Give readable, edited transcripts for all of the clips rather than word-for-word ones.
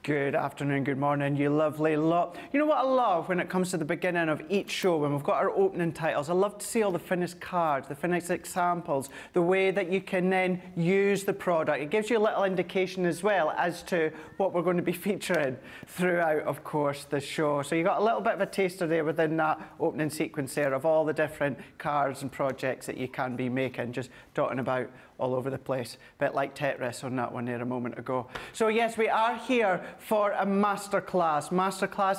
Good afternoon, good morning, you lovely lot. You know what I love when it comes to the beginning of each show, when we've got our opening titles? I love to see all the finished cards, the finished examples, the way that you can then use the product. It gives you a little indication as well as to what we're going to be featuring throughout, of course, the show. So you got a little bit of a taster there within that opening sequence there of all the different cards and projects that you can be making, just dotting about all over the place, a bit like Tetris on that one there a moment ago. So yes, we are here for a masterclass,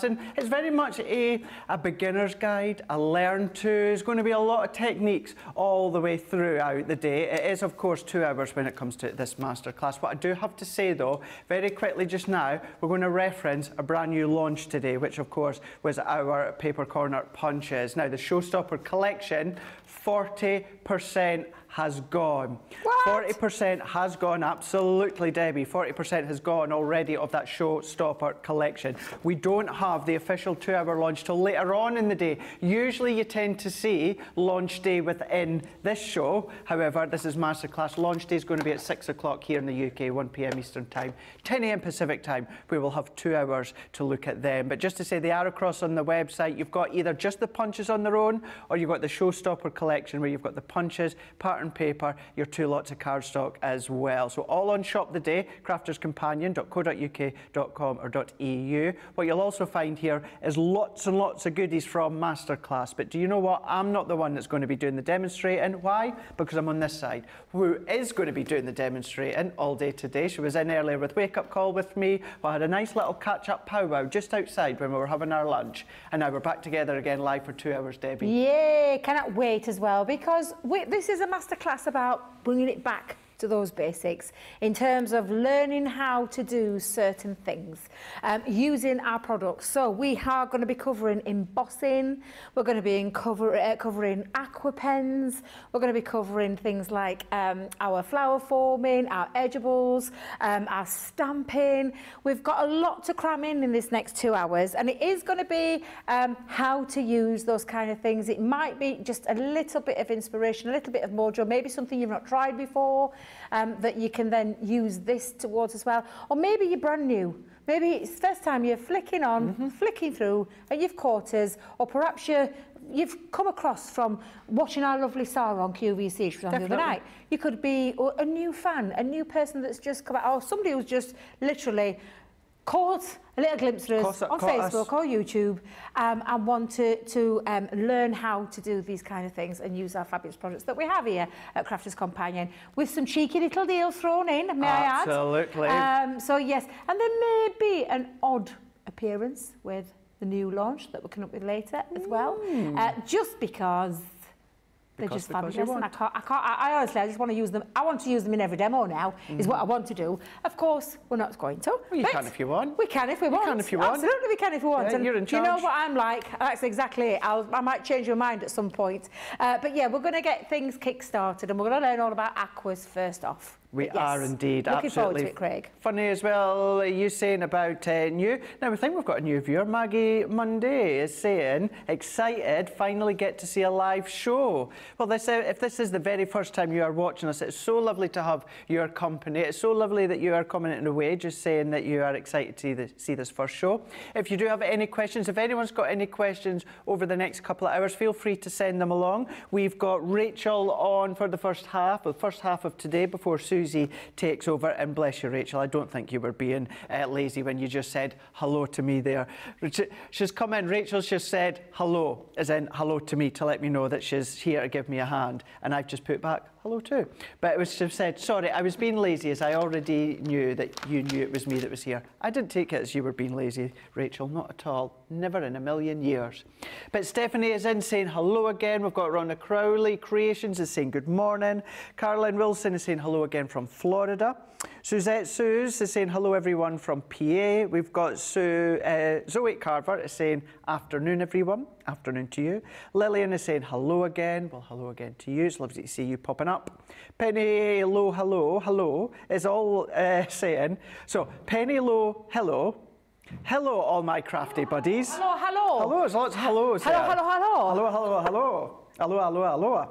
and it's very much a beginner's guide, a learn to. There's going to be a lot of techniques all the way throughout the day. It is, of course, 2 hours when it comes to this masterclass. What I do have to say, though, very quickly just now, we're going to reference a brand new launch today, which, of course, was our Paper Corner Punches. Now, the Showstopper collection, 40% has gone. What? 40% has gone, absolutely, Debbie. 40% has gone already of that showstopper collection. We don't have the official 2-hour launch till later on in the day. Usually you tend to see launch day within this show. However, this is Masterclass. Launch day is going to be at 6 o'clock here in the UK, 1 p.m. Eastern Time, 10 a.m. Pacific Time. We will have 2 hours to look at them. But just to say, they are across on the website. You've got either just the punches on their own, or you've got the showstopper collection where you've got the punches, pattern paper, your 2 lots of cardstock as well. So all on Shop the Day, crafterscompanion.co.uk.com or .eu. What you'll also find here is lots and lots of goodies from Masterclass. But do you know what? I'm not the one that's going to be doing the demonstrating. Why? Because I'm on this side. Who is going to be doing the demonstrating all day today? She was in earlier with Wake Up Call with me. We had a nice little catch-up powwow just outside when we were having our lunch. And now we're back together again live for 2 hours, Debbie. Yay! Cannot wait as well, because this is a masterclass about bringing it back to those basics in terms of learning how to do certain things using our products. So we are going to be covering embossing, we're going to be covering aqua pens, we're going to be covering things like our flower forming, our edgeables, our stamping. We've got a lot to cram in this next 2 hours, and it is going to be how to use those kind of things. It might be just a little bit of inspiration, a little bit of mojo, maybe something you've not tried before, that you can then use this towards as well. Or maybe you're brand new. Maybe it's the first time you're flicking on, flicking through, and you've caught us, or perhaps you've come across from watching our lovely Sarah on QVC the other night. You could be a new fan, a new person that's just come out, or somebody who's just literally caught a little glimpse of us on Facebook or YouTube and want to learn how to do these kind of things and use our fabulous products that we have here at Crafters Companion, with some cheeky little deals thrown in, may I add? Absolutely. So yes, and there may be an odd appearance with the new launch that we'll come up with later as well, just because they're just fabulous, and I honestly, I just want to use them. I want to use them in every demo now, is what I want to do. Of course, we're not going to. Well, you can if you want. We can if we want. You can if you want. Absolutely, we can if we want. Yeah, you're in charge. You know what I'm like? That's exactly it. I might change your mind at some point. But yeah, we're going to get things kick-started, and we're going to learn all about aquas first off. We are indeed. Looking absolutely. forward to it, Craig. Funny as well, you saying about new. Now, I think we've got a new viewer. Maggie Monday is saying, excited, finally get to see a live show. Well, if this is the very first time you are watching us, it's so lovely to have your company. It's so lovely that you are coming in away, just saying that you are excited to see this first show. If you do have any questions, if anyone's got any questions over the next couple of hours, feel free to send them along. We've got Rachel on for the first half of today before Susie takes over. And bless you, Rachel, I don't think you were being lazy when you just said hello to me there. She's come in, Rachel's just said hello, as in hello to me, to let me know that she's here to give me a hand, and I've just put back hello too. But it was just said, sorry, I was being lazy, as I already knew that you knew it was me that was here. I didn't take it as you were being lazy, Rachel, not at all. Never in a million years. But Stephanie is in saying hello again. We've got Rhonda Crowley Creations is saying good morning. Caroline Wilson is saying hello again from Florida. Suzette Suze is saying hello everyone from PA. We've got Zoe Carver is saying afternoon everyone. Afternoon to you. Lillian is saying hello again. Well, hello again to you. It's lovely to see you popping up. Penny Low, hello is all saying. So Penny Low, hello. Hello, all my crafty buddies. Hello. Hello, there's lots of hellos. Hello.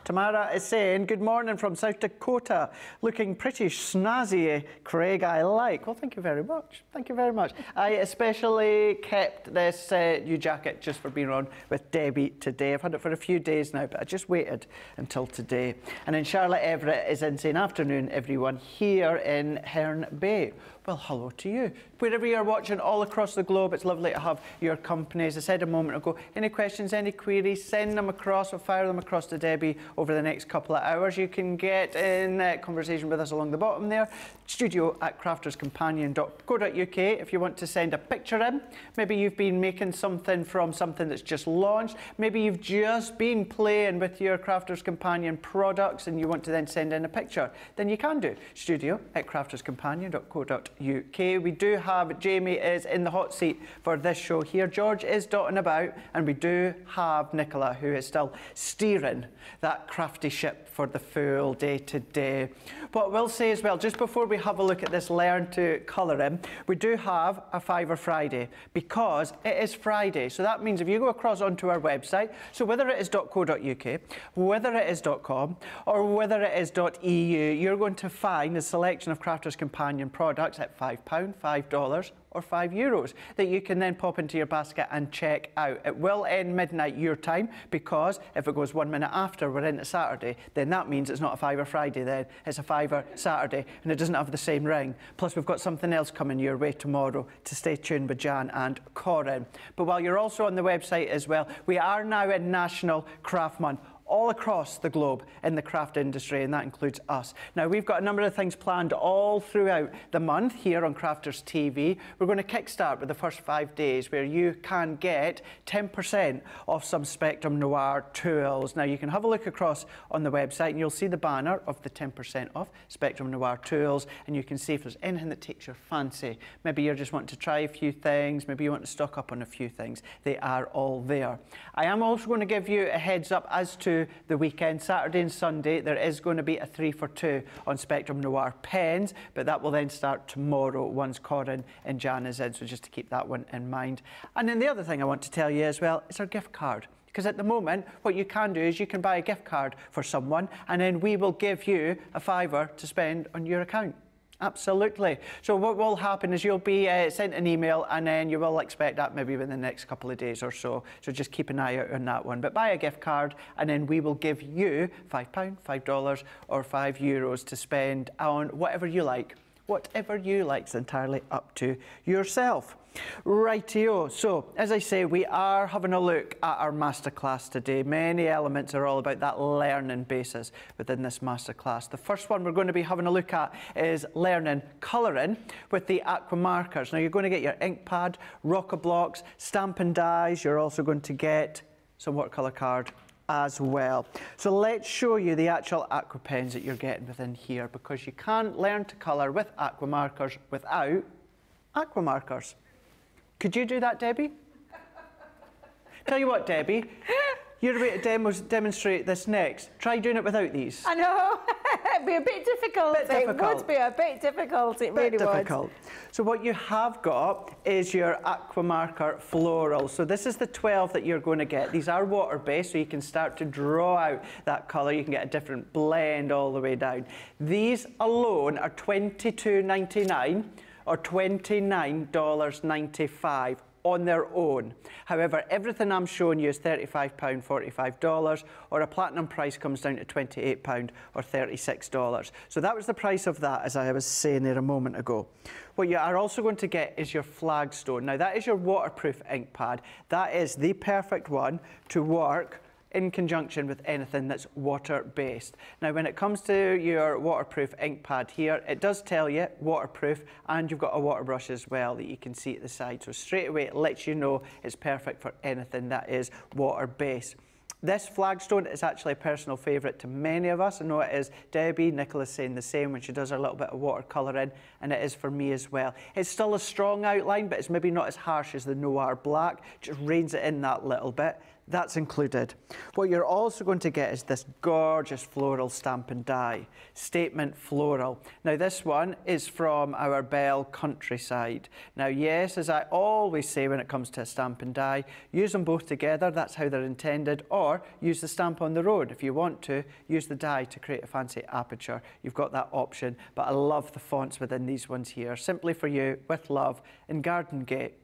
Tamara is saying, good morning from South Dakota. Looking pretty snazzy, Craig, I like. Well, thank you very much. Thank you very much. I especially kept this new jacket just for being on with Debbie today. I've had it for a few days now, but I just waited until today. And then Charlotte Everett is in saying, afternoon, everyone, here in Herne Bay. Well, hello to you. Wherever you're watching all across the globe, it's lovely to have your company. As I said a moment ago, any questions, any queries, send them across or fire them across to Debbie over the next couple of hours. You can get in conversation with us along the bottom there. studio@crafterscompanion.co.uk if you want to send a picture in. Maybe you've been making something from something that's just launched. Maybe you've just been playing with your Crafters Companion products and you want to then send in a picture. Then you can do studio@crafterscompanion.co.uk. We do have, Jamie is in the hot seat for this show here. George is dotting about, and we do have Nicola, who is still steering that crafty ship for the full day today. What we'll say as well, just before we have a look at this Learn to Colour In, we do have a Fiver Friday because it is Friday. So that means if you go across onto our website, so whether it is .co.uk, whether it is .com, or whether it is .eu, you're going to find a selection of Crafters Companion products at £5, $5, or €5 that you can then pop into your basket and check out. It will end midnight your time, because if it goes 1 minute after we're into Saturday, then that means it's not a Fiver Friday then, it's a Fiver Saturday, and it doesn't have the same ring. Plus we've got something else coming your way tomorrow, to stay tuned with Jan and Corin. But while you're also on the website as well, we are now in National Craft Month all across the globe in the craft industry, and that includes us. Now, we've got a number of things planned all throughout the month here on Crafters TV. We're going to kickstart with the first 5 days where you can get 10% off some Spectrum Noir tools. Now, you can have a look across on the website and you'll see the banner of the 10% off Spectrum Noir tools, and you can see if there's anything that takes your fancy. Maybe you're just wanting to try a few things, maybe you want to stock up on a few things. They are all there. I am also going to give you a heads up as to the weekend. Saturday and Sunday there is going to be a 3 for 2 on Spectrum Noir pens, but that will then start tomorrow once Corin and Jan is in, so just to keep that one in mind. And then the other thing I want to tell you as well is our gift card. Because at the moment, what you can do is you can buy a gift card for someone, and then we will give you a £5 to spend on your account. Absolutely. So what will happen is you'll be sent an email, and then you will expect that maybe within the next couple of days or so. So just keep an eye out on that one. But buy a gift card, and then we will give you £5, $5, or €5 to spend on whatever you like. Whatever you like is entirely up to yourself. Rightio. So, as I say, we are having a look at our masterclass today. Many elements are all about that learning basis within this masterclass. The first one we're going to be having a look at is learning colouring with the aqua markers. Now, you're going to get your ink pad, rocker blocks, Stampin' Dies. You're also going to get some watercolour card as well. So let's show you the actual aqua pens that you're getting within here, because you can't learn to colour with aqua markers without aqua markers. Could you do that, Debbie? Tell you what, Debbie, you're about to demonstrate this next. Try doing it without these. I know. It'd be a bit difficult. It would be a bit difficult. It really would. So what you have got is your aqua marker floral. So this is the 12 that you're going to get. These are water-based, so you can start to draw out that colour. You can get a different blend all the way down. These alone are $22.99 or $29.95 on their own. However, everything I'm showing you is £35, $45, or a platinum price comes down to £28 or $36. So that was the price of that, as I was saying there a moment ago. What you are also going to get is your flagstone. Now, that is your waterproof ink pad. That is the perfect one to work in conjunction with anything that's water-based. Now, when it comes to your waterproof ink pad here, it does tell you waterproof, and you've got a water brush as well that you can see at the side. So straight away, it lets you know it's perfect for anything that is water-based. This flagstone is actually a personal favourite to many of us. I know it is Debbie. Nicola's saying the same when she does her little bit of watercolour in, and it is for me as well. It's still a strong outline, but it's maybe not as harsh as the Noir Black. Just reins it in that little bit. That's included. What you're also going to get is this gorgeous floral Stampin' Die, Statement Floral. Now, this one is from our Bell Countryside. Now, yes, as I always say when it comes to a Stampin' Die, use them both together. That's how they're intended. Or use the stamp on the road. If you want to, use the die to create a fancy aperture. You've got that option. But I love the fonts within these ones here. Simply for you, with love, in Garden Gate.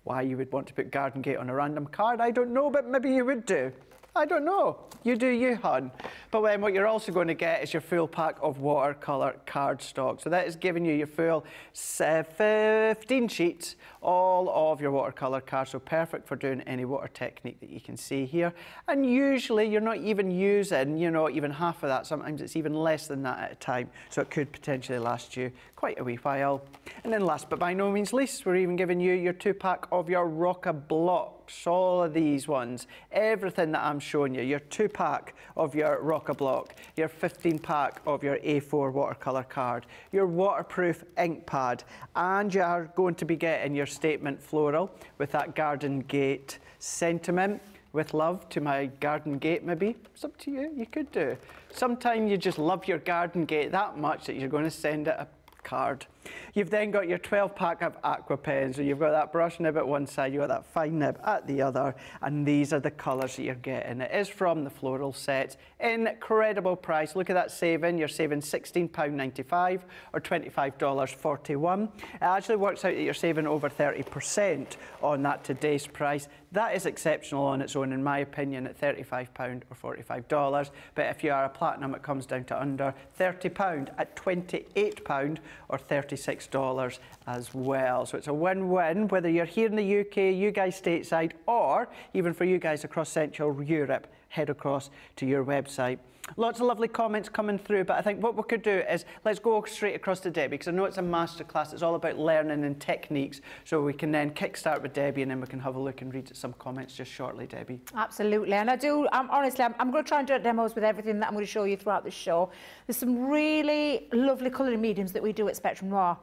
Why you would want to put Garden Gate on a random card, I don't know, but maybe you would do. I don't know. You do you, hun. But then what you're also going to get is your full pack of watercolour cardstock. So that is giving you your full 15 sheets all of your watercolour cards, so perfect for doing any water technique that you can see here. And usually you're not even using, you know, even half of that. Sometimes it's even less than that at a time, so it could potentially last you quite a wee while. And then last but by no means least, we're even giving you your 2-pack of your Rocker blocks, all of these ones, everything that I'm showing you, your 2-pack of your Rocker block, your 15-pack of your A4 watercolour card, your waterproof ink pad, and you are going to be getting your statement floral with that garden gate sentiment. With love to my garden gate, maybe. It's up to you, you could do. Sometimes you just love your garden gate that much that you're going to send it a card. You've then got your 12-pack of aqua pens, so you've got that brush nib at one side, you've got that fine nib at the other, and these are the colours that you're getting. It is from the floral set. Incredible price. Look at that saving. You're saving £16.95 or $25.41. It actually works out that you're saving over 30% on that today's price. That is exceptional on its own, in my opinion, at £35 or $45. But if you are a platinum, it comes down to under £30 at £28 or $36 as well. So it's a win-win, whether you're here in the UK, you guys stateside, or even for you guys across Central Europe, head across to your website. Lots of lovely comments coming through, but I think what we could do is let's go straight across to Debbie, because I know it's a masterclass. It's all about learning and techniques, so we can then kickstart with Debbie, and then we can have a look and read some comments just shortly, Debbie. Absolutely, and honestly, I'm going to try and do demos with everything that I'm going to show you throughout the show. There's some really lovely colouring mediums that we do at Spectrum Noir.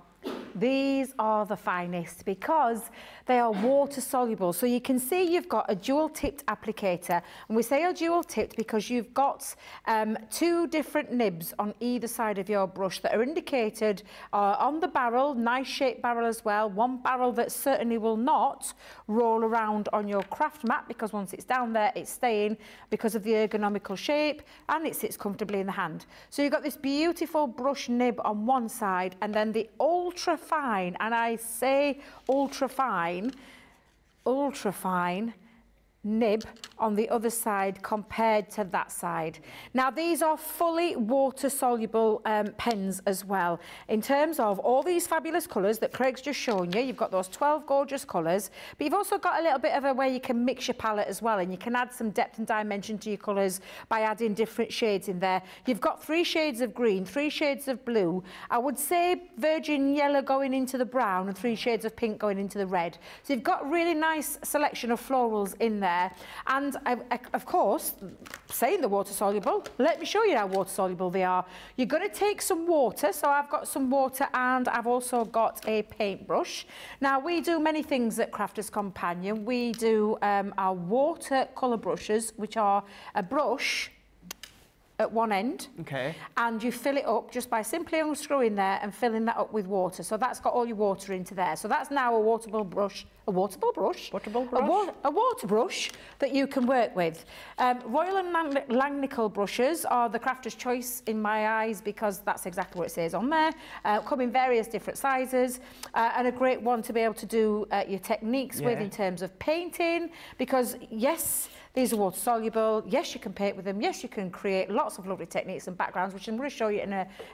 These are the finest because they are water soluble. So you can see you've got a dual tipped applicator, and we say a dual tipped because you've got 2 different nibs on either side of your brush that are indicated on the barrel, nice shaped barrel as well. One barrel that certainly will not roll around on your craft mat, because once it's down there it's staying because of the ergonomical shape, and it sits comfortably in the hand. So you've got this beautiful brush nib on one side, and then the ultra fine, and I say ultra fine nib on the other side compared to that side. Now these are fully water soluble pens as well. In terms of all these fabulous colours that Craig's just shown you, you've got those 12 gorgeous colours, but you've also got a little bit of a way you can mix your palette as well, and you can add some depth and dimension to your colours by adding different shades in there. You've got 3 shades of green, 3 shades of blue, I would say virgin yellow going into the brown, and 3 shades of pink going into the red. So you've got a really nice selection of florals in there. And of course, saying the water soluble, let me show you how water soluble they are. You're going to take some water, so I've got some water and I've also got a paintbrush. Now we do many things at Crafters Companion. We do our watercolour brushes, which are a brush at one end, okay, and you fill it up just by simply unscrewing there and filling that up with water. So that's got all your water into there. So that's now a water brush that you can work with. Royal and Langnickel brushes are the crafter's choice in my eyes, because that's exactly what it says on there. Come in various different sizes, and a great one to be able to do your techniques with in terms of painting, because yes, these are water soluble. Yes, you can paint with them. Yes, you can create lots of lovely techniques and backgrounds, which I'm going to show you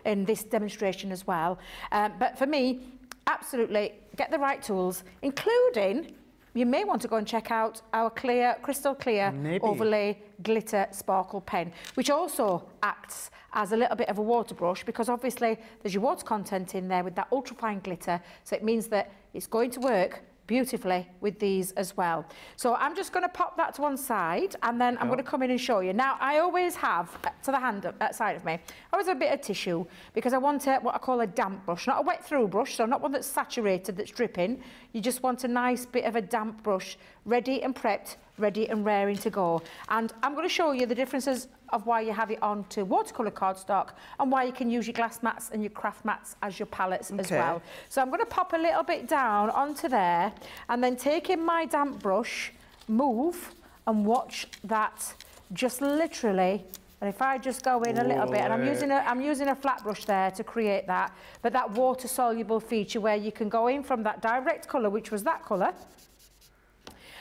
in this demonstration as well. But for me, absolutely get the right tools, including, you may want to go and check out our crystal clear overlay glitter sparkle pen, which also acts as a little bit of a water brush, because obviously there's your water content in there with that ultrafine glitter, so it means that it's going to work beautifully with these as well. So I'm just going to pop that to one side, and then I'm going to come in and show you. Now I always have to the hand side of me, I always have a bit of tissue, because I want what I call a damp brush, not a wet through brush, so not one that's saturated, that's dripping. You just want a nice bit of a damp brush, ready and prepped, ready and raring to go. And I'm going to show you the differences of why you have it on to watercolour cardstock, and why you can use your glass mats and your craft mats as your palettes as well. So I'm going to pop a little bit down onto there, and then taking my damp brush, move and watch that just literally. And if I just go in a little bit, and I'm using a flat brush there to create that, but that water soluble feature where you can go in from that direct colour, which was that colour,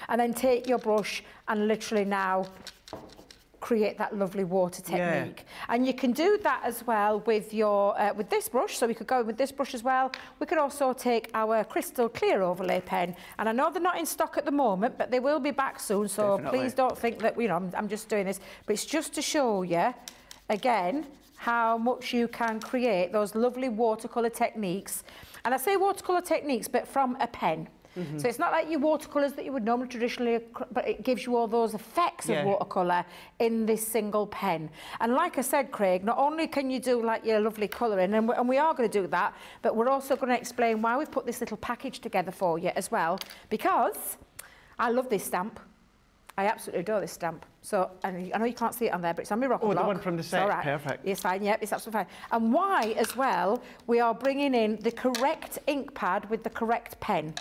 and then take your brush and literally now create that lovely water technique. And you can do that as well with your with this brush. So we could go with this brush as well. We could also take our crystal clear overlay pen, and I know they're not in stock at the moment, but they will be back soon, so please don't think that, you know, I'm just doing this, but it's just to show you again how much you can create those lovely watercolour techniques. And I say watercolour techniques, but from a pen. So it's not like your watercolours that you would normally traditionally, but it gives you all those effects of watercolour in this single pen. And like I said, Craig, not only can you do like your lovely colouring, and we are going to do that, but we're also going to explain why we've put this little package together for you as well, because I love this stamp. I absolutely adore this stamp. So, and I know you can't see it on there, but it's on my rocker block. Oh, the one from the set, perfect. It's fine, yep, it's absolutely fine. And why, as well, we are bringing in the correct ink pad with the correct pen.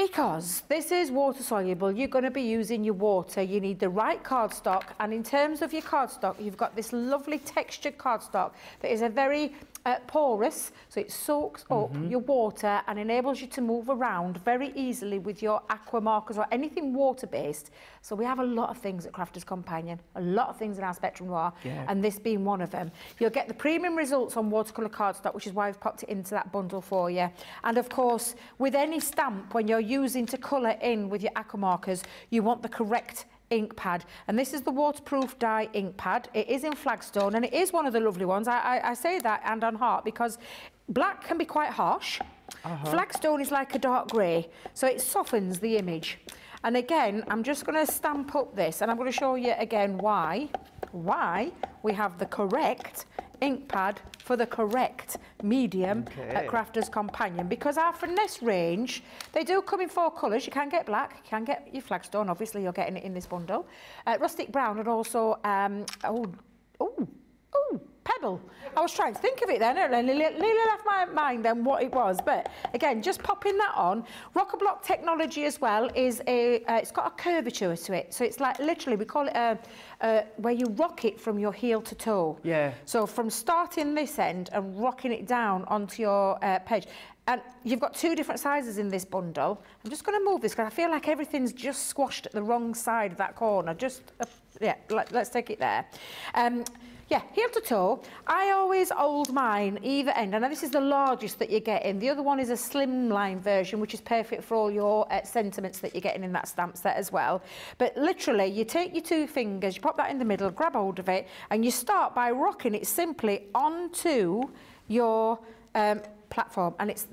Because this is water soluble, you're going to be using your water, you need the right cardstock, and in terms of your cardstock, you've got this lovely textured cardstock that is a very porous, so it soaks up your water and enables you to move around very easily with your aqua markers or anything water-based. So we have a lot of things at Crafter's Companion, a lot of things in our Spectrum Noir, and this being one of them. You'll get the premium results on watercolour cardstock, which is why I've popped it into that bundle for you. And of course, with any stamp, when you're using to colour in with your aqua markers, you want the correct ink pad, and this is the waterproof dye ink pad. It is in Flagstone, and it is one of the lovely ones. I say that hand on heart because black can be quite harsh. Flagstone is like a dark grey, so it softens the image. And again, I'm just going to stamp up this, and I'm going to show you again why we have the correct ink pad for the correct medium at Crafter's Companion, because our finesse range, they do come in 4 colours. You can get black, you can get your Flagstone, obviously you're getting it in this bundle, rustic brown, and also pebble. I was trying to think of it then, and nearly left my mind then what it was, but again, just popping that on. Rocker block technology as well is it's got a curvature to it, so it's like literally, we call it where you rock it from your heel to toe. So from starting this end and rocking it down onto your page. And you've got 2 different sizes in this bundle. I'm just going to move this because I feel like everything's just squashed at the wrong side of that corner. Just, let's take it there. Yeah, heel to toe. I always hold mine either end. I know this is the largest that you're getting. The other one is a slimline version, which is perfect for all your sentiments that you're getting in that stamp set as well. But literally, you take your 2 fingers, you pop that in the middle, grab hold of it, and you start by rocking it simply onto your platform. And it's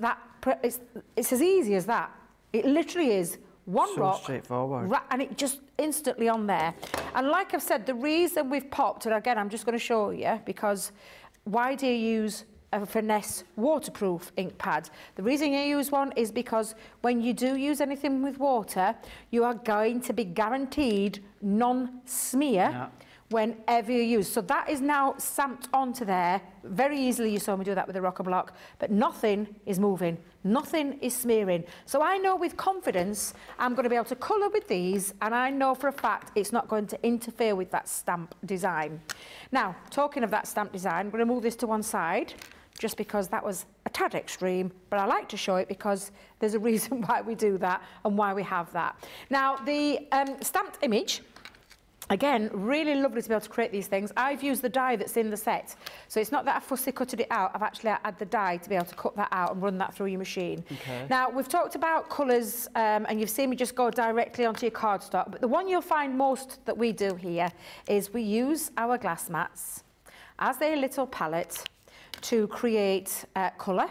as easy as that. It literally is. One rock, straightforward, and it just instantly on there. And like I've said, the reason we've popped, and again, I'm just going to show you, because why do you use a finesse waterproof ink pad? The reason you use one is because when you do use anything with water, you are going to be guaranteed non-smear whenever you use. So that is now stamped onto there very easily. You saw me do that with the rocker block, but nothing is moving, nothing is smearing. So I know with confidence I'm going to be able to colour with these, and I know for a fact it's not going to interfere with that stamp design. Now, talking of that stamp design, I'm going to move this to one side just because that was a tad extreme, but I like to show it because there's a reason why we do that and why we have that. Now, the stamped image, again, really lovely to be able to create these things. I've used the die that's in the set, so it's not that I fussy cutted it out. I've actually had the die to be able to cut that out and run that through your machine. Now, we've talked about colours, and you've seen me just go directly onto your cardstock, but the one you'll find most that we do here is we use our glass mats as a little palette to create colour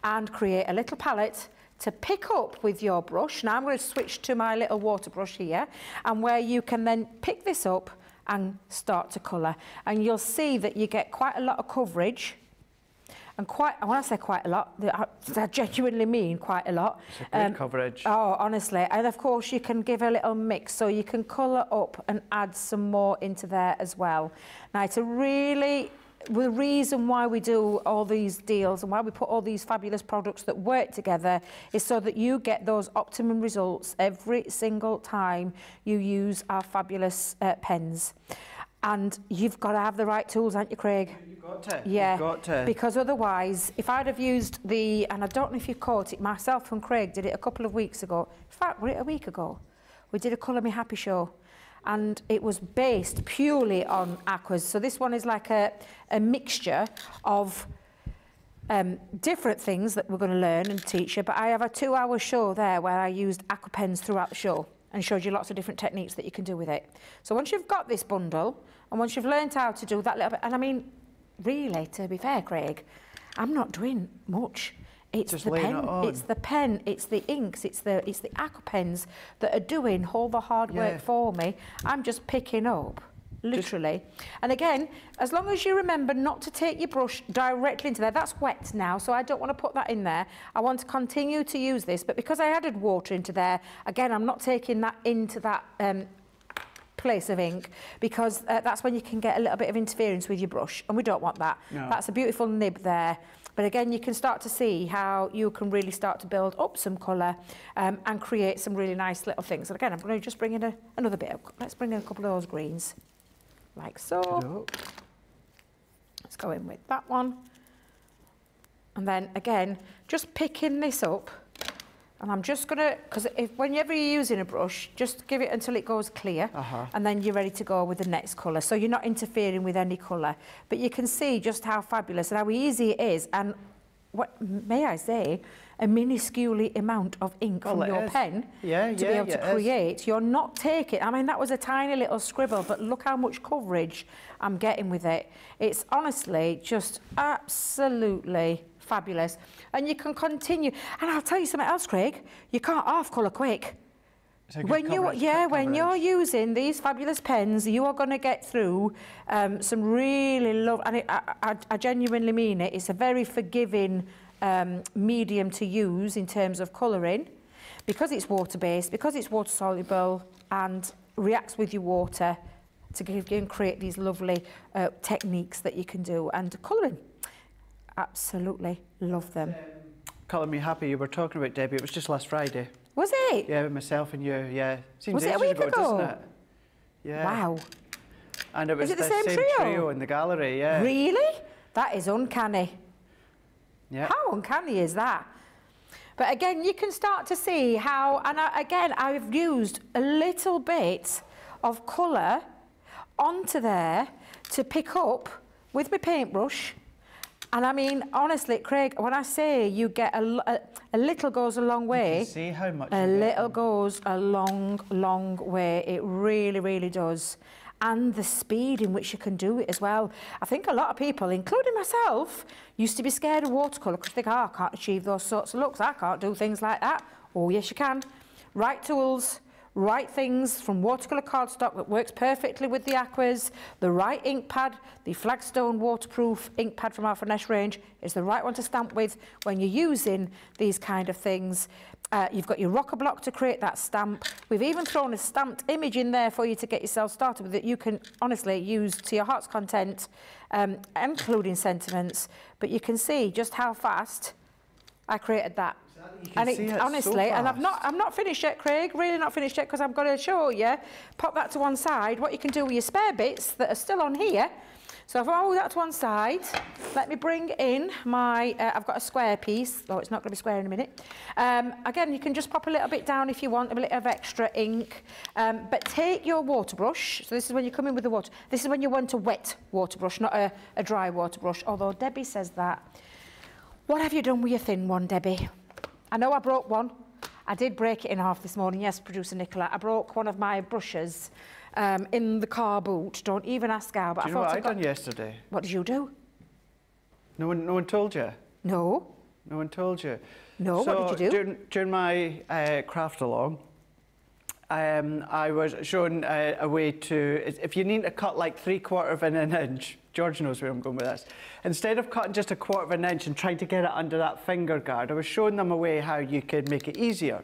and create a little palette to pick up with your brush. Now I'm going to switch to my little water brush here, and where you can then pick this up and start to colour. And you'll see that you get quite a lot of coverage, and when I say quite a lot, I genuinely mean quite a lot. It's a good coverage. Oh, honestly. And of course you can give a little mix, so you can colour up and add some more into there as well. Now it's a really... The reason why we do all these deals and why we put all these fabulous products that work together is so that you get those optimum results every single time you use our fabulous pens. And you've got to have the right tools, haven't you, Craig? You've got to. Yeah, you've got to. Because otherwise, if I'd have used and I don't know if you caught it, myself and Craig did it a couple of weeks ago. In fact, were it a week ago? We did a Colour Me Happy show. and it was based purely on aquas. So this one is like a mixture of different things that we're going to learn and teach you, but I have a 2-hour show there where I used aqua pens throughout the show and showed you lots of different techniques that you can do with it. So once you've got this bundle, and once you've learned how to do that little bit, and I mean, really, to be fair, Craig, I'm not doing much. It's just the pen, it's the pen, it's the inks, it's the aqua pens that are doing all the hard work for me. I'm just picking up, literally. And again, as long as you remember not to take your brush directly into there, that's wet now, so I don't want to put that in there. I want to continue to use this, but because I added water into there, again, I'm not taking that into that place of ink, because that's when you can get a little bit of interference with your brush, and we don't want that. No. That's a beautiful nib there. But again, you can start to see how you can really start to build up some colour and create some really nice little things. And again, I'm going to just bring in another bit. Let's bring in a couple of those greens, like so. Hello. Let's go in with that one. And then again, just picking this up. And I'm just going to, because whenever you're using a brush, just give it until it goes clear, and then you're ready to go with the next colour. So you're not interfering with any colour. But you can see just how fabulous and how easy it is. And what may I say, a minuscule amount of ink from your pen to be able to create. You're not taking, I mean, that was a tiny little scribble, but look how much coverage I'm getting with it. It's honestly just absolutely fabulous. And you can continue. And I'll tell you something else, Craig. You can't half colour quick. When you're using these fabulous pens, you are going to get through some really lovely, and I genuinely mean it. It's a very forgiving medium to use in terms of colouring, because it's water-based, because it's water-soluble and reacts with your water to give you and create these lovely techniques that you can do. And colouring, absolutely love them. Colour me happy, you were talking about, Debbie, it was just last Friday. Was it? Yeah, with myself and you, yeah. Seems was it a week ago? Doesn't it? Yeah. Wow. And it was the same trio in the gallery, yeah. Really? That is uncanny. Yeah. How uncanny is that? But again, you can start to see how, and I've used a little bit of colour onto there to pick up with my paintbrush. And I mean, honestly, Craig, when I say you get a little goes a long way, you can see how much a little goes a long, long way. It really, really does. And the speed in which you can do it as well. I think a lot of people, including myself, used to be scared of watercolour because they think, oh, I can't achieve those sorts of looks. I can't do things like that. Oh, yes, you can. Right tools, right things from watercolour cardstock that works perfectly with the aquas, the right ink pad, the Flagstone waterproof ink pad from our Finesse range is the right one to stamp with when you're using these kind of things. You've got your rocker block to create that stamp. We've even thrown a stamped image in there for you to get yourself started with that you can honestly use to your heart's content, including sentiments. But you can see just how fast I created that. And it honestly, and I'm not finished yet, Craig, really not finished yet, because I'm going to show you, pop that to one side, what you can do with your spare bits that are still on here. So if I hold that to one side, let me bring in my, I've got a square piece, though it's not going to be square in a minute. Again, you can just pop a little bit down if you want, a bit of extra ink. But take your water brush, so this is when you come in with the water, this is when you want a wet water brush, not a dry water brush, although Debbie says that. What have you done with your thin one, Debbie? I know I broke one. I did break it in half this morning, yes, producer Nicola. I broke one of my brushes in the car boot. Don't even ask how. But do you know what I done yesterday? What did you do? No one told you? No. No one told you? No, so what did you do? During my craft along, I was shown a way to, if you need to cut like 3/4 of an inch, George knows where I'm going with this. Instead of cutting just 1/4 of an inch and trying to get it under that finger guard, I was showing them a way how you could make it easier.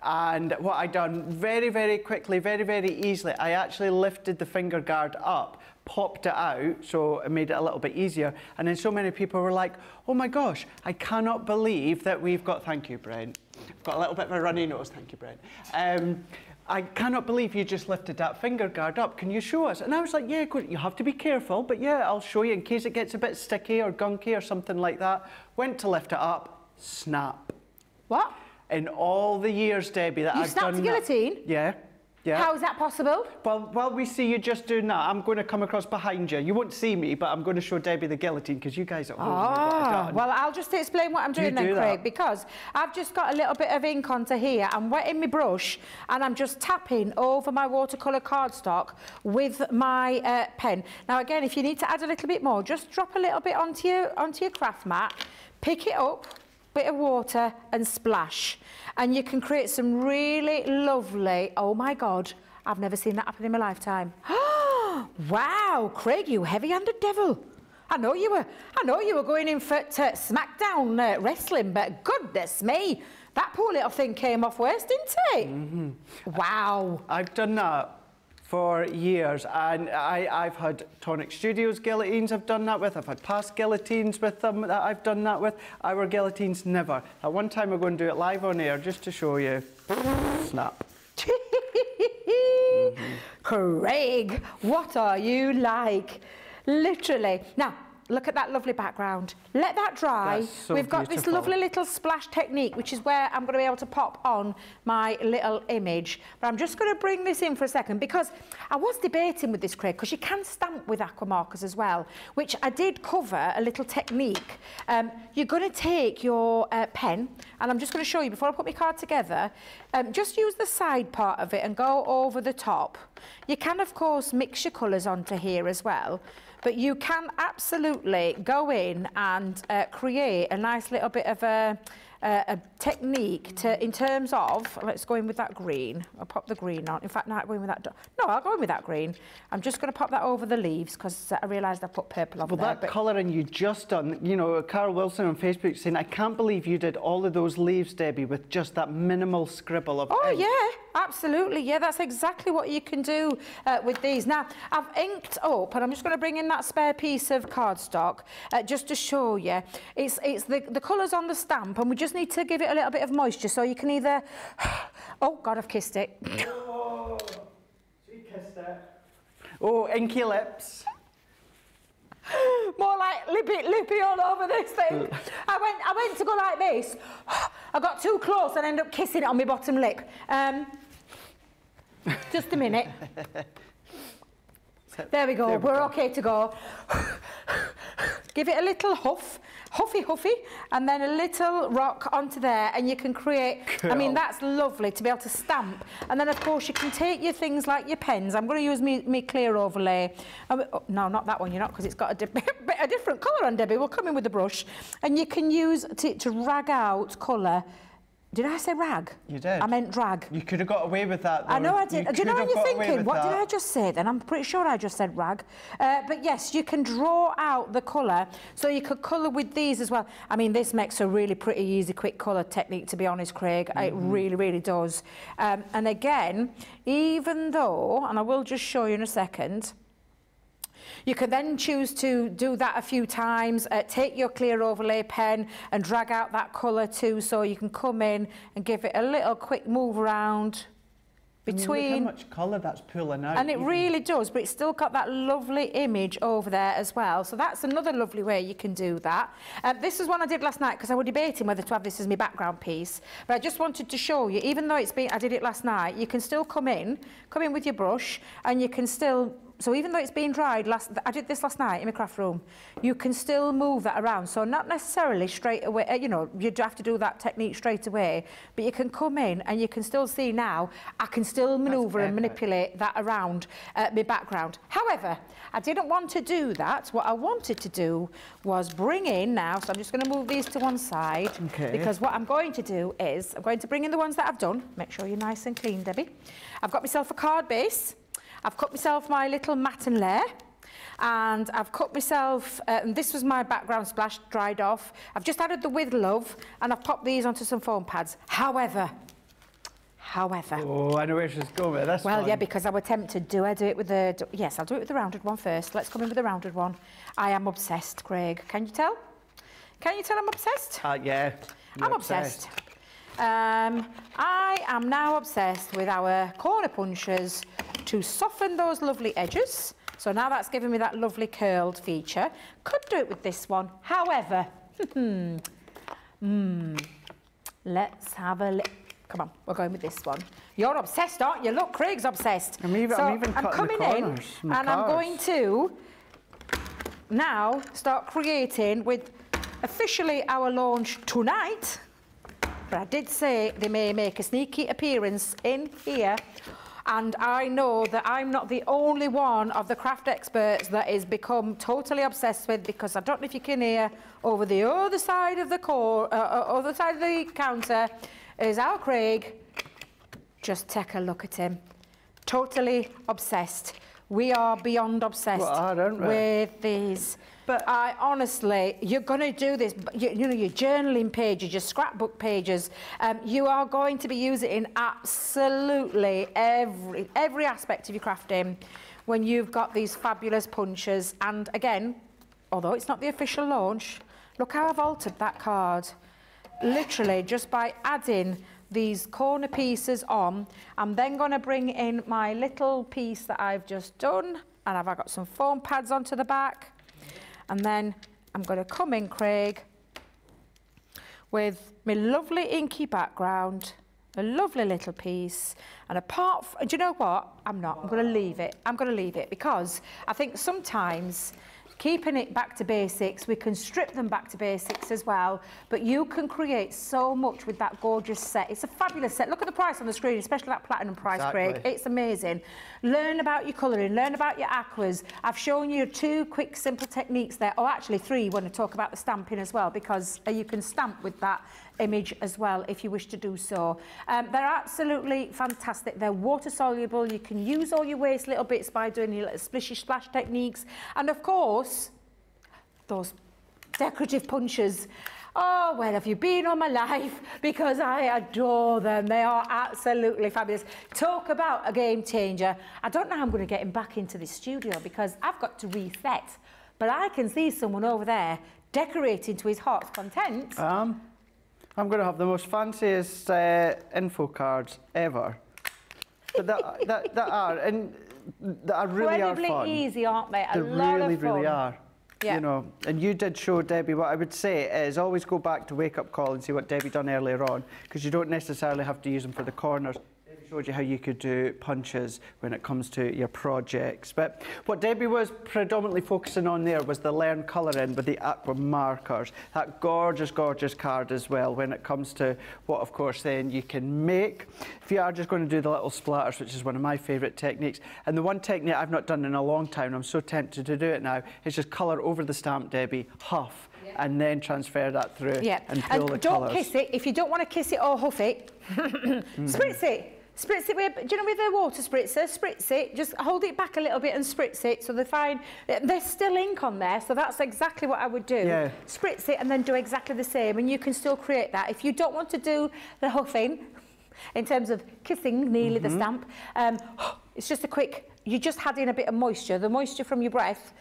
And what I done very, very quickly, very, very easily, I actually lifted the finger guard up, popped it out, so it made it a little bit easier. And then so many people were like, oh my gosh, I cannot believe that we've got, thank you, Brent. I've got a little bit of a runny nose, thank you, Brent. I cannot believe you just lifted that finger guard up. Can you show us? And I was like, yeah, good. You have to be careful, but yeah, I'll show you in case it gets a bit sticky or gunky or something like that. Went to lift it up, snap. What? In all the years, Debbie, that I've done snapped a guillotine? Yeah. Yeah. How is that possible? Well, while we see you just doing that, I'm going to come across behind you. You won't see me, but I'm going to show Debbie the guillotine because you guys at home know what I've done. Well, I'll just explain what I'm doing then, Craig, because I've just got a little bit of ink onto here. I'm wetting my brush and I'm just tapping over my watercolour cardstock with my pen. Now, again, if you need to add a little bit more, just drop a little bit onto your craft mat, pick it up, bit of water and splash, and you can create some really lovely, oh my God, I've never seen that happen in my lifetime. Wow, Craig, you heavy-handed devil. I know you were going in for SmackDown wrestling, but goodness me, that poor little thing came off worse, didn't it? Mm-hmm. Wow. I've done that for years, and I've had Tonic Studios guillotines I've done that with. I've had past guillotines with them that I've done that with. Our guillotines never. At one time we're going to do it live on air just to show you. Snap. Mm-hmm. Craig, what are you like? Literally. Now, look at that lovely background. Let that dry. So we've got beautiful. this lovely little splash technique, which is where I'm going to be able to pop on my little image. But I'm just going to bring this in for a second because I was debating with this, Craig, because you can stamp with aqua markers as well, which I did cover a little technique. You're going to take your pen, and I'm just going to show you before I put my card together, just use the side part of it and go over the top. You can, of course, mix your colours onto here as well. But you can absolutely go in and create a nice little bit of a technique in terms of, let's go in with that green. I'll pop the green on. In fact, no, I'll go in with that. No, I'll go in with that green. I'm just going to pop that over the leaves because I realised I put purple over there. Well, that colouring you just done, you know, Carol Wilson on Facebook saying, I can't believe you did all of those leaves, Debbie, with just that minimal scribble of ink. Yeah, absolutely. Yeah, that's exactly what you can do with these. Now, I've inked up, and I'm just going to bring in that spare piece of cardstock just to show you. It's the colours on the stamp, and we just need to give it a little bit of moisture, so you can either... Oh, God, I've kissed it. Oh, she kissed it. Oh, inky lips. More like lippy all over this thing. I went to go like this. I got too close and ended up kissing it on my bottom lip. Just a minute. There we go. We're okay to go. Give it a little huffy, and then a little rock onto there, and you can create, cool. I mean, that's lovely to be able to stamp. And then, of course, you can take your things like your pens. I'm going to use me clear overlay. Oh, no, not that one, you're not, because it's got a different colour on, Debbie. We'll come in with the brush. And you can use to rag out colour. Did I say rag? You did. I meant drag. You could have got away with that, though. I know I did. Do you know when you're thinking, what did I just say then? I'm pretty sure I just said rag. But yes, you can draw out the colour. So you could colour with these as well. I mean, this makes a really pretty easy, quick colour technique, to be honest, Craig. It really, really does. And again, even though, and I will just show you in a second, you can then choose to do that a few times, take your clear overlay pen and drag out that colour too, so you can come in and give it a little quick move around between. Look how much colour that's pulling out. And it really does, but it's still got that lovely image over there as well. So that's another lovely way you can do that. This is one I did last night because I was debating whether to have this as my background piece. But I just wanted to show you, even though I did it last night, you can still come in with your brush, and you can still... So even though it's been dried, I did this last night in my craft room, you can still move that around. So not necessarily straight away, you know, you'd have to do that technique straight away, but you can come in and you can still see now, I can still manoeuvre and manipulate that around my background. However, I didn't want to do that. What I wanted to do was bring in now, so I'm just going to move these to one side, because what I'm going to do is, I'm going to bring in the ones that I've done. Make sure you're nice and clean, Debbie. I've got myself a card base. I've cut myself my little matten layer, and I've cut myself, and this was my background splash, dried off. I've just added the with love, and I've popped these onto some foam pads. However. Oh, I know where she's going with this one. Well, yeah, because I was tempted. Do I do it with the... Yes, I'll do it with the rounded one first. Let's come in with the rounded one. I am obsessed, Craig. Can you tell? Can you tell I'm obsessed? Yeah. I'm obsessed. I am now obsessed with our corner punchers to soften those lovely edges. So now that's giving me that lovely curled feature. Could do it with this one. However, let's have a look. Come on, we're going with this one. You're obsessed, aren't you? Look, Craig's obsessed. I'm even cutting coming the corners in and I'm going to now start creating with officially our launch tonight. But I did say they may make a sneaky appearance in here. And I know that I'm not the only one of the craft experts that is become totally obsessed with, because I don't know if you can hear over the other side of the other side of the counter is our Craig. Just take a look at him. Totally obsessed. We are beyond obsessed with these. But I honestly, you're going to do this, you know, your journaling pages, your scrapbook pages, you are going to be using it in absolutely every aspect of your crafting when you've got these fabulous punches. And again, although it's not the official launch, look how I've altered that card. Literally, just by adding these corner pieces on, I'm then going to bring in my little piece that I've just done, and I've got some foam pads onto the back. And then I'm going to come in, Craig, with my lovely inky background, a lovely little piece. And apart from, do you know what? I'm going to leave it. I'm going to leave it because I think sometimes keeping it back to basics, we can strip them back to basics as well, but you can create so much with that gorgeous set. It's a fabulous set. Look at the price on the screen, especially that platinum price, Craig. It's amazing. Learn about your colouring, learn about your aquas. I've shown you 2 quick, simple techniques there, or actually 3 when I talk about the stamping as well, because you can stamp with that image as well if you wish to do so. They're absolutely fantastic. They're water soluble. You can use all your waste little bits by doing your little splishy splash techniques. And of course, those decorative punches. Oh, where have you been all my life? Because I adore them. They are absolutely fabulous. Talk about a game changer. I don't know how I'm going to get him back into the studio because I've got to reset. But I can see someone over there decorating to his heart's content. I'm going to have the most fanciest info cards ever. But that are really are fun. Incredibly easy, aren't they? They really are. Yeah. You know, and you did show Debbie. What I would say is always go back to Wake Up Call and see what Debbie done earlier on, because you don't necessarily have to use them for the corners. Showed you how you could do punches when it comes to your projects. But what Debbie was predominantly focusing on there was the Learn Colouring with the aqua markers. That gorgeous, gorgeous card as well when it comes to what, of course, then you can make. If you are just going to do the little splatters, which is one of my favourite techniques, and the one technique I've not done in a long time, I'm so tempted to do it now, is just colour over the stamp, Debbie, huff, and then transfer that through and pull the colours. Don't kiss it. If you don't want to kiss it or huff it, spritz it. Spritz it with, do you know, with a water spritzer, spritz it, just hold it back a little bit and spritz it so they find, there's still ink on there, so that's exactly what I would do. Yeah. Spritz it and then do exactly the same, and you can still create that. If you don't want to do the huffing, in terms of kissing nearly the stamp, it's just a quick, you just add in a bit of moisture, the moisture from your breath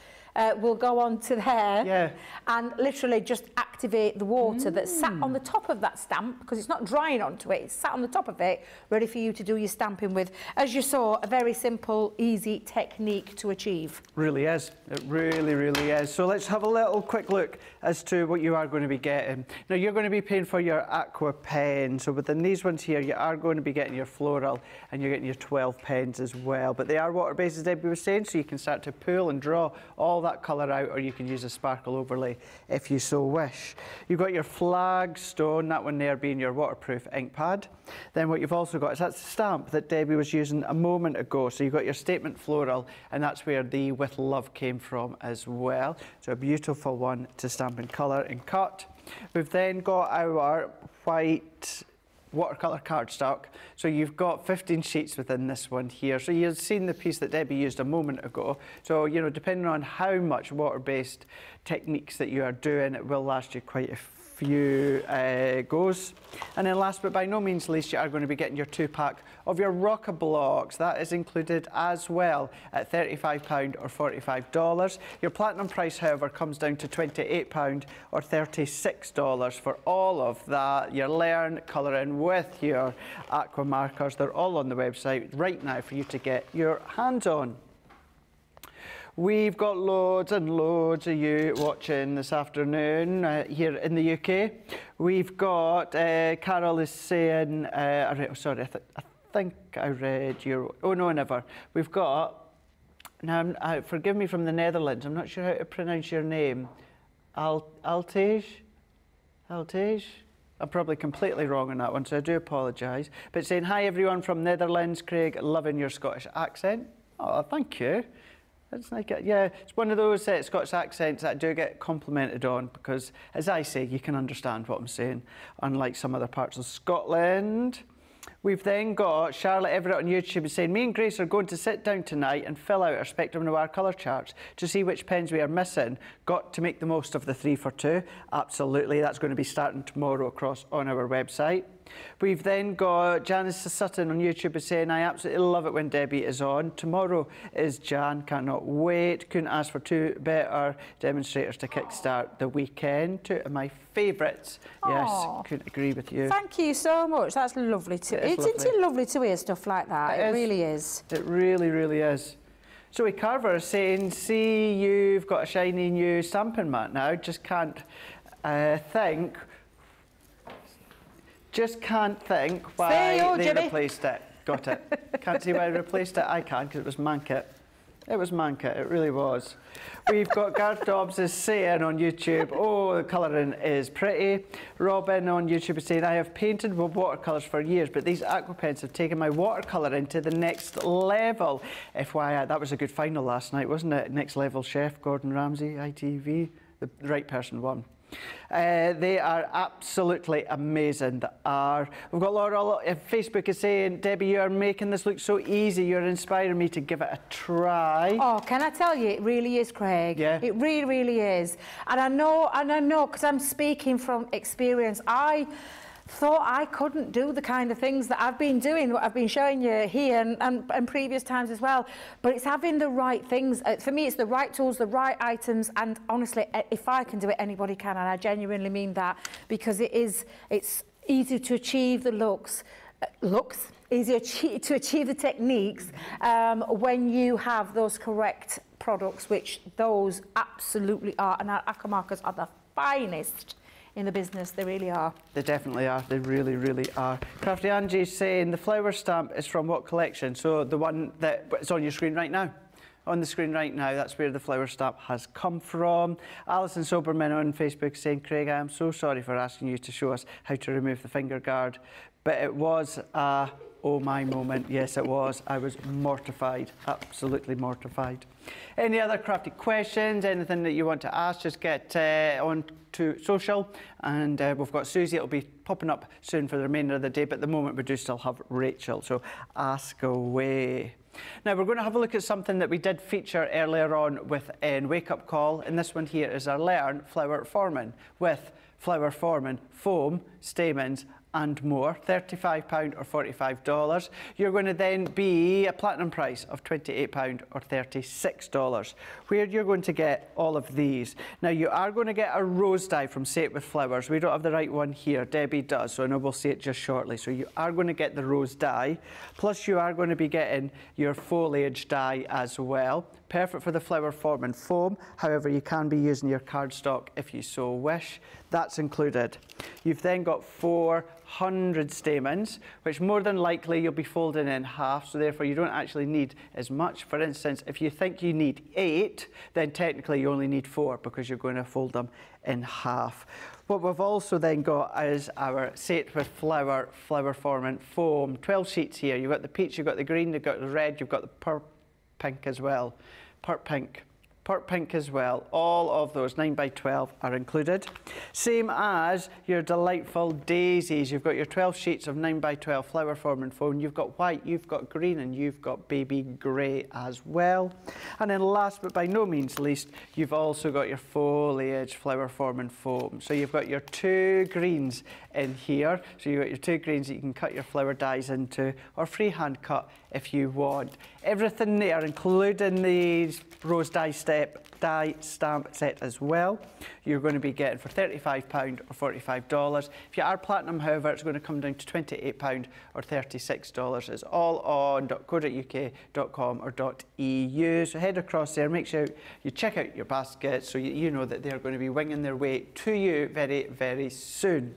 will go on to there and literally just activate the water that's sat on the top of that stamp, because it's not drying onto it, it's sat on the top of it, ready for you to do your stamping with. As you saw, a very simple, easy technique to achieve. Really is. It really, really is. So let's have a little quick look as to what you are going to be getting. Now, you're going to be paying for your aqua pen. So within these ones here, you are going to be getting your floral and you're getting your 12 pens as well. But they are water-based, as Debbie was saying, so you can start to pull and draw all that colour out, or you can use a sparkle overlay if you so wish. You've got your flagstone, that one there being your waterproof ink pad. Then what you've also got is that stamp that Debbie was using a moment ago. So you've got your statement floral, and that's where the With Love came from as well. So a beautiful one to stamp in colour and cut. We've then got our white watercolour cardstock. So you've got 15 sheets within this one here. So you've seen the piece that Debbie used a moment ago. So, you know, depending on how much water-based techniques that you are doing, it will last you quite a few goes. And then last but by no means least, you are going to be getting your 2-pack of your rocker blocks. That is included as well at £35 or $45. Your platinum price, however, comes down to £28 or $36 for all of that. Your Learn Colouring with your aqua markers. They're all on the website right now for you to get your hands on. We've got loads and loads of you watching this afternoon here in the UK. We've got, Carol is saying, sorry, I think I read your, oh no, never. We've got, now forgive me, from the Netherlands, I'm not sure how to pronounce your name. Altej? I'm probably completely wrong on that one, so I do apologise. But saying, hi everyone from Netherlands, Craig, loving your Scottish accent. Oh, thank you. That's like, yeah, it's one of those Scottish accents that I do get complimented on because, as I say, you can understand what I'm saying, unlike some other parts of Scotland. We've then got Charlotte Everett on YouTube saying, me and Grace are going to sit down tonight and fill out our Spectrum Noir colour charts to see which pens we are missing. Got to make the most of the 3 for 2. Absolutely, that's going to be starting tomorrow across on our website. We've then got Janice Sutton on YouTube saying, I absolutely love it when Debbie is on. Tomorrow is Jan, cannot wait. Couldn't ask for 2 better demonstrators to kickstart the weekend. 2 of my favourites. Yes, couldn't agree with you. Thank you so much. That's lovely to hear. Isn't it lovely to hear stuff like that? It really is. It really, really is. Zoe Carver is saying, see, you've got a shiny new stamping mat now. Just can't think. Just can't think why they replaced it. Got it. Can't see why they replaced it. I can, because it was Mankit. It was Mankit, it really was. We've got Garth Dobbs is saying on YouTube, oh, the colouring is pretty. Robin on YouTube is saying, I have painted with watercolours for years, but these aqua pens have taken my watercolouring to the next level. FYI, that was a good final last night, wasn't it? Next Level Chef, Gordon Ramsay, ITV. The right person won. They are absolutely amazing. We've got Laura, Facebook is saying, Debbie, you are making this look so easy. You're inspiring me to give it a try. Oh, can I tell you, it really is, Craig. Yeah. It really, really is. And I know, because I'm speaking from experience. I thought I couldn't do the kind of things that I've been doing, what I've been showing you here and previous times as well. But it's having the right things. For me, it's the right tools, the right items, and honestly, if I can do it, anybody can, and I genuinely mean that, because it's easy to achieve the easier to achieve the techniques when you have those correct products, which those absolutely are, and our aqua markers are the finest in the business. They really are. They definitely are. They really, really are. Crafty Angie's saying the flower stamp is from what collection? So the one that's on your screen right now. On the screen right now, that's where the flower stamp has come from. Alison Soberman on Facebook saying, Craig, I am so sorry for asking you to show us how to remove the finger guard, but it was a oh my moment. Yes, it was. I was mortified, absolutely mortified. Any other crafty questions, anything that you want to ask, just get on to social, and we've got Susie. It'll be popping up soon for the remainder of the day, but at the moment we do still have Rachel, so ask away. Now we're going to have a look at something that we did feature earlier on within Wake Up Call, and this one here is our Learn Flower Forming with Flower Forming foam, stamens and more, £35 or $45. You're going to then be a platinum price of £28 or $36, where you're going to get all of these. Now you are going to get a rose die from Say It With Flowers. We don't have the right one here, Debbie does, so I know we'll see it just shortly. So you are going to get the rose die, plus you are going to be getting your foliage die as well. Perfect for the flower forming foam. However, you can be using your cardstock if you so wish. That's included. You've then got 400 stamens, which more than likely you'll be folding in half, so therefore you don't actually need as much. For instance, if you think you need 8, then technically you only need 4 because you're going to fold them in half. What we've also then got is our Say It With Flower forming foam. 12 sheets here. You've got the peach, you've got the green, you've got the red, you've got the purple pink as well. Pert pink as well. All of those 9 by 12 are included. Same as your delightful daisies. You've got your 12 sheets of 9 by 12 flower forming foam. You've got white, you've got green, and you've got baby grey as well. And then last but by no means least, you've also got your foliage flower forming foam. So you've got your 2 greens in here. So you've got your 2 greens that you can cut your flower dies into, or freehand cut if you want. Everything there, including these rose die sticks, step die stamp set as well. You're going to be getting for £35 or $45. If you are platinum, however, it's going to come down to £28 or $36. It's all on .co.uk.com or .eu. So head across there, make sure you check out your baskets so you know that they're going to be winging their way to you very, very soon.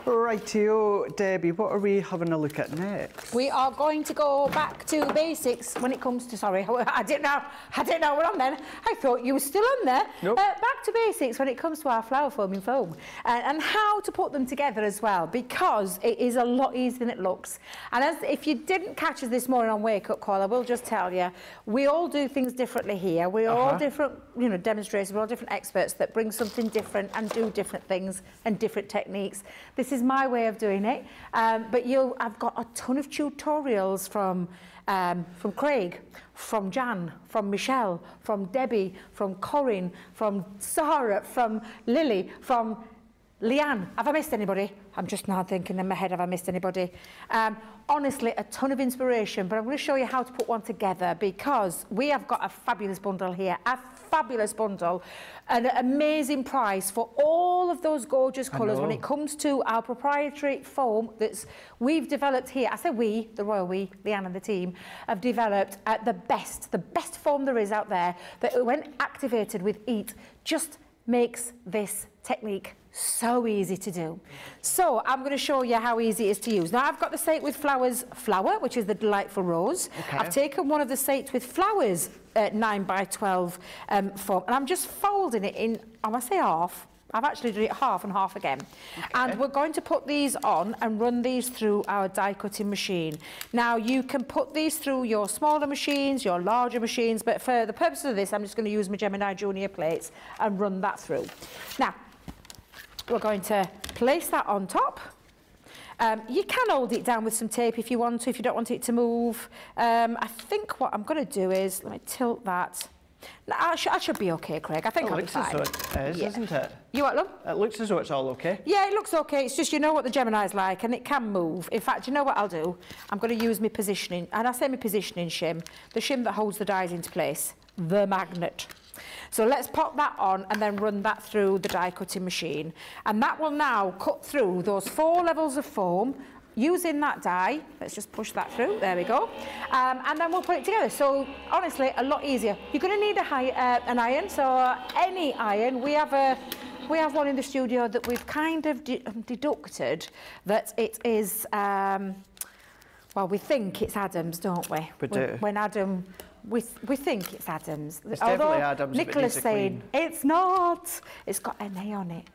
Rightio, Debbie, what are we having a look at next? We are going to go back to basics when it comes to, sorry, I didn't know we're on then. I thought you were still on there. Nope. Back to basics when it comes to our flower foaming foam and how to put them together as well, because it is a lot easier than it looks. And as if you didn't catch us this morning on Wake Up Call, I will just tell you, we all do things differently here. We're all different, you know, demonstrators, we're all different experts that bring something different and do different things and different techniques. This is my way of doing it, but I've got a ton of tutorials from Craig, from Jan, from Michelle, from Debbie, from Corinne, from Sarah, from Lily, from Leanne. Have I missed anybody? I'm just now thinking in my head, have I missed anybody? Honestly, a ton of inspiration, but I'm going to show you how to put one together because we have got a fabulous bundle here, a fabulous bundle, an amazing price for all of those gorgeous colours when it comes to our proprietary foam that's we've developed here. I say we, the royal we, Leanne and the team, have developed the best foam there is out there that when activated with heat just makes this technique so easy to do. So I'm going to show you how easy it is to use. Now I've got the set with flowers flower, which is the delightful rose. Okay. I've taken one of the sets with flowers 9x12 foam, and I'm just folding it in, I must say half. I've actually done it half and half again. Okay. And we're going to put these on and run these through our die cutting machine. Now you can put these through your smaller machines, your larger machines, but for the purpose of this, I'm just going to use my Gemini Junior plates and run that through. Now, we're going to place that on top. You can hold it down with some tape if you want to, if you don't want it to move. I think what I'm going to do is, let me tilt that. No, I should be okay, Craig. I think I'll be fine. It looks as though it is, isn't it? You what, love? It looks as though it's all okay. Yeah, it looks okay. It's just, you know what the Gemini's like, and it can move. In fact, you know what I'll do? I'm going to use my positioning, and I say my positioning shim, the shim that holds the dies into place, the magnet. So let's pop that on and then run that through the die cutting machine. And that will now cut through those 4 levels of foam using that die. Let's just push that through. There we go. And then we'll put it together. So honestly, a lot easier. You're going to need an iron. So any iron. We have one in the studio that we've kind of deducted that it is, well, we think it's Adam's, don't we? We do. When Adam... We think it's Adam's. It's definitely Adam's. Nicholas saying it's not. It's got an A on it.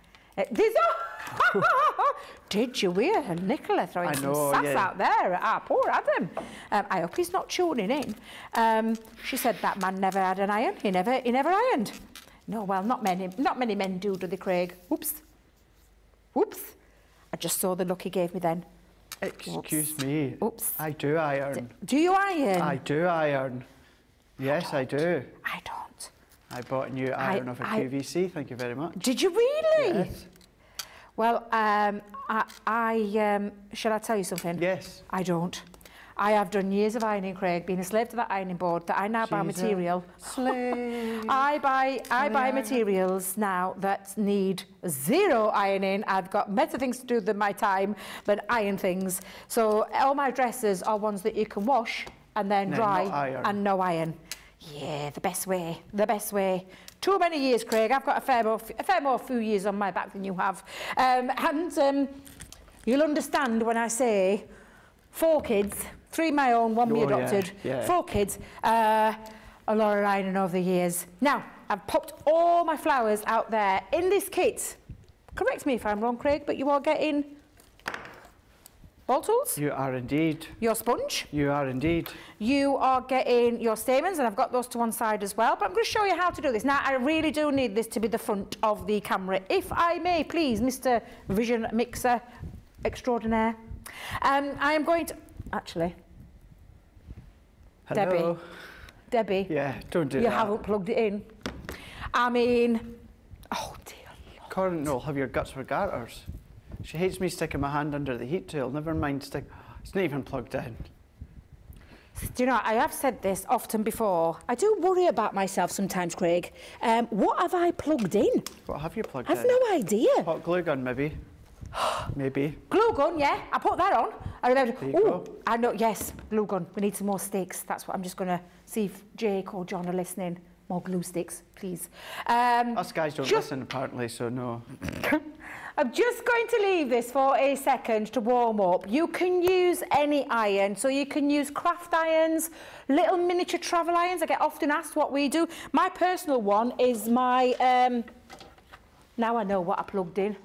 Did you hear Nicola throwing some sass out there at our poor Adam? I hope he's not tuning in. She said that man never had an iron. He never ironed. No, well, not many men do they, Craig? Oops. I just saw the look he gave me then. Excuse me. Oops. I do iron. Do you iron? I do iron. Yes, I do. I don't. I bought a new iron off a QVC, thank you very much. Did you really? Yes. Well, shall I tell you something? Yes. I don't. I have done years of ironing, Craig, being a slave to that ironing board, that I now buy material. Slave. I buy materials now that need 0 ironing. I've got better things to do than my time than iron things. So all my dresses are ones that you can wash and then dry and no iron. Yeah, the best way. Too many years, Craig. I've got a fair more few years on my back than you have. You'll understand when I say 4 kids, 3 my own, 1 me adopted, 4 kids, a lot of ironing over the years. Now, I've popped all my flowers out there in this kit. Correct me if I'm wrong, Craig, but you are getting ball tools. You are indeed. Your sponge. You are indeed. You are getting your stamens, and I've got those to one side as well. But I'm going to show you how to do this. Now, I really do need this to be the front of the camera. If I may, please, Mr. Vision Mixer Extraordinaire. I am going to... Actually. Hello. Debbie. Yeah, don't do that. You haven't plugged it in. I mean... Oh, dear Lord. Corinne will have your guts for garters. She hates me sticking my hand under the heat tool. Never mind stick... It's not even plugged in. Do you know, I have said this often before. I do worry about myself sometimes, Craig. What have I plugged in? What have you plugged in? I've no idea. Hot glue gun, maybe. Maybe. Glue gun, yeah. I put that on. I remember. There you go. I know. Yes, glue gun. We need some more sticks. That's what I'm just going to see if Jake or John are listening. More glue sticks, please. Us guys don't listen, apparently, so no. I'm just going to leave this for a second to warm up. You can use any iron, so you can use craft irons, little miniature travel irons. I get often asked what we do. My personal one is my, now I know what I plugged in.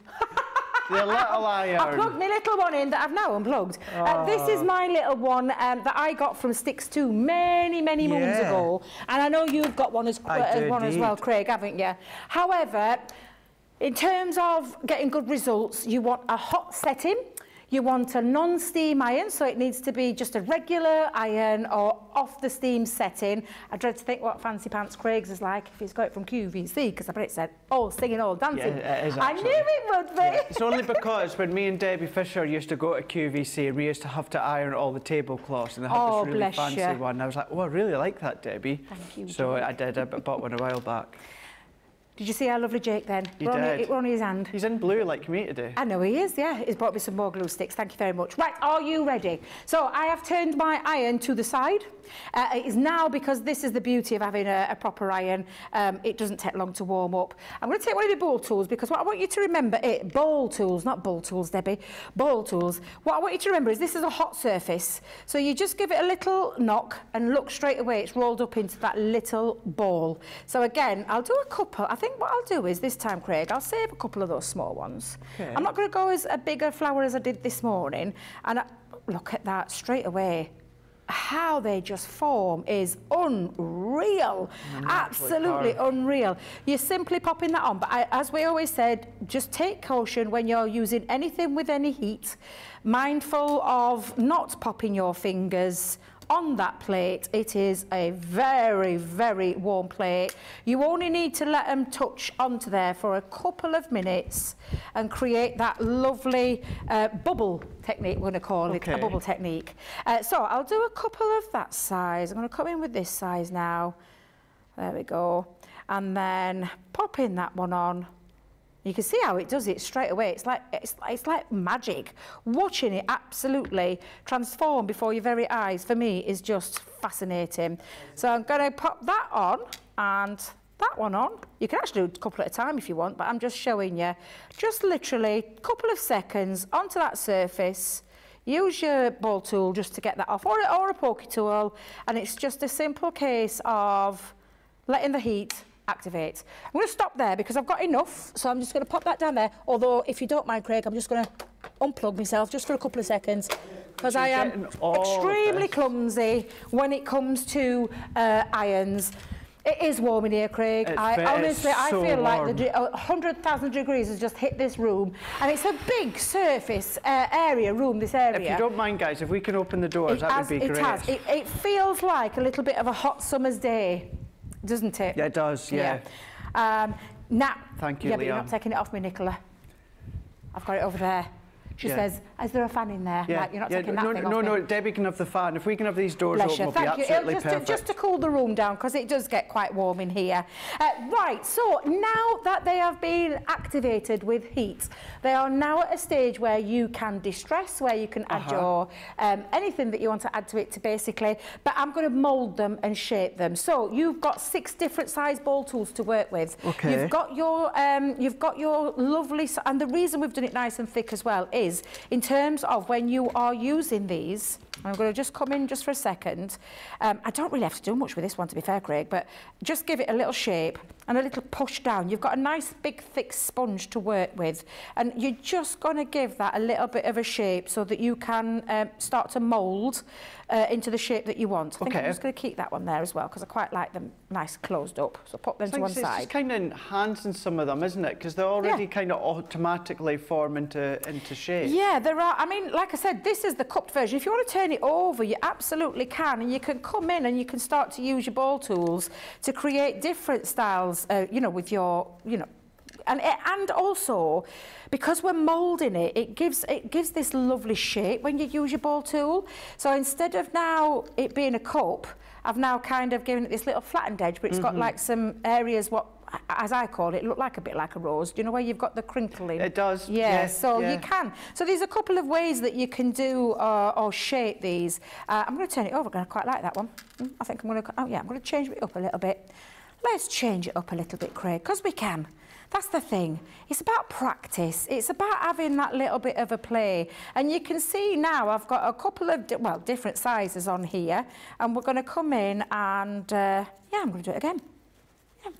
The little iron. I plugged my little one in that I've now unplugged. This is my little one that I got from Sticks 2 many moons ago. And I know you've got one as well, Craig, haven't you? However, in terms of getting good results, you want a hot setting. You want a non-steam iron, so it needs to be just a regular iron or off the steam setting. I dread to think what Fancy Pants Craig's is like if he's got it from QVC, because I bet it said all singing, all dancing. Yeah, it is I knew it would be. Yeah. It's only because when me and Debbie Fisher used to go to QVC, we used to have to iron all the tablecloths, and they had this really fancy one. I was like, oh, I really like that, Debbie. Thank you. So I did. I bought one a while back. Did you see how lovely Jake then? He did. We're on his hand. He's in blue like me today. I know he is, yeah. He's brought me some more glue sticks. Thank you very much. Right, are you ready? So I have turned my iron to the side. It is now, because this is the beauty of having a proper iron, it doesn't take long to warm up. I'm going to take one of the bowl tools, because what I want you to remember, bowl tools, not bull tools, Debbie, bowl tools. What I want you to remember is this is a hot surface. So you just give it a little knock and look straight away, it's rolled up into that little ball. So again, I'll do a couple. I think what I'll do is this time, Craig, I'll save a couple of those small ones. Okay. I'm not going to go as a bigger flower as I did this morning. And look at that straight away. How they just form is unreal. Absolutely unreal. You're simply popping that on, but as we always said, just take caution when you're using anything with any heat, mindful of not popping your fingers on that plate. It is a very warm plate. You only need to let them touch onto there for a couple of minutes and create that lovely bubble technique, we're going to call it, a bubble technique. So I'll do a couple of that size. I'm going to come in with this size now. There we go. And then pop in that one on. You can see how it does it straight away. It's like magic. Watching it absolutely transform before your very eyes, for me, is just fascinating. So I'm going to pop that on and that one on. You can actually do a couple at a time if you want, but I'm just showing you. Just literally a couple of seconds onto that surface. Use your ball tool just to get that off, or a pokey tool, and it's just a simple case of letting the heat activate. I'm going to stop there because I've got enough, so I'm just going to pop that down there. Although, if you don't mind, Craig, I'm just going to unplug myself just for a couple of seconds, because I am extremely clumsy when it comes to irons. It is warm in here, Craig. Honestly, I feel like 100,000 degrees has just hit this room, and it's a big surface this area. If you don't mind, guys, if we can open the doors, that would be great. It feels like a little bit of a hot summer's day, doesn't it? Yeah, it does, yeah. Now, thank you, yeah, but you're not taking it off me, Nicola. I've got it over there. She says, is there a fan in there? Yeah. Like, you're not taking that thing off me. No, Debbie can have the fan. If we can have these doors open, we'll be absolutely perfect. Just to cool the room down, because it does get quite warm in here. Right, so now that they have been activated with heat, they are now at a stage where you can distress, where you can add your anything that you want to add to it, basically. But I'm going to mould them and shape them. So you've got 6 different size ball tools to work with. Okay. You've got your lovely, and the reason we've done it nice and thick as well is in terms of when you are using these. I'm going to just come in just for a second. I don't really have to do much with this one, to be fair, Craig, but just give it a little shape and a little push down. You've got a nice big thick sponge to work with, and you're just going to give that a little bit of a shape so that you can start to mould into the shape that you want. I think I'm just going to keep that one there as well, because I quite like them nice closed up. So pop them to one side. It's kind of enhancing some of them, isn't it? Because they already kind of automatically form into shape. Yeah, there are. I mean, like I said, this is the cupped version. If you want to turn it over, you absolutely can, and you can come in and you can start to use your ball tools to create different styles, you know, with your, you know, and also, because we're moulding it, it gives this lovely shape when you use your ball tool. So instead of now it being a cup, I've now kind of given it this little flattened edge, but it's got like some areas, what, as I call it, look like a bit like a rose. Do you know where you've got the crinkling? It does. Yeah, so you can. So there's a couple of ways that you can do or shape these. I'm going to turn it over. I quite like that one. I think I'm going to, I'm going to change it up a little bit. Let's change it up a little bit, Craig, because we can. That's the thing. It's about practice. It's about having that little bit of a play. And you can see now I've got a couple of, different sizes on here. And we're going to come in and, I'm going to do it again.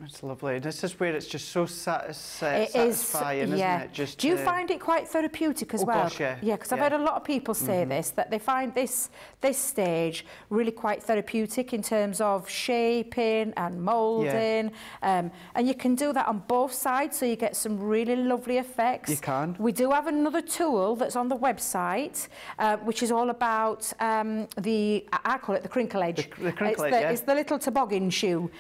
That's lovely. This is where it's just so satisfying, isn't it? Just do you find it quite therapeutic as well? Gosh, yeah. Yeah, because I've heard a lot of people say this, that they find this stage really quite therapeutic in terms of shaping and moulding. And you can do that on both sides, so you get some really lovely effects. You can. We do have another tool that's on the website, which is all about I call it the crinkle edge. The crinkle edge, It's the little toboggan shoe.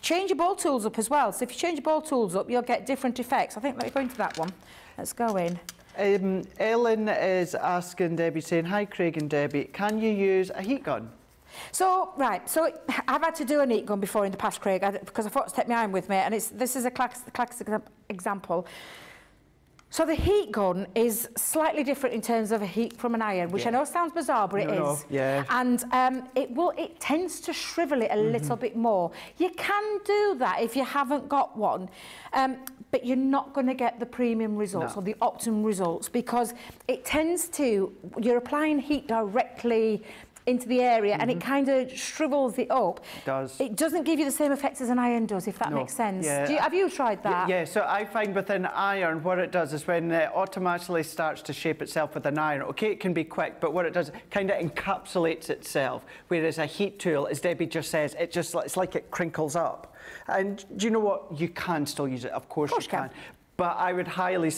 Change your ball tools up as well. So if you change your ball tools up, you'll get different effects. I think let me go into that one. Let's go in. Ellen is asking Debbie, saying, "Hi, Craig and Debbie, can you use a heat gun?" So, right, so I've had to do a heat gun before in the past, Craig, because I thought to take my iron with me, and this is a classic example. So the heat gun is slightly different in terms of a heat from an iron, which I know sounds bizarre, but it is. Yeah. And it tends to shrivel it a little bit more. You can do that if you haven't got one, but you're not going to get the premium results or the optimum results, because it tends to, you're applying heat directly into the area and it kind of shrivels it up. It does. It doesn't give you the same effect as an iron does, if that makes sense. Yeah. Have you tried that? Yeah, so I find with an iron, what it does is when it automatically starts to shape itself with an iron, okay, it can be quick, but what it does, kind of encapsulates itself, whereas a heat tool, as Debbie just says, it's like it crinkles up. And do you know what? You can still use it, of course you can. But I would highly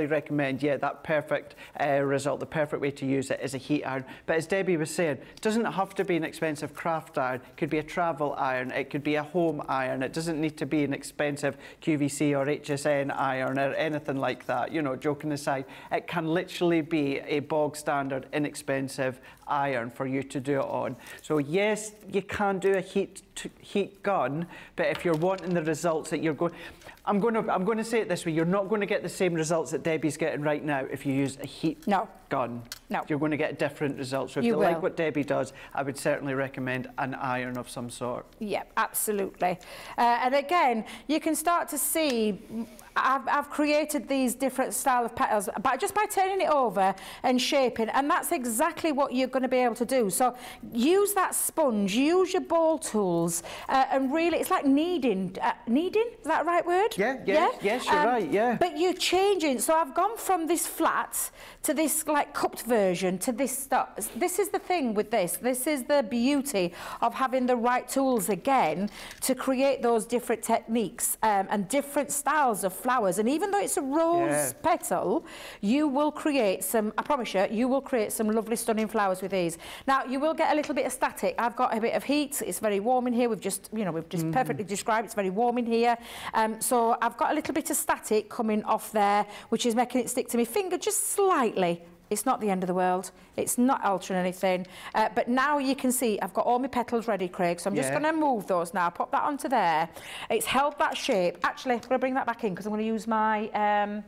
recommend, that perfect result, the perfect way to use it is a heat iron. But as Debbie was saying, it doesn't have to be an expensive craft iron. It could be a travel iron, it could be a home iron. It doesn't need to be an expensive QVC or HSN iron or anything like that. You know, joking aside, it can literally be a bog standard, inexpensive iron for you to do it on. So yes, you can do a heat gun, but if you're wanting the results that you're going, I'm going to say it this way: you're not going to get the same results that Debbie's getting right now if you use a heat gun. No. You're going to get different results. So if you like what Debbie does, I would certainly recommend an iron of some sort. Yeah, absolutely. And again, you can start to see I've created these different style of petals just by turning it over and shaping, and that's exactly what you're going to be able to do. So use that sponge, use your ball tools, and really it's like kneading. Kneading, is that the right word? Yes, you're right, yeah. But you're changing, so I've gone from this flat to this like cupped version to this stuff. This is the thing with this. This is the beauty of having the right tools again to create those different techniques and different styles of flowers. And even though it's a rose petal, you will create some, I promise you will create some lovely stunning flowers with these. Now you will get a little bit of static. I've got a bit of heat. It's very warm in here. We've just perfectly described it's very warm in here. So I've got a little bit of static coming off there, which is making it stick to my finger just slightly. It's not the end of the world. It's not altering anything. But now you can see I've got all my petals ready, Craig. So I'm just going to move those now. Pop that onto there. It's held that shape. Actually, I'm going to bring that back in because I'm going to use my...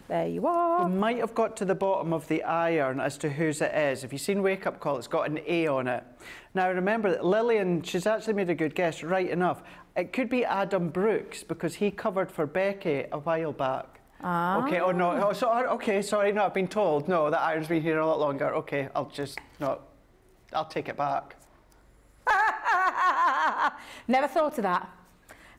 There you are. We might have got to the bottom of the iron as to whose it is. If you've seen Wake Up Call, it's got an A on it. Now remember that Lillian, she's actually made a good guess, right enough. It could be Adam Brooks because he covered for Becky a while back. Okay, oh no, okay, sorry, no, I've been told, no, that iron's been here a lot longer. Okay, I'll take it back. Never thought of that.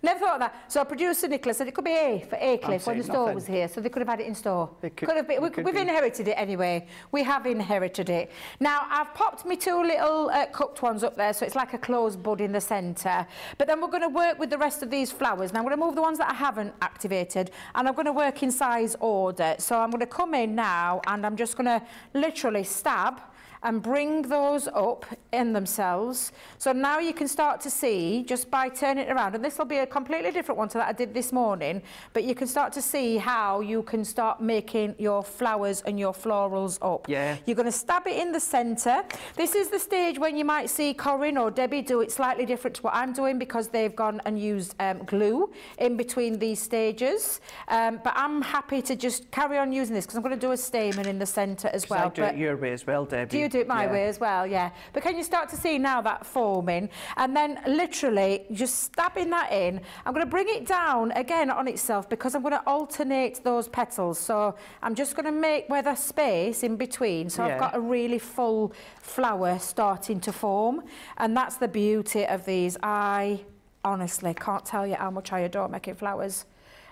Never thought of that. So producer Nicholas said it could be A for Acliff when the store was here, so they could have had it in store. Could have been. We've inherited it anyway. We have inherited it. Now I've popped me two little cupped ones up there, so it's like a closed bud in the centre. But then we're going to work with the rest of these flowers. Now I'm going to move the ones that I haven't activated, and I'm going to work in size order. So I'm going to come in now, and I'm just going to literally stab. and bring those up in themselves. So now you can start to see, just by turning it around, and this will be a completely different one to that I did this morning, but you can start to see how you can start making your flowers and your florals up. Yeah. You're going to stab it in the centre. This is the stage when you might see Corinne or Debbie do it slightly different to what I'm doing, because they've gone and used glue in between these stages. But I'm happy to just carry on using this, because I'm going to do a stamen in the centre as well. I do it your way as well, Debbie. Do you do it my way as well? Yeah. But can you start to see now that forming? And then literally just stabbing that in. I'm going to bring it down again on itself, because I'm going to alternate those petals. So I'm just going to make where there's space in between. So I've got a really full flower starting to form. And that's the beauty of these. I honestly can't tell you how much I adore making flowers.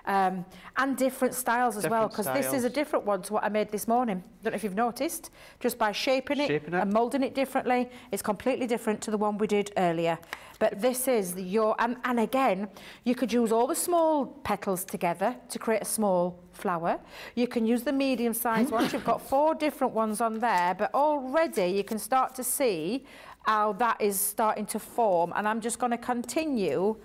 And different styles as well, because this is a different one to what I made this morning. Don't know if you've noticed, just by shaping it and moulding it differently, it's completely different to the one we did earlier. But this is your, and again, you could use all the small petals together to create a small flower. You can use the medium-sized ones. You've got 4 different ones on there, but already you can start to see how that is starting to form. And I'm just going to continue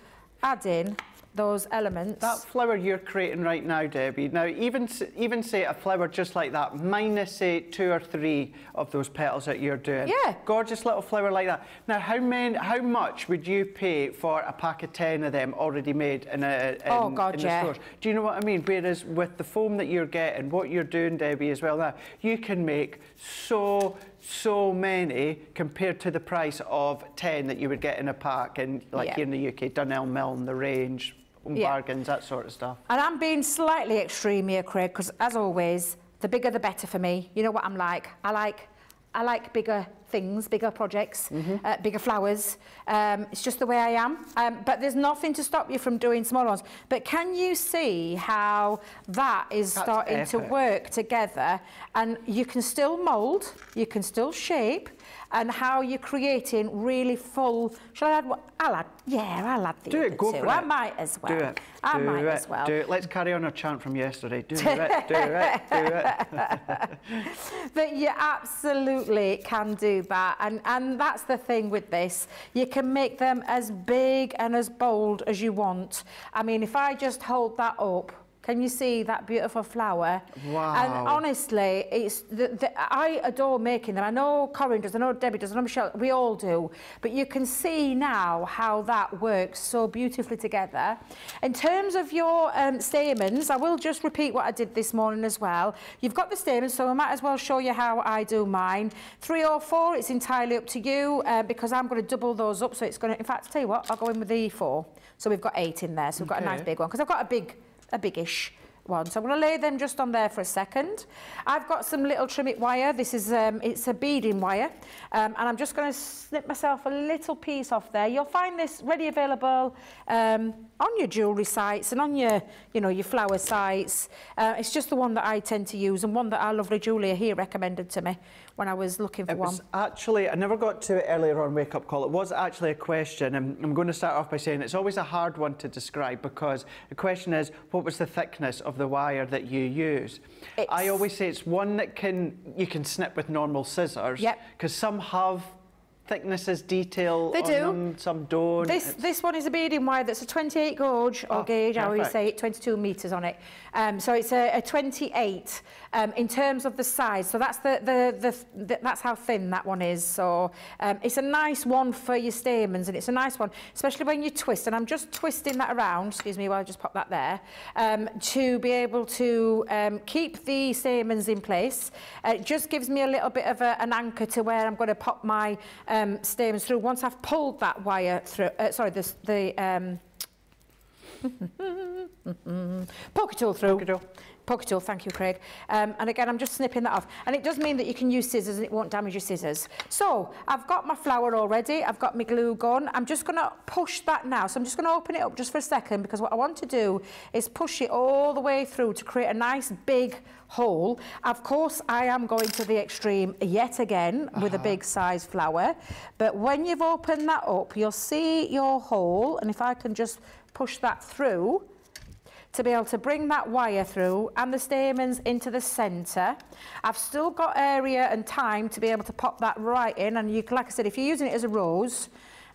adding those elements. That flower you're creating right now, Debbie, now even say a flower just like that, minus say 2 or 3 of those petals that you're doing. Yeah. Gorgeous little flower like that. Now how much would you pay for a pack of 10 of them already made in the stores? Do you know what I mean? Whereas with the foam that you're getting, what you're doing, Debbie, as well now, you can make so many compared to the price of 10 that you would get in a pack, and like here in the UK, Dunelm, Milne, The Range, Bargains, that sort of stuff. And I'm being slightly extreme here, Craig, because as always, the bigger the better for me. You know what I'm like. I like bigger things, bigger projects, bigger flowers. It's just the way I am. But there's nothing to stop you from doing smaller ones. But can you see how that is starting to work together? And you can still mould, you can still shape, and how you're creating really full. Shall I add what? I'll add the other go two. for it. I might as well. Do it. I might as well. Do it. Let's carry on our chant from yesterday. Do it. Do it. Do it. But you absolutely can do that, and that's the thing with this. You can make them as big and as bold as you want. I mean, if I just hold that up, can you see that beautiful flower? Wow. And honestly, it's I adore making them. I know Corinne does, I know Debbie does, I know Michelle, we all do. But you can see now how that works so beautifully together. In terms of your stamens, I will just repeat what I did this morning as well. You've got the stamens, so I might as well show you how I do mine. 3 or 4, it's entirely up to you, because I'm going to double those up. So it's going to, in fact, I'll tell you what, I'll go in with the 4. So we've got 8 in there, so we've got a nice big one. Because I've got a biggish one. So I'm going to lay them just on there for a second. I've got some little trimmet wire. This is it's a beading wire, and I'm just going to snip myself a little piece off there. You'll find this ready available on your jewellery sites and on your your flower sites. It's just the one that I tend to use, and one that our lovely Julia here recommended to me when I was looking for one. Actually, I never got to it earlier on Wake Up Call. It was actually a question, and I'm going to start off by saying it's always a hard one to describe, because the question is, what was the thickness of the wire that you use? I always say it's one that you can snip with normal scissors. Yep. Because some have thicknesses, detail they on do. them, some don't. This one is a beading wire that's a 28 gauge or gauge, I always say it, 22 metres on it. So it's a 28 in terms of the size. So that's that's how thin that one is. So it's a nice one for your stamens, and it's a nice one, especially when you twist. And I'm just twisting that around, excuse me, while I just pop that there, to be able to keep the stamens in place. It just gives me a little bit of an anchor to where I'm going to pop my stamens through once I've pulled that wire through. Sorry, poker tool through. Poker tool, thank you, Craig. And again, I'm just snipping that off. And it does mean that you can use scissors and it won't damage your scissors. So I've got my flower already. I've got my glue gun. I'm just going to push that now. So I'm just going to open it up just for a second, because what I want to do is push it all the way through to create a nice big hole. Of course, I am going to the extreme yet again with a big size flower. But when you've opened that up, you'll see your hole. And if I can just push that through. to be able to bring that wire through and the stamens into the centre. I've still got area and time to be able to pop that right in, and you, like I said, if you're using it as a rose,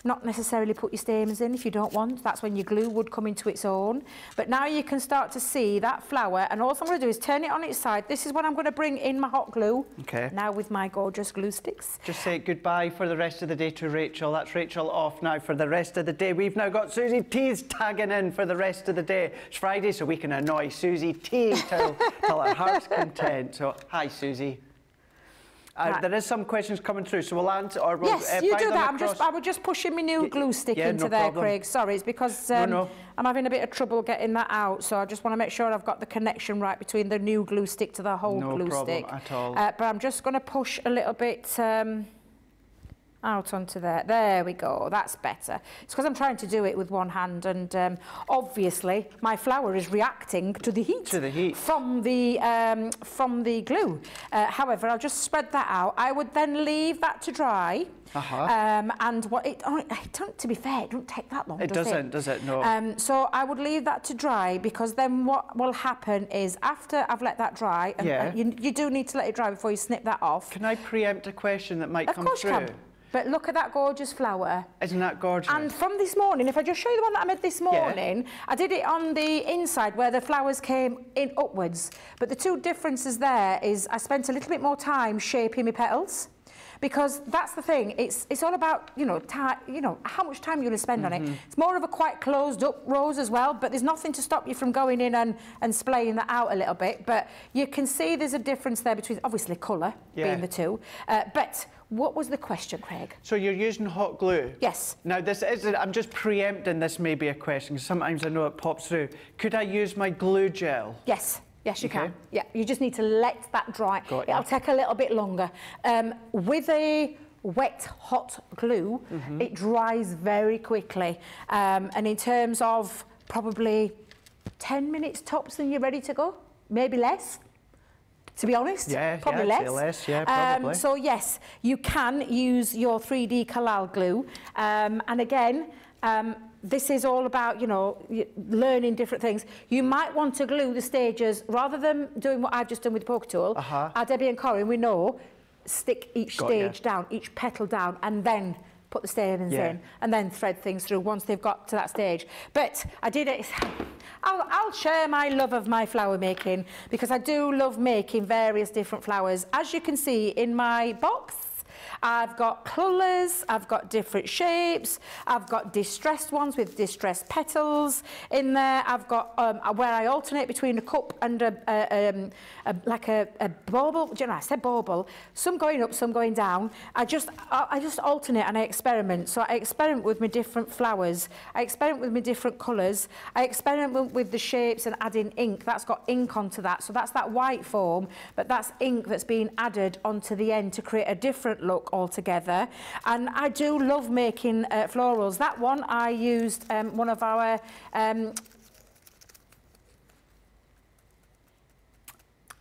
not necessarily put your stamens in if you don't want. That's when your glue would come into its own. But now you can start to see that flower, and all I'm going to do is turn it on its side. This is what I'm going to bring in my hot glue. Okay. Now with my gorgeous glue sticks. Just say goodbye for the rest of the day to Rachel. That's Rachel off now for the rest of the day. We've now got Susie T's tagging in for the rest of the day. It's Friday, so we can annoy Susie T till her heart's content. So, hi, Susie. Right. There is some questions coming through, so we'll answer. Or we'll, yes, you do that. Across. I was just pushing my new glue stick into there, problem. Craig. Sorry, it's because I'm having a bit of trouble getting that out. So I just want to make sure I've got the connection right between the new glue stick to the whole glue stick. No problem at all. But I'm just going to push a little bit out onto there. There we go. That's better. It's because I'm trying to do it with one hand, and obviously my flower is reacting to the heat. From the glue. However, I'll just spread that out. I would then leave that to dry. And what it don't, to be fair, it don't take that long. It doesn't, does it? No. So I would leave that to dry, because then what will happen is after I've let that dry, and you do need to let it dry before you snip that off. Can I preempt a question that might come through? Of course you can. But look at that gorgeous flower. Isn't that gorgeous? And from this morning, if I just show you the one that I made this morning, I did it on the inside where the flowers came in upwards. But the two differences there is I spent a little bit more time shaping my petals. Because that's the thing, it's all about, how much time you're going to spend on it. It's more of a quite closed up rose as well, but there's nothing to stop you from going in and splaying that out a little bit. But you can see there's a difference there between, obviously, colour being the two. But what was the question, Craig? So you're using hot glue? Yes. Now, I'm just preempting this may be a question, because sometimes I know it pops through. Could I use my glue gel? Yes. Yes, you can. Yeah, you just need to let that dry. It'll take a little bit longer. With a wet, hot glue, it dries very quickly. And in terms of probably 10 minutes tops, then you're ready to go. Maybe less, to be honest. Probably less. Probably. So yes, you can use your 3D Kalal glue. And again, this is all about, learning different things. You might want to glue the stages, rather than doing what I've just done with the poker tool. Our Debbie and Corinne, we know, stick each stage down, each petal down, and then put the stamens in, and then thread things through once they've got to that stage. But I did it. I'll share my love of my flower making, because I do love making various different flowers. As you can see in my box, I've got colours, I've got different shapes, I've got distressed ones with distressed petals in there. I've got where I alternate between a cup and like a bauble. Do you know, I said bauble. Some going up, some going down. I just alternate and I experiment. So I experiment with my different flowers. I experiment with my different colours. I experiment with the shapes and adding ink. That's got ink onto that. So that's that white foam, but that's ink that's been added onto the end to create a different look altogether. And I do love making florals. That one I used one of our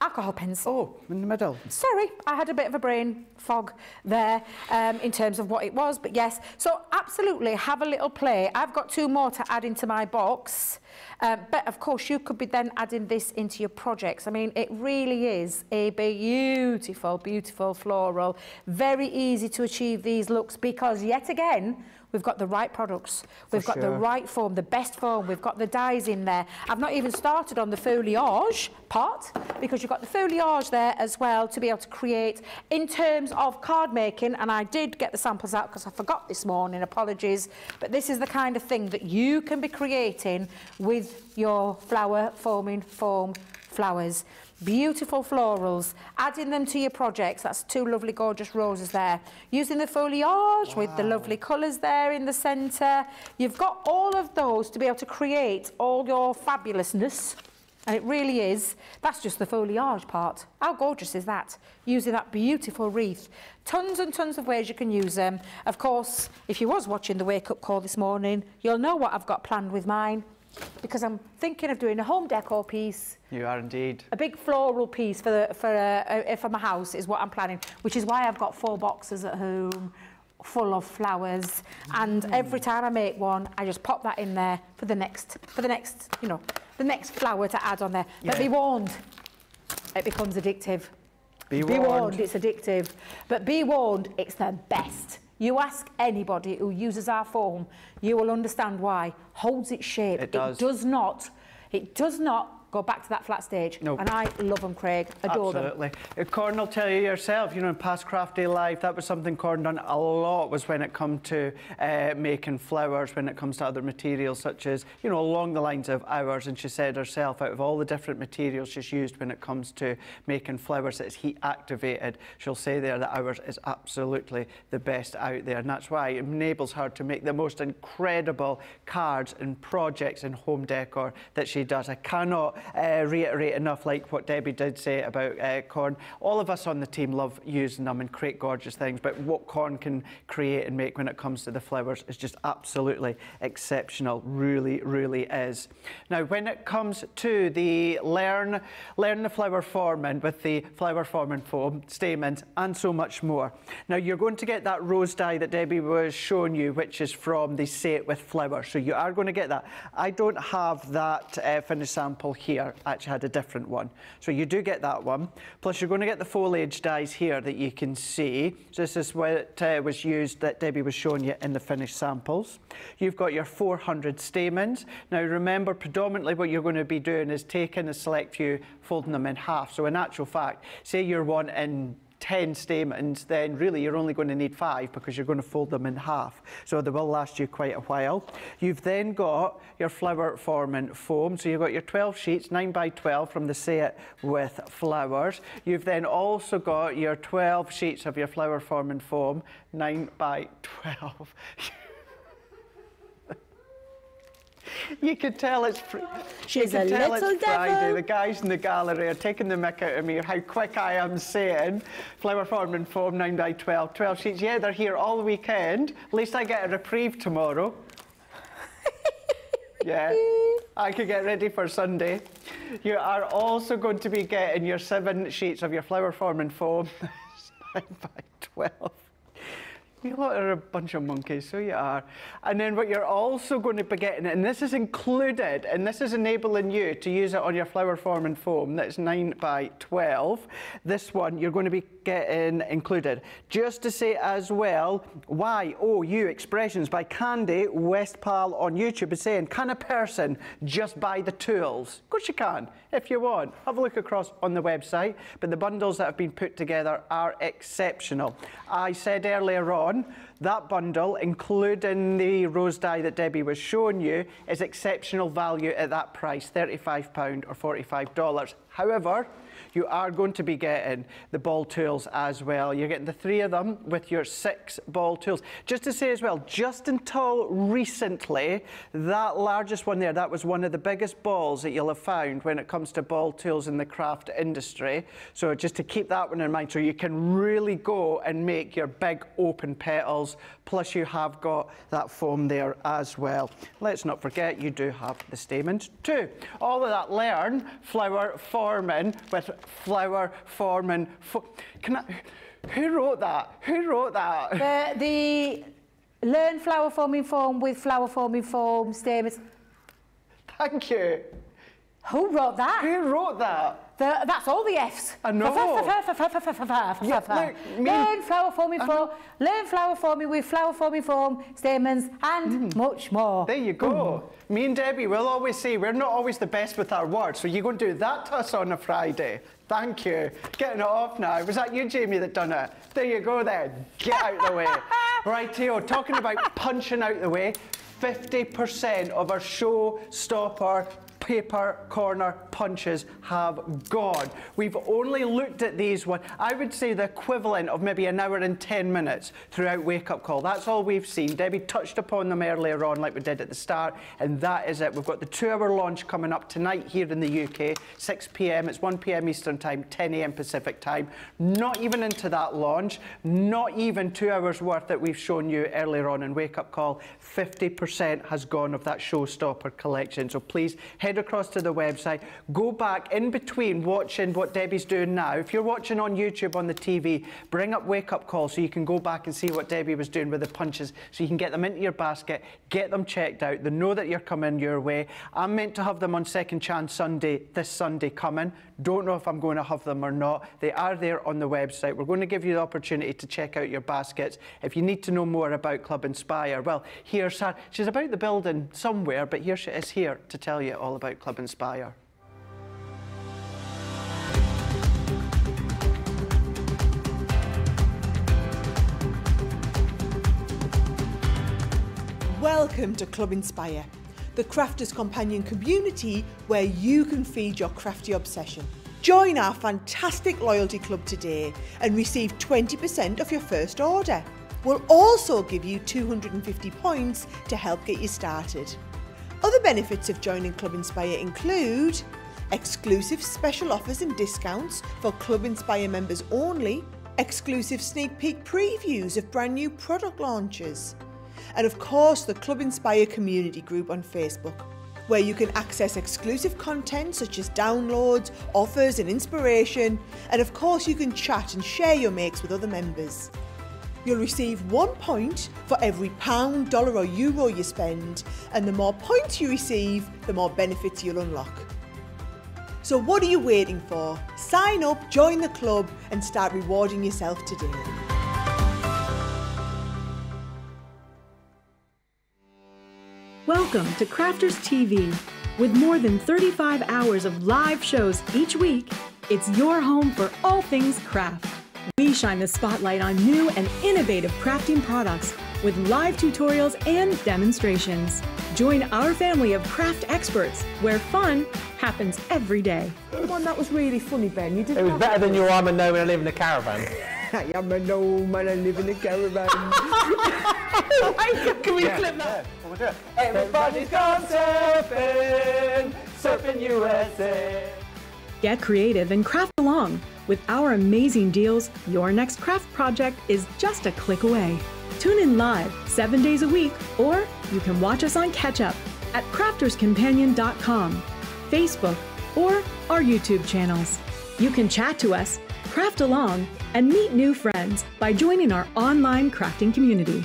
alcohol pens. Oh, in the middle. Sorry, I had a bit of a brain fog there in terms of what it was, but yes. So absolutely, have a little play. I've got 2 more to add into my box. But of course, you could be then adding this into your projects. I mean, it really is a beautiful, beautiful floral. Very easy to achieve these looks because, yet again, we've got the right products. We've got the right foam, the best foam. We've got the dyes in there. I've not even started on the foliage part because you've got the foliage there as well to be able to create in terms of card making. And I did get the samples out because I forgot this morning, apologies. But this is the kind of thing that you can be creating with your flower foaming foam flowers. Beautiful florals, adding them to your projects. That's 2 lovely, gorgeous roses there. Using the foliage with the lovely colours there in the centre. You've got all of those to be able to create all your fabulousness. And it really is. That's just the foliage part. How gorgeous is that? Using that beautiful wreath. Tons and tons of ways you can use them. Of course, if you was watching the wake-up call this morning, you'll know what I've got planned with mine. Because I'm thinking of doing a home decor piece. You are indeed. A big floral piece for my house is what I'm planning, which is why I've got 4 boxes at home. full of flowers, and every time I make one, I just pop that in there for the next, you know, the next flower to add on there. But be warned, it becomes addictive. Be warned, it's addictive. But be warned, it's the best. You ask anybody who uses our foam, you will understand why. Holds its shape. It does. It does not go back to that flat stage. Nope. And I love them, Craig. Adore them. Absolutely. Corn will tell you yourself, you know, in past Crafty Live, that was something Corn done a lot, was when it come to making flowers, when it comes to other materials such as, you know, along the lines of ours. And she said herself, out of all the different materials she's used when it comes to making flowers that's heat activated, she'll say there that ours is absolutely the best out there. And that's why it enables her to make the most incredible cards and projects in home decor that she does. I cannot reiterate enough, like what Debbie did say about Corn. All of us on the team love using them and create gorgeous things, but what Corn can create and make when it comes to the flowers is just absolutely exceptional. Really, really is. Now, when it comes to the learn the flower forming with the flower forming foam, stamens, and so much more. Now, you're going to get that rose dye that Debbie was showing you, which is from the set with flowers. So you are going to get that. I don't have that finished sample here. I actually had a different one. So you do get that one. Plus you're going to get the foliage dyes here that you can see. So this is what was used that Debbie was showing you in the finished samples. You've got your 400 stamens. Now remember, predominantly what you're going to be doing is taking a select few, folding them in half. So in actual fact, say you're wanting 10 stamens, then really you're only going to need 5 because you're going to fold them in half. So they will last you quite a while. You've then got your flower forming foam. So you've got your 12 sheets, 9 by 12 from the set with flowers. You've then also got your 12 sheets of your flower forming foam, 9 by 12. You could tell it's She's a little Friday. devil. The guys in the gallery are taking the mick out of me how quick I am saying flower forming foam 9 by 12, 12 sheets. Yeah, they're here all weekend. At least I get a reprieve tomorrow. Yeah, I could get ready for Sunday. You are also going to be getting your 7 sheets of your flower forming foam 9 by 12. You lot are a bunch of monkeys, so you are. And then what you're also going to be getting, and this is included, and this is enabling you to use it on your flower forming foam, that's 9 by 12. This one you're going to be getting included. Just to say as well, YOU Expressions by Candy Westpal on YouTube is saying, can a person just buy the tools? Of course you can, if you want. Have a look across on the website, but the bundles that have been put together are exceptional. I said earlier on, that bundle, including the rose dye that Debbie was showing you, is exceptional value at that price, £35 or $45. However, you are going to be getting the ball tools as well. You're getting the 3 of them with your 6 ball tools. Just to say as well, just until recently, that largest one there, that was one of the biggest balls that you'll have found when it comes to ball tools in the craft industry. So just to keep that one in mind, so you can really go and make your big open petals, plus you have got that foam there as well. Let's not forget, you do have the stamens too. All of that learn flower forming with flower forming. Who wrote that? Who wrote that? The learn flower forming foam with flower forming foam stamens. Thank you. Who wrote that? Who wrote that? That's all the F's. I know. Learn flower forming foam. Learn flower forming with flower forming foam, stamens, and much more. There you go. Me and Debbie will always say we're not always the best with our words, so you're going to do that to us on a Friday. Thank you. Getting it off now. Was that you, Jamie, that done it? There you go then. Get out the way. Right, Theo, talking about punching out the way, 50% of our showstopper paper corner punches have gone. We've only looked at these one. I would say the equivalent of maybe an hour and 10 minutes throughout Wake Up Call. That's all we've seen. Debbie touched upon them earlier on like we did at the start, and that is it. We've got the 2-hour launch coming up tonight here in the UK, 6 p.m. It's 1 p.m. Eastern Time, 10 a.m. Pacific Time. Not even into that launch, not even 2 hours worth that we've shown you earlier on in Wake Up Call. 50% has gone of that showstopper collection. So please head head across to the website, go back in between watching what Debbie's doing now. If you're watching on YouTube on the TV, bring up Wake Up Call so you can go back and see what Debbie was doing with the punches, so you can get them into your basket, get them checked out. They know that you're coming your way. I'm meant to have them on Second Chance Sunday, this Sunday coming. Don't know if I'm going to have them or not. They are there on the website. We're going to give you the opportunity to check out your baskets. If you need to know more about Club Inspire, well, here's her. She's about the building somewhere, but here she is here to tell you all about Club Inspire. Welcome to Club Inspire, the Crafters Companion community where you can feed your crafty obsession. Join our fantastic loyalty club today and receive 20% off your first order. We'll also give you 250 points to help get you started. Other benefits of joining Club Inspire include exclusive special offers and discounts for Club Inspire members only, exclusive sneak peek previews of brand new product launches, and of course the Club Inspire community group on Facebook, where you can access exclusive content such as downloads, offers and inspiration, and of course you can chat and share your makes with other members. You'll receive 1 point for every £1, dollar or euro you spend, and the more points you receive, the more benefits you'll unlock. So what are you waiting for? Sign up, join the club and start rewarding yourself today. Welcome to Crafters TV. With more than 35 hours of live shows each week, it's your home for all things craft. We shine the spotlight on new and innovative crafting products with live tutorials and demonstrations. Join our family of craft experts where fun happens every day. The one that was really funny, Ben. You didn't. It was better than your I'm a gnome and I live in a caravan. I am a gnome and I live in a caravan. Can we clip that? We'll do it. Everybody's gone surfing, surfing USA. Get creative and craft along. With our amazing deals, your next craft project is just a click away. Tune in live 7 days a week, or you can watch us on Catch Up at crafterscompanion.com, Facebook, or our YouTube channels. You can chat to us, craft along, and meet new friends by joining our online crafting community.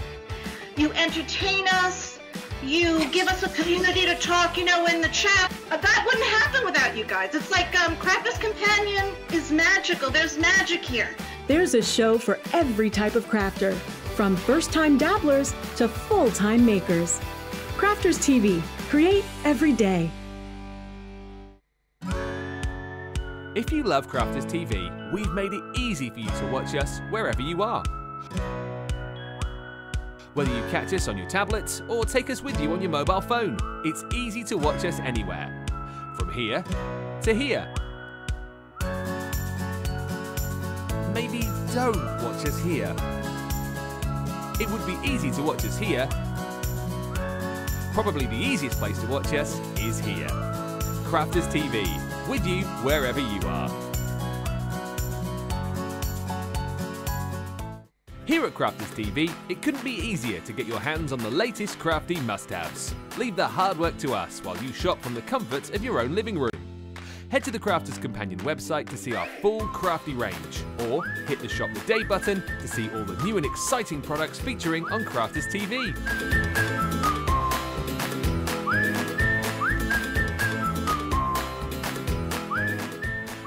You entertain us, you give us a community to talk, you know, in the chat. That wouldn't happen without you guys. It's like Crafters Companion is magical. There's magic here. There's a show for every type of crafter, from first-time dabblers to full-time makers. Crafters TV, create every day. If you love Crafters TV, we've made it easy for you to watch us wherever you are. Whether you catch us on your tablets or take us with you on your mobile phone, it's easy to watch us anywhere. From here to here. Maybe don't watch us here. It would be easy to watch us here. Probably the easiest place to watch us is here. Crafters TV, with you wherever you are. Here at Crafters TV, it couldn't be easier to get your hands on the latest crafty must-haves. Leave the hard work to us while you shop from the comfort of your own living room. Head to the Crafters Companion website to see our full crafty range, or hit the Shop the Day button to see all the new and exciting products featuring on Crafters TV.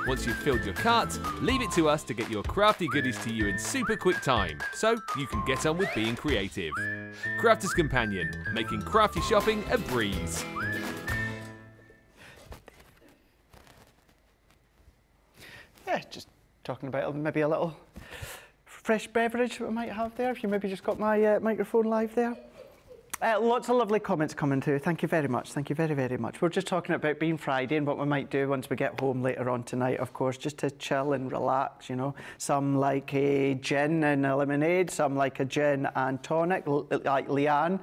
Once you've filled your cart, leave it to us to get your crafty goodies to you in super quick time, so you can get on with being creative. Crafters Companion, making crafty shopping a breeze. Yeah, just talking about maybe a little fresh beverage that we might have there. If you maybe just got my microphone live there. Lots of lovely comments coming through. Thank you very much. Thank you very, very much. We're just talking about being Friday and what we might do once we get home later on tonight, of course, just to chill and relax, you know. Some like a gin and a lemonade, some like a gin and tonic, like Leanne.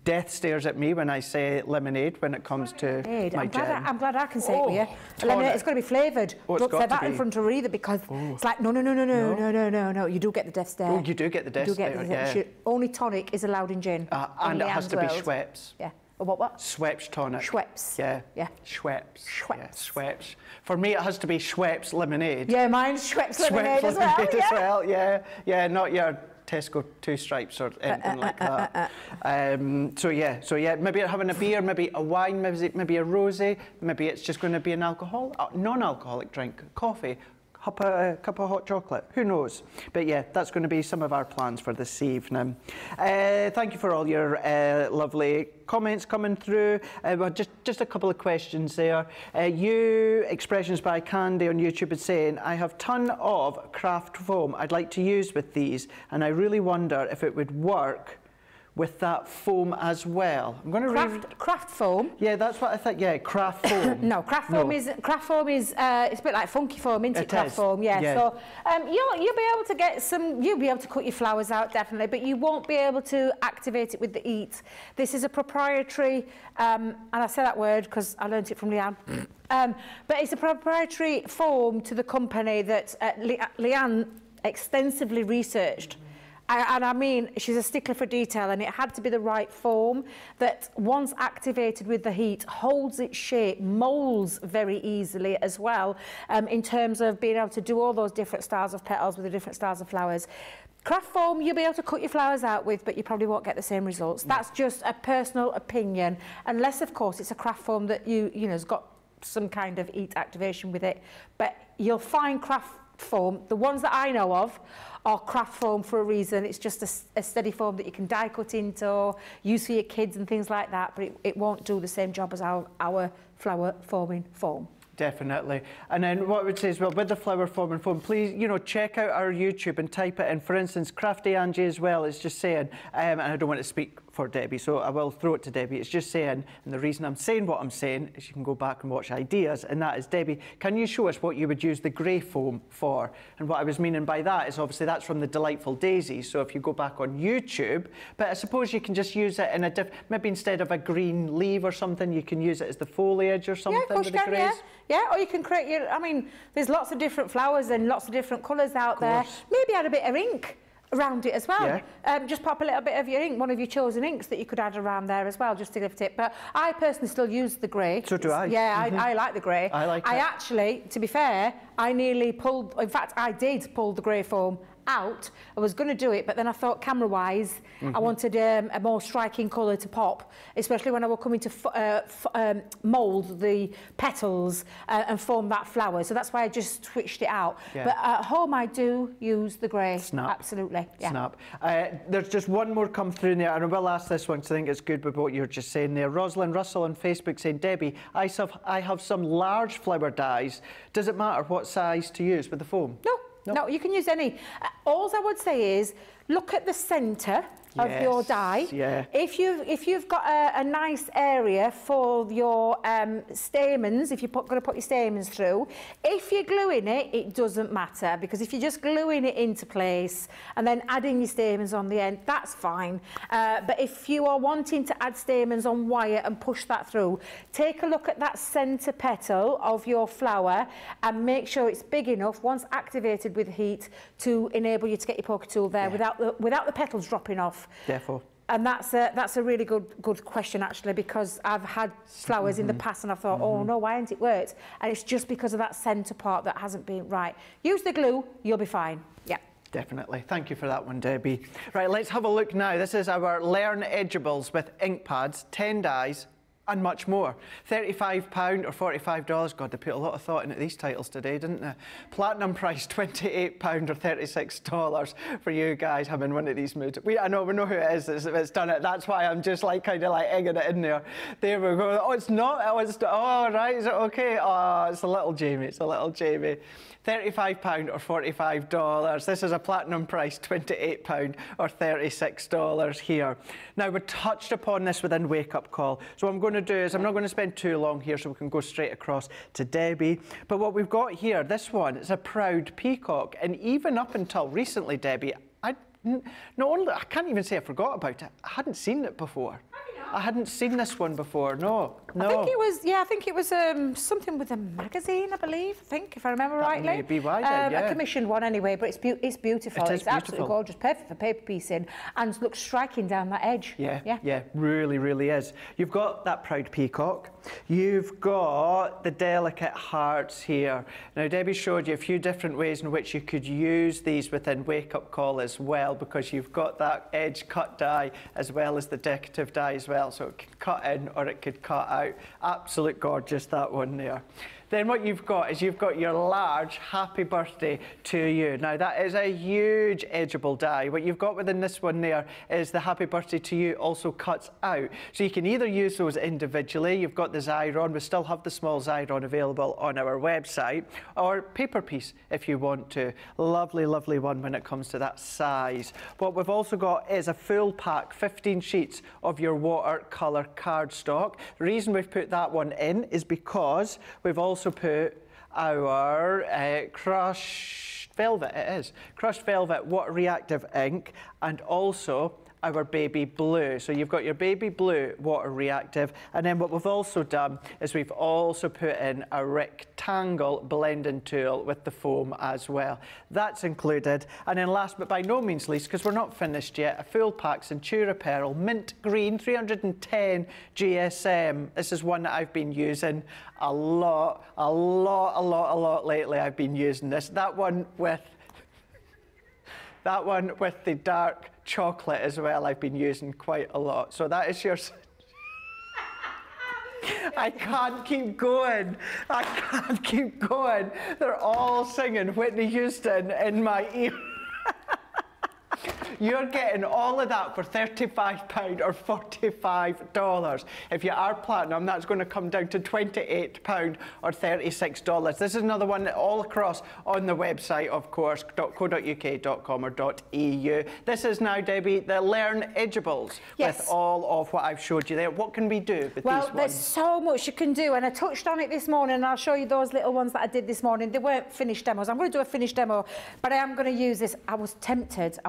Death stares at me when I say lemonade when it comes to my gin. I'm glad I can say it with you. Lemonade, it's got to be flavoured. Don't say that in front of her either, because it's like, no. You do get the death stare. Oh, you do get the death stare, yeah. Only tonic is allowed in gin. And it has to be Schweppes. Yeah. What? Schweppes tonic. Schweppes. Yeah. Yeah. Schweppes. Schweppes. Yeah, Schweppes. For me, it has to be Schweppes lemonade. Yeah, mine's Schweppes lemonade as well. Lemonade as well. Yeah. Yeah, not your Tesco two stripes or anything like that. So yeah, maybe having a beer, maybe a wine, maybe a rosé, maybe it's just going to be an non-alcoholic drink, coffee, a cup of hot chocolate, who knows? But yeah, that's going to be some of our plans for this evening. Thank you for all your lovely comments coming through. Just a couple of questions there. Expressions by Candy on YouTube is saying, I have a ton of craft foam I'd like to use with these, and I really wonder if it would work with that foam as well. I'm going to craft foam. Yeah, that's what I thought. Yeah, craft foam. No, craft foam is it's a bit like funky foam, isn't it? Craft foam, yeah. So you'll be able to get some. You'll be able to cut your flowers out definitely, but you won't be able to activate it with the heat. This is a proprietary, and I say that word because I learnt it from Leanne. But it's a proprietary foam to the company that Leanne extensively researched. And I mean, she's a stickler for detail, and it had to be the right foam that, once activated with the heat, holds its shape, moulds very easily as well, in terms of being able to do all those different styles of petals with the different styles of flowers. Craft foam, you'll be able to cut your flowers out with, but you probably won't get the same results. That's just a personal opinion, unless, of course, it's a craft foam that you know has got some kind of heat activation with it. But you'll find craft foam, the ones that I know of, are craft foam for a reason. It's just a steady foam that you can die cut into, use for your kids and things like that, but it won't do the same job as our flower forming foam. Definitely. And then what I would say is, well, with the flower forming foam, please, check out our YouTube and type it in. For instance, Crafty Angie as well is just saying, and I don't want to speak for Debbie, so I will throw it to Debbie. It's just saying, and the reason I'm saying what I'm saying is you can go back and watch ideas, and that is, Debbie, can you show us what you would use the grey foam for? And what I was meaning by that is, obviously, that's from the Delightful Daisies, so if you go back on YouTube, but I suppose you can just use it in maybe instead of a green leaf or something, you can use it as the foliage or something. Yeah, of course you can, yeah, or you can create your, I mean, there's lots of different flowers and lots of different colours out there. Maybe add a bit of ink around it as well. Yeah. Just pop a little bit of your ink, one of your chosen inks that you could add around there as well, just to lift it. But I personally still use the grey. So do I. Yeah, I like the grey. I like it. I actually, to be fair, I nearly pulled, in fact, I did pull the grey foam out. I was going to do it, but then I thought camera-wise, I wanted a more striking colour to pop, especially when I was coming to mould the petals and form that flower. So that's why I just switched it out. Yeah. But at home, I do use the grey. Snap. Absolutely. Yeah. Snap. There's just one more come through in there, and I will ask this one because I think it's good with what you're just saying there. Rosalind Russell on Facebook saying, Debbie, I have some large flower dies. Does it matter what size to use with the foam? No, you can use any. All I would say is look at the centre of your die. Yeah. If you've got a nice area for your stamens, if you're going to put your stamens through, if you're gluing it, it doesn't matter, because if you're just gluing it into place and then adding your stamens on the end, that's fine. But if you are wanting to add stamens on wire and push that through, take a look at that centre petal of your flower and make sure it's big enough, once activated with heat, to enable you to get your poker tool there without the petals dropping off. Therefore. And that's a really good question, actually, because I've had flowers in the past and I've thought, oh no, why hasn't it worked? And it's just because of that centre part that hasn't been right. Use the glue, you'll be fine. Yeah. Definitely. Thank you for that one, Debbie. Right, let's have a look now. This is our Learn Edgeables with ink pads, 10 dies, and much more. £35 or $45. God, they put a lot of thought into these titles today, didn't they? Platinum price, £28 or $36 for you guys having one of these moods. I know who it is that's done it. That's why I'm just kind of egging it in there. There we go. Oh, it's not. Oh, right. Is it okay? Oh, it's a little Jamie. It's a little Jamie. £35 or $45. This is a platinum price, £28 or $36 here. Now, we touched upon this within Wake Up Call. So what I'm going to do is, I'm not going to spend too long here so we can go straight across to Debbie. But what we've got here, this one, is a proud peacock. And even up until recently, Debbie, I can't even say I forgot about it. I hadn't seen it before. I hadn't seen this one before, no. No. I think it was, yeah, I think it was something with a magazine, I believe, if I remember rightly. Maybe why then, yeah. A commissioned one anyway, but it's beautiful. It is it's absolutely gorgeous, perfect for paper piecing, and looks striking down that edge. Yeah, really, really is. You've got that proud peacock. You've got the delicate hearts here. Now, Debbie showed you a few different ways in which you could use these within Wake Up Call as well, because you've got that edge cut die as well as the decorative die as well. So it could cut in or it could cut out. Absolute gorgeous, that one there. Then what you've got is you've got your large happy birthday to you. Now that is a huge edgeable die. What you've got within this one there is the happy birthday to you also cuts out. So you can either use those individually, you've got the Xyron, we still have the small Xyron available on our website, or paper piece if you want to. Lovely, lovely one when it comes to that size. What we've also got is a full pack, 15 sheets of your watercolour cardstock. The reason we've put that one in is because we've also put our crushed velvet, crushed velvet water reactive ink, and also our baby blue. So you've got your baby blue water reactive, and then what we've also done is we've also put in a rectangle blending tool with the foam as well. That's included. And then last but by no means least, because we're not finished yet, a full pack Centura Pearl mint green 310 GSM. This is one that I've been using a lot lately. I've been using this. That one with the dark chocolate as well, I've been using quite a lot. So that is your... I can't keep going. I can't keep going. They're all singing Whitney Houston in my ear. You're getting all of that for £35 or $45. If you are platinum, that's going to come down to £28 or $36. This is another one all across on the website, of course, .co.uk.com or .eu. This is now, Debbie, the Learn Edgeables with all of what I've showed you there. What can we do with these ones? Well, there's so much you can do, and I touched on it this morning, and I'll show you those little ones that I did this morning. They weren't finished demos. I'm going to do a finished demo, but I am going to use this. I was tempted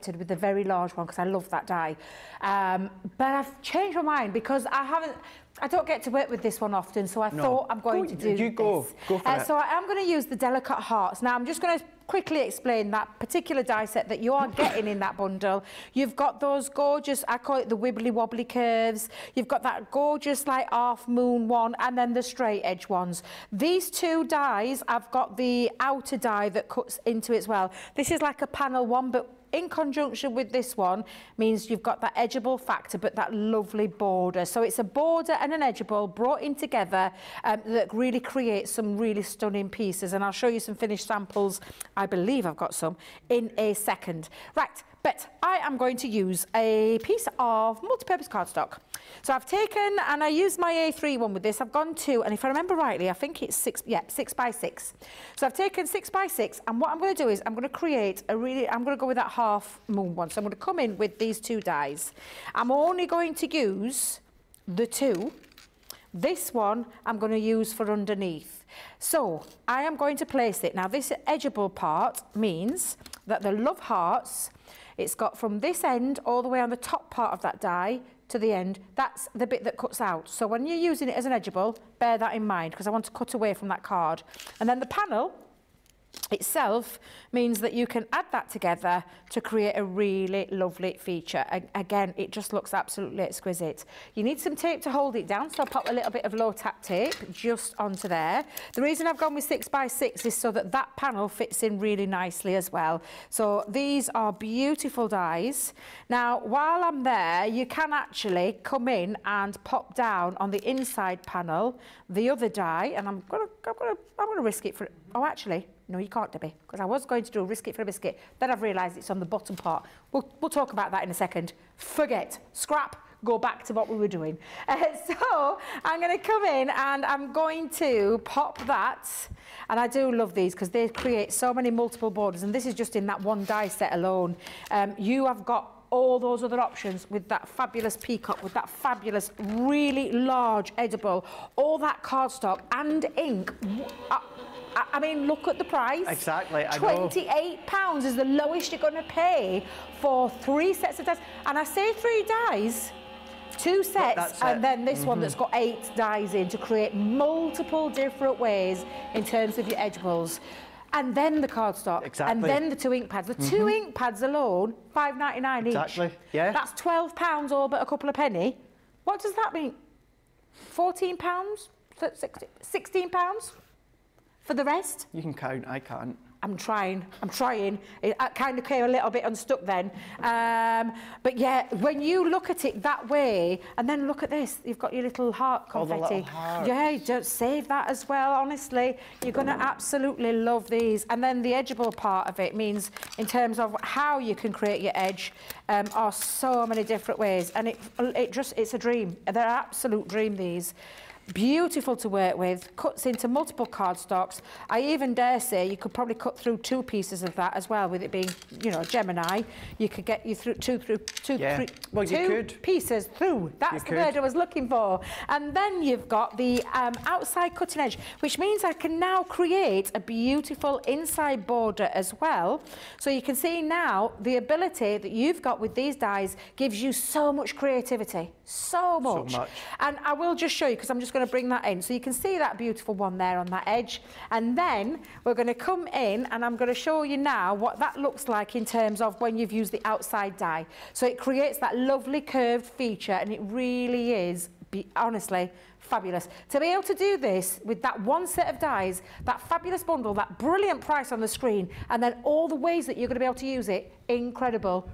with the very large one because I love that die, but I've changed my mind because I don't get to work with this one often, so I thought I'm going to do this. Go for it. So I am going to use the delicate hearts. Now I'm just going to quickly explain that particular die set that you are getting in that bundle. You've got those gorgeous, I call it the wibbly wobbly curves. You've got that gorgeous like half moon one, and then the straight edge ones. These two dies, I've got the outer die that cuts into it as well. This is like a panel one, but in conjunction with this one means you've got that edgeable factor, but that lovely border. So it's a border and an edgeable brought in together that really creates some really stunning pieces. And I'll show you some finished samples. I believe I've got some in a second. Right, but I am going to use a piece of multi-purpose cardstock. So I've taken, and I used my A3 one with this. I've gone to, and if I remember rightly, I think it's 6 by 6. So I've taken 6 by 6, and what I'm going to do is I'm going to create I'm going to go with that half moon one. So I'm going to come in with these two dies. I'm only going to use the two. This one I'm going to use for underneath. So I am going to place it. Now this edgeable part means that the love hearts, it's got from this end all the way on the top part of that die to the end. That's the bit that cuts out. So when you're using it as an edgeable, bear that in mind because I want to cut away from that card. And then the panel itself means that you can add that together to create a really lovely feature. Again, it just looks absolutely exquisite. You need some tape to hold it down, so I'll pop a little bit of low tack tape just onto there. The reason I've gone with 6 by 6 is so that that panel fits in really nicely as well. So these are beautiful dies. Now, while I'm there, you can actually come in and pop down on the inside panel the other die, and I'm gonna risk it for. Oh, actually. No, you can't, Debbie, because I was going to do a risk it for a biscuit. Then I've realised it's on the bottom part. We'll talk about that in a second. Forget, scrap, go back to what we were doing. So I'm going to come in and I'm going to pop that. And I do love these because they create so many multiple borders. And this is just in that one die set alone. You have got all those other options with that fabulous peacock, with that fabulous, really large edible, all that cardstock and ink. I mean, look at the price. Exactly, I know. £28 is the lowest you're going to pay for 3 sets of dies. And I say 3 dies 2 sets, and then this one that's got 8 dies in to create multiple different ways in terms of your edge balls. And then the cardstock, and then the 2 ink pads. The 2 ink pads alone, £5.99 each. Exactly, yeah. That's £12 all but a couple of penny. What does that mean? £14? £16 for the rest? You can count, I can't. I'm trying. It kind of came a little bit unstuck then. But yeah, when you look at it that way, and then look at this, you've got your little heart confetti. Oh, the little heart. Yeah, don't save that as well, honestly. You're going to absolutely love these. And then the edgeable part of it means, in terms of how you can create your edge, are so many different ways. And it's a dream. They're an absolute dream, these. Beautiful to work with, cuts into multiple cardstocks. I even dare say you could probably cut through 2 pieces of that as well, with it being, you know, Gemini. You could get you through two pieces through. That's the word I was looking for. And then you've got the outside cutting edge, which means I can now create a beautiful inside border as well. So you can see now the ability that you've got with these dies gives you so much creativity. So much. And I will just show you, because I'm just going to bring that in. So you can see that beautiful one there on that edge. And then we're going to come in and I'm going to show you now what that looks like in terms of when you've used the outside die. So it creates that lovely curved feature, and it really is, honestly, fabulous. To be able to do this with that 1 set of dies, that fabulous bundle, that brilliant price on the screen, and then all the ways that you're going to be able to use it, incredible.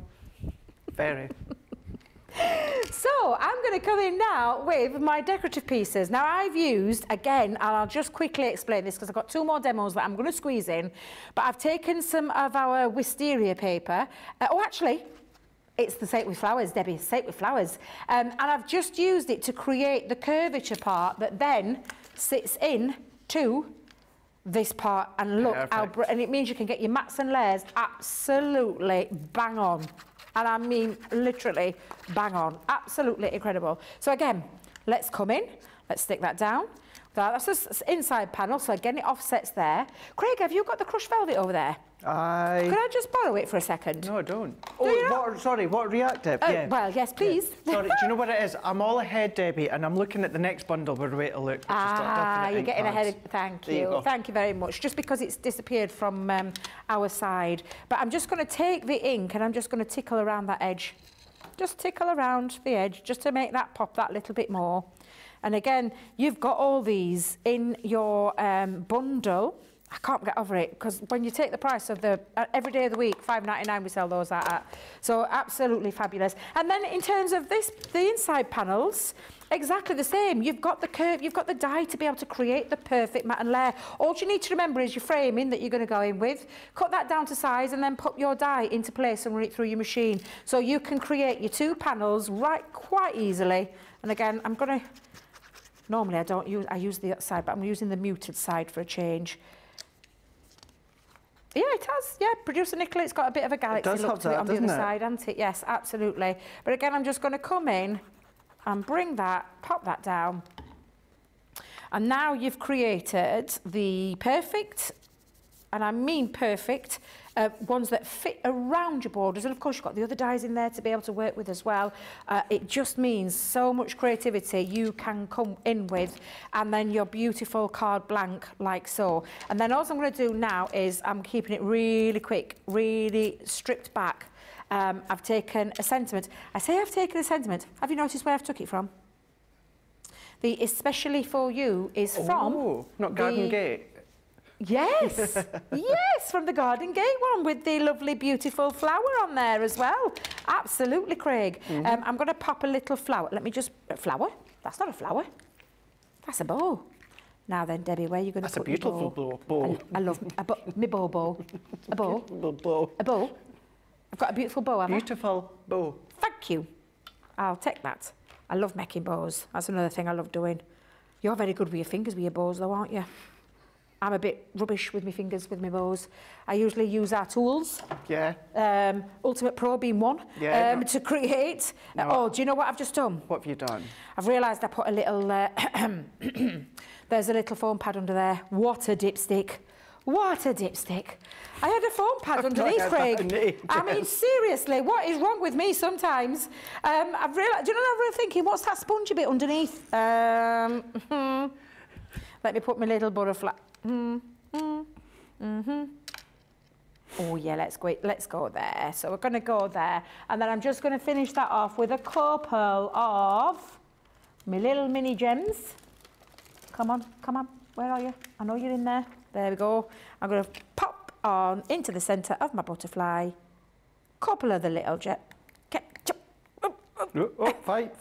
Very. So I'm going to come in now with my decorative pieces. Now I've used, again, and I'll just quickly explain this because I've got 2 more demos that I'm going to squeeze in, but I've taken some of our wisteria paper. Actually, it's the Sake with Flowers, Debbie, Sake with Flowers. And I've just used it to create the curvature part that then sits in to this part, and look how, and it means you can get your mats and layers absolutely bang on. And I mean, literally bang on. Absolutely incredible. So again, let's come in. Let's stick that down. That's the inside panel, so again, it offsets there. Craig, have you got the crushed velvet over there? Could I just borrow it for a second? No, don't. Water reactive. Oh, well, yes, please. Yeah. Sorry, do you know what it is? I'm all ahead, Debbie, and I'm looking at the next bundle where way to look. You're getting ahead of... Thank you. Thank you very much. Just because it's disappeared from our side. But I'm just going to take the ink and I'm just going to tickle around that edge. Just tickle around the edge, just to make that pop that little bit more. And again, you've got all these in your bundle. I can't get over it, because when you take the price of the every day of the week, £5.99 we sell those at. So absolutely fabulous. And then in terms of this, the inside panels, exactly the same. You've got the curve, you've got the die to be able to create the perfect mat and layer. All you need to remember is your framing that you're going to go in with. Cut that down to size and then put your die into place and run it through your machine. So you can create your 2 panels quite easily. And again, I'm going to... Normally I use the other side, but I'm using the muted side for a change. Yeah, it has. Yeah, Producer Nicola, it's got a bit of a galaxy look to it on the other side, hasn't it? Yes, absolutely. But again, I'm just going to come in and bring that, pop that down. And now you've created the perfect, and I mean perfect, ones that fit around your borders. And of course, you've got the other dies in there to be able to work with as well. It just means so much creativity you can come in with, and then your beautiful card blank like so. And then all I'm going to do now is I'm keeping it really quick, really stripped back. I've taken a sentiment. I say I've taken a sentiment. Have you noticed where I've took it from? The especially for you is from... not Garden Gate. Yes, yes, from the Garden Gate one with the lovely, beautiful flower on there as well. Absolutely, Craig. I'm going to pop a little flower. Let me just... Flower? That's not a flower. That's a bow. Now then, Debbie, where are you going to put your bow? That's a beautiful bow. I love my bow. A bow? A bow? I've got a beautiful bow, haven't I? Beautiful bow. Thank you. I'll take that. I love making bows. That's another thing I love doing. You're very good with your fingers with your bows, though, aren't you? I'm a bit rubbish with my fingers, with my bows. I usually use our tools. Yeah. Ultimate Pro being one. Yeah. To create. No. Do you know what I've just done? What have you done? I've realised I put a little... there's a little foam pad under there. What a dipstick. What a dipstick. I had a foam pad underneath, Craig. I mean, seriously, what is wrong with me sometimes? I've realised, do you know what I'm really thinking? What's that spongy bit underneath? Let me put my little butterfly. Oh yeah, let's go there. So we're going to go there. And then I'm just going to finish that off with a couple of my little mini gems. Come on, where are you? I know you're in there. There we go. I'm going to pop on into the centre of my butterfly. Couple of the little gems. Fight.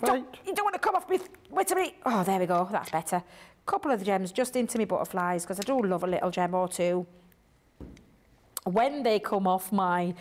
You don't want to come off me. Wait a minute. Oh, there we go. That's better. Couple of the gems just into my butterflies because I do love a little gem or two. When they come off my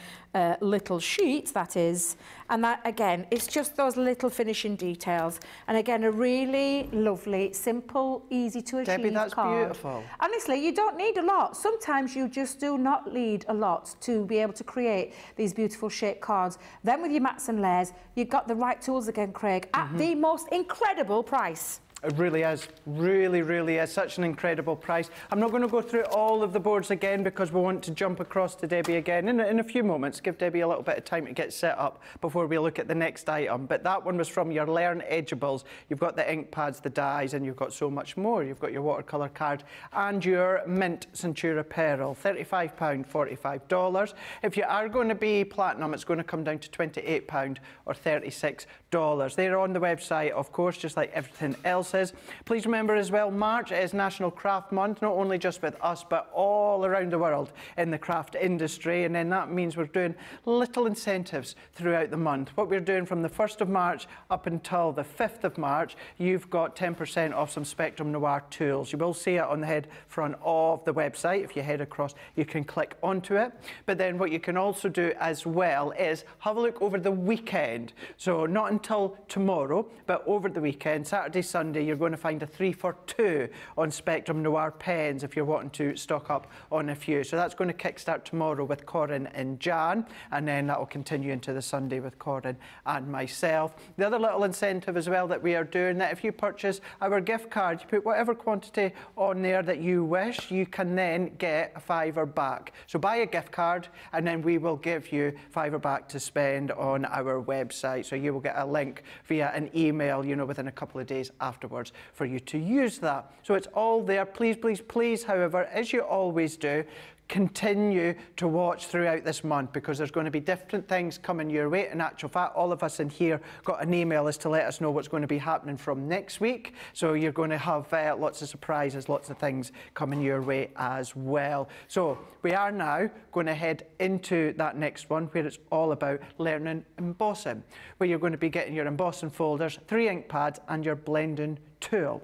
little sheets, that is, and that again, it's just those little finishing details. And again, a really lovely, simple, easy to achieve Debbie, that's card. beautiful. Honestly, you don't need a lot. Sometimes you just do not need a lot to be able to create these beautiful shaped cards. Then with your mats and layers, you've got the right tools again, Craig, at the most incredible price. It really is, really is such an incredible price. I'm not going to go through all of the boards again because we want to jump across to Debbie again in a few moments. Give Debbie a little bit of time to get set up before we look at the next item. But that one was from your Learn Edgeables. You've got the ink pads, the dies, and you've got so much more. You've got your watercolour card and your Mint Centura Pearl, £35, $45. If you are going to be platinum, it's going to come down to £28 or $36. They're on the website, of course, just like everything else is. Please remember as well, March is National Craft Month, not only just with us, but all around the world in the craft industry. And then that means we're doing little incentives throughout the month. What we're doing from the 1st of March up until the 5th of March, you've got 10% off some Spectrum Noir tools. You will see it on the head front of the website. If you head across, you can click onto it. But then what you can also do as well is have a look over the weekend. So not until tomorrow, but over the weekend, Saturday, Sunday, you're going to find a 3 for 2 on Spectrum Noir pens if you're wanting to stock up on a few. So that's going to kickstart tomorrow with Corin and Jan, and then that will continue into the Sunday with Corin and myself. The other little incentive as well that we are doing, that if you purchase our gift card, you put whatever quantity on there that you wish, you can then get a £5 back. So buy a gift card and then we will give you £5 back to spend on our website. So you will get a link via an email, you know, within a couple of days afterwards for you to use that. So it's all there. Please, however, as you always do, continue to watch throughout this month because there's going to be different things coming your way. In actual fact, all of us in here got an email as to let us know what's going to be happening from next week. So you're going to have lots of surprises, lots of things coming your way as well. So we are now going to head into that next one where it's all about learning embossing, where you're going to be getting your embossing folders, 3 ink pads and your blending tool.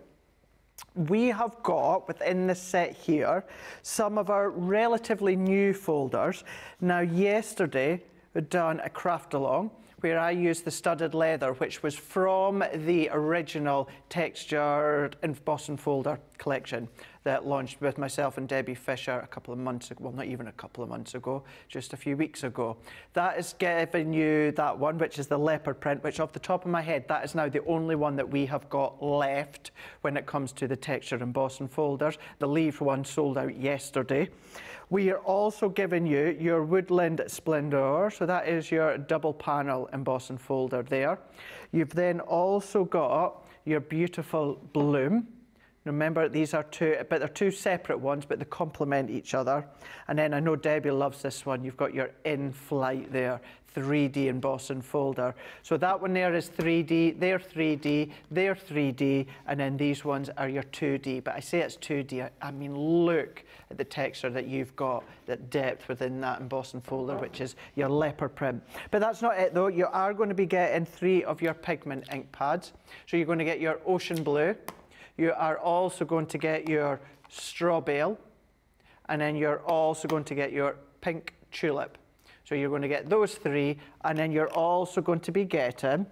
We have got within the set here some of our relatively new folders. Now yesterday we'd done a craft along where I used the studded leather, which was from the original textured embossing folder collection that launched with myself and Debbie Fisher a couple of months ago. Well, not even a couple of months ago, just a few weeks ago. That is giving you that one, which is the leopard print, which off the top of my head, that is now the only one that we have got left when it comes to the textured embossing folders. The leaf one sold out yesterday. We are also giving you your Woodland Splendor, so that is your double panel embossing folder there. You've then also got your beautiful Bloom. Remember, these are they're two separate ones, but they complement each other. And then I know Debbie loves this one. You've got your In Flight there, 3D embossing folder. So that one there is 3D, they're 3D, they're 3D, and then these ones are your 2D. But I say it's 2D, I mean, look at the texture that you've got, that depth within that embossing folder, which is your leopard print. But that's not it though. You are going to be getting 3 of your pigment ink pads. So you're going to get your Ocean Blue. You are also going to get your Straw Bale, and then you're also going to get your Pink Tulip. So you're going to get those 3, and then you're also going to be getting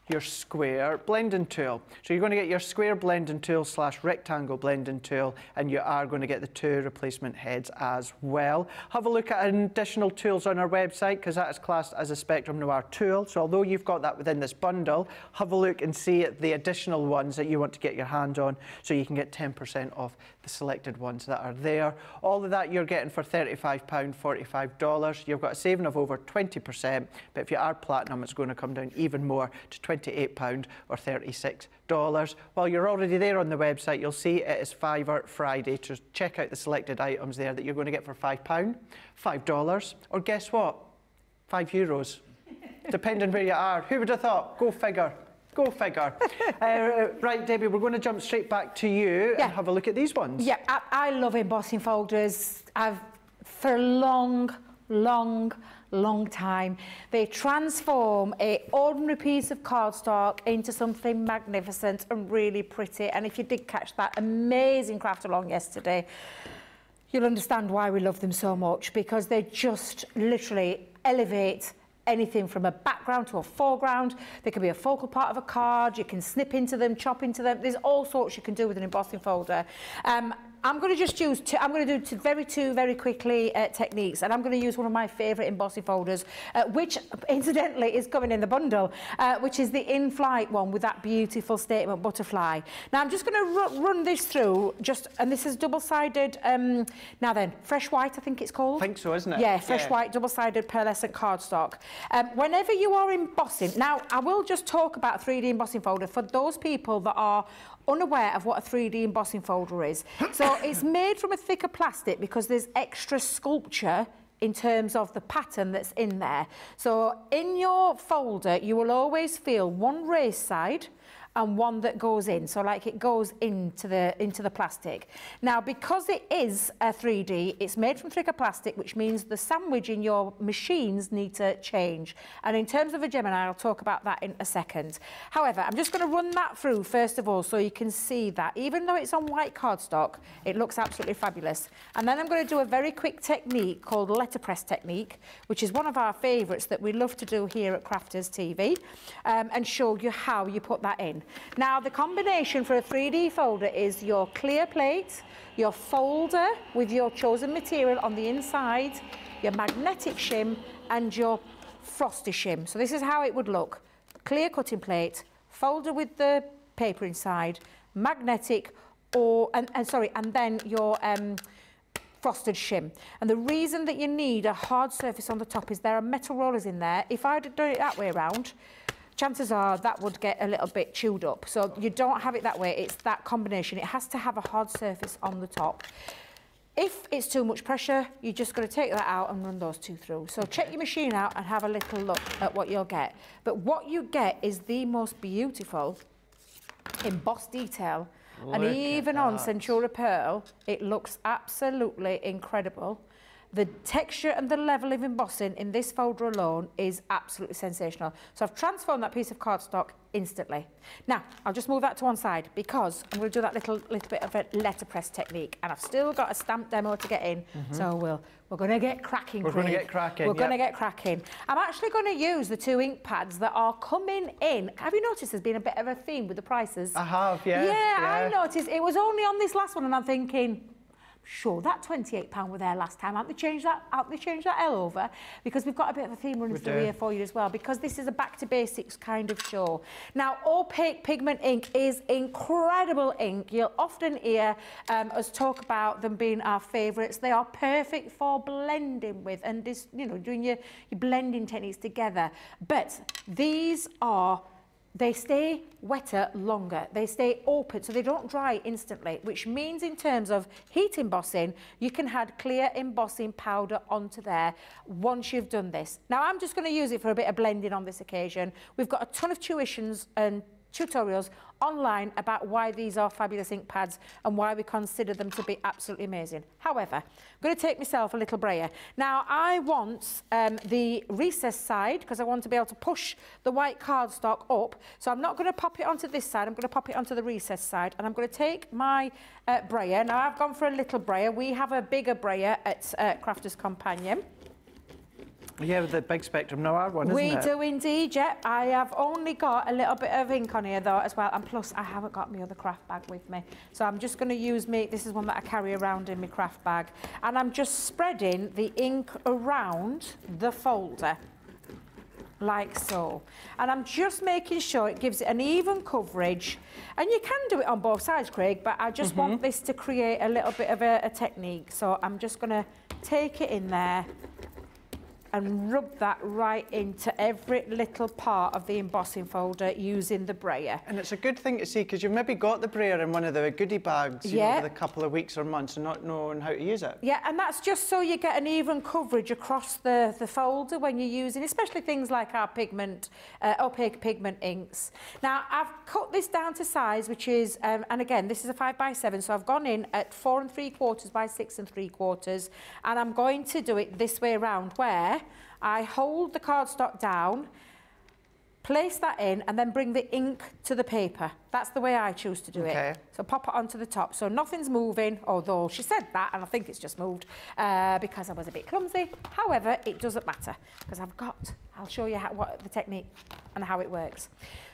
your square blending tool. So you're going to get your square blending tool / rectangle blending tool, and you are going to get the 2 replacement heads as well. Have a look at additional tools on our website, because that is classed as a Spectrum Noir tool. So although you've got that within this bundle, have a look and see the additional ones that you want to get your hand on, so you can get 10% off the selected ones that are there. All of that you're getting for £35, $45. You've got a saving of over 20%, but if you are platinum, it's going to come down even more to £28 or $36. While you're already there on the website, you'll see it is Fiver Friday. To check out the selected items there that you're going to get for £5, $5, or guess what? €5, depending where you are. Who would have thought? Go figure. Go figure. Right, Debbie, we're going to jump straight back to you and have a look at these ones. Yeah, I love embossing folders. For a long time. They transform an ordinary piece of cardstock into something magnificent and really pretty. And if you did catch that amazing craft along yesterday, you'll understand why we love them so much, because they just literally elevate anything from a background to a foreground. They can be a focal part of a card. You can snip into them, chop into them. There's all sorts you can do with an embossing folder. I'm going to just use I'm going to do two very quickly techniques, and I'm going to use one of my favourite embossing folders, which incidentally is coming in the bundle, which is the in-flight one with that beautiful statement butterfly. Now I'm just going to run this through, and this is double-sided. Now then, fresh white, I think it's called. I think so, isn't it? Yeah, fresh white, double-sided pearlescent cardstock. Whenever you are embossing, now I will just talk about a 3D embossing folder for those people that are unaware of what a 3D embossing folder is. So it's made from a thicker plastic because there's extra sculpture in terms of the pattern that's in there. So in your folder, you will always feel one raised side and one that goes in, so like it goes into the plastic. Now, because it is a 3D, it's made from thicker plastic, which means the sandwich in your machines need to change. And in terms of a Gemini, I'll talk about that in a second. However, I'm just going to run that through first of all, so you can see that even though it's on white cardstock, it looks absolutely fabulous. And then I'm going to do a very quick technique called letterpress technique, which is one of our favourites that we love to do here at Crafters TV, and show you how you put that in. Now, the combination for a 3D folder is your clear plate, your folder with your chosen material on the inside, your magnetic shim, and your frosty shim. So this is how it would look. Clear cutting plate, folder with the paper inside, magnetic, and then your frosted shim. And the reason that you need a hard surface on the top is there are metal rollers in there. If I'd have done it that way around, chances are that would get a little bit chewed up. So you don't have it that way, it's that combination. It has to have a hard surface on the top. If it's too much pressure, you're just going to take that out and run those two through. So check your machine out and have a little look at what you'll get. But what you get is the most beautiful embossed detail. And even on Centura Pearl, it looks absolutely incredible. The texture and the level of embossing in this folder alone is absolutely sensational. So I've transformed that piece of cardstock instantly. Now, I'll just move that to one side because I'm going to do that little bit of a letterpress technique, and I've still got a stamp demo to get in. So we're going to get cracking, Craig. We're going to get cracking. We're going to get cracking. I'm actually going to use the 2 ink pads that are coming in. Have you noticed there's been a bit of a theme with the prices? I have, yeah. Yeah, I noticed. It was only on this last one, and I'm thinking, sure, that £28 were there last time. Haven't they changed that L over? Because we've got a bit of a theme running through here for you as well, because this is a back to basics kind of show. Now, opaque pigment ink is incredible ink. You'll often hear us talk about them being our favourites. They are perfect for blending with and just, doing your blending techniques together. But these are, they stay wetter longer, they stay open, so they don't dry instantly, which means in terms of heat embossing, you can add clear embossing powder onto there once you've done this. Now, I'm just going to use it for a bit of blending on this occasion. We've got a ton of tuitions and tutorials online about why these are fabulous ink pads and why we consider them to be absolutely amazing. However, I'm going to take myself a little brayer. Now, I want the recess side because I want to be able to push the white cardstock up. So I'm not going to pop it onto this side, I'm going to pop it onto the recess side, and I'm going to take my brayer. Now, I've gone for a little brayer. We have a bigger brayer at Crafters Companion. Yeah, with the big Spectrum Noir one, isn't it? We do indeed, yeah. I have only got a little bit of ink on here though as well, and plus I haven't got my other craft bag with me. So I'm just going to use this is one that I carry around in my craft bag, and I'm just spreading the ink around the folder, like so. And I'm just making sure it gives it an even coverage, and you can do it on both sides, Craig, but I just want this to create a little bit of a technique. So I'm just going to take it in there and rub that right into every little part of the embossing folder using the brayer. And it's a good thing to see, because you've maybe got the brayer in one of the goodie bags you know, with a couple of weeks or months and not knowing how to use it. Yeah, and that's just so you get an even coverage across the folder when you're using, especially things like our pigment, opaque pigment inks. Now, I've cut this down to size, which is, and again, this is a 5x7, so I've gone in at 4 3/4 by 6 3/4, and I'm going to do it this way around, where I hold the cardstock down, place that in, and then bring the ink to the paper. That's the way I choose to do it. So pop it onto the top. So nothing's moving, although she said that, and I think it's just moved because I was a bit clumsy. However, it doesn't matter, because I'll show you what the technique and how it works.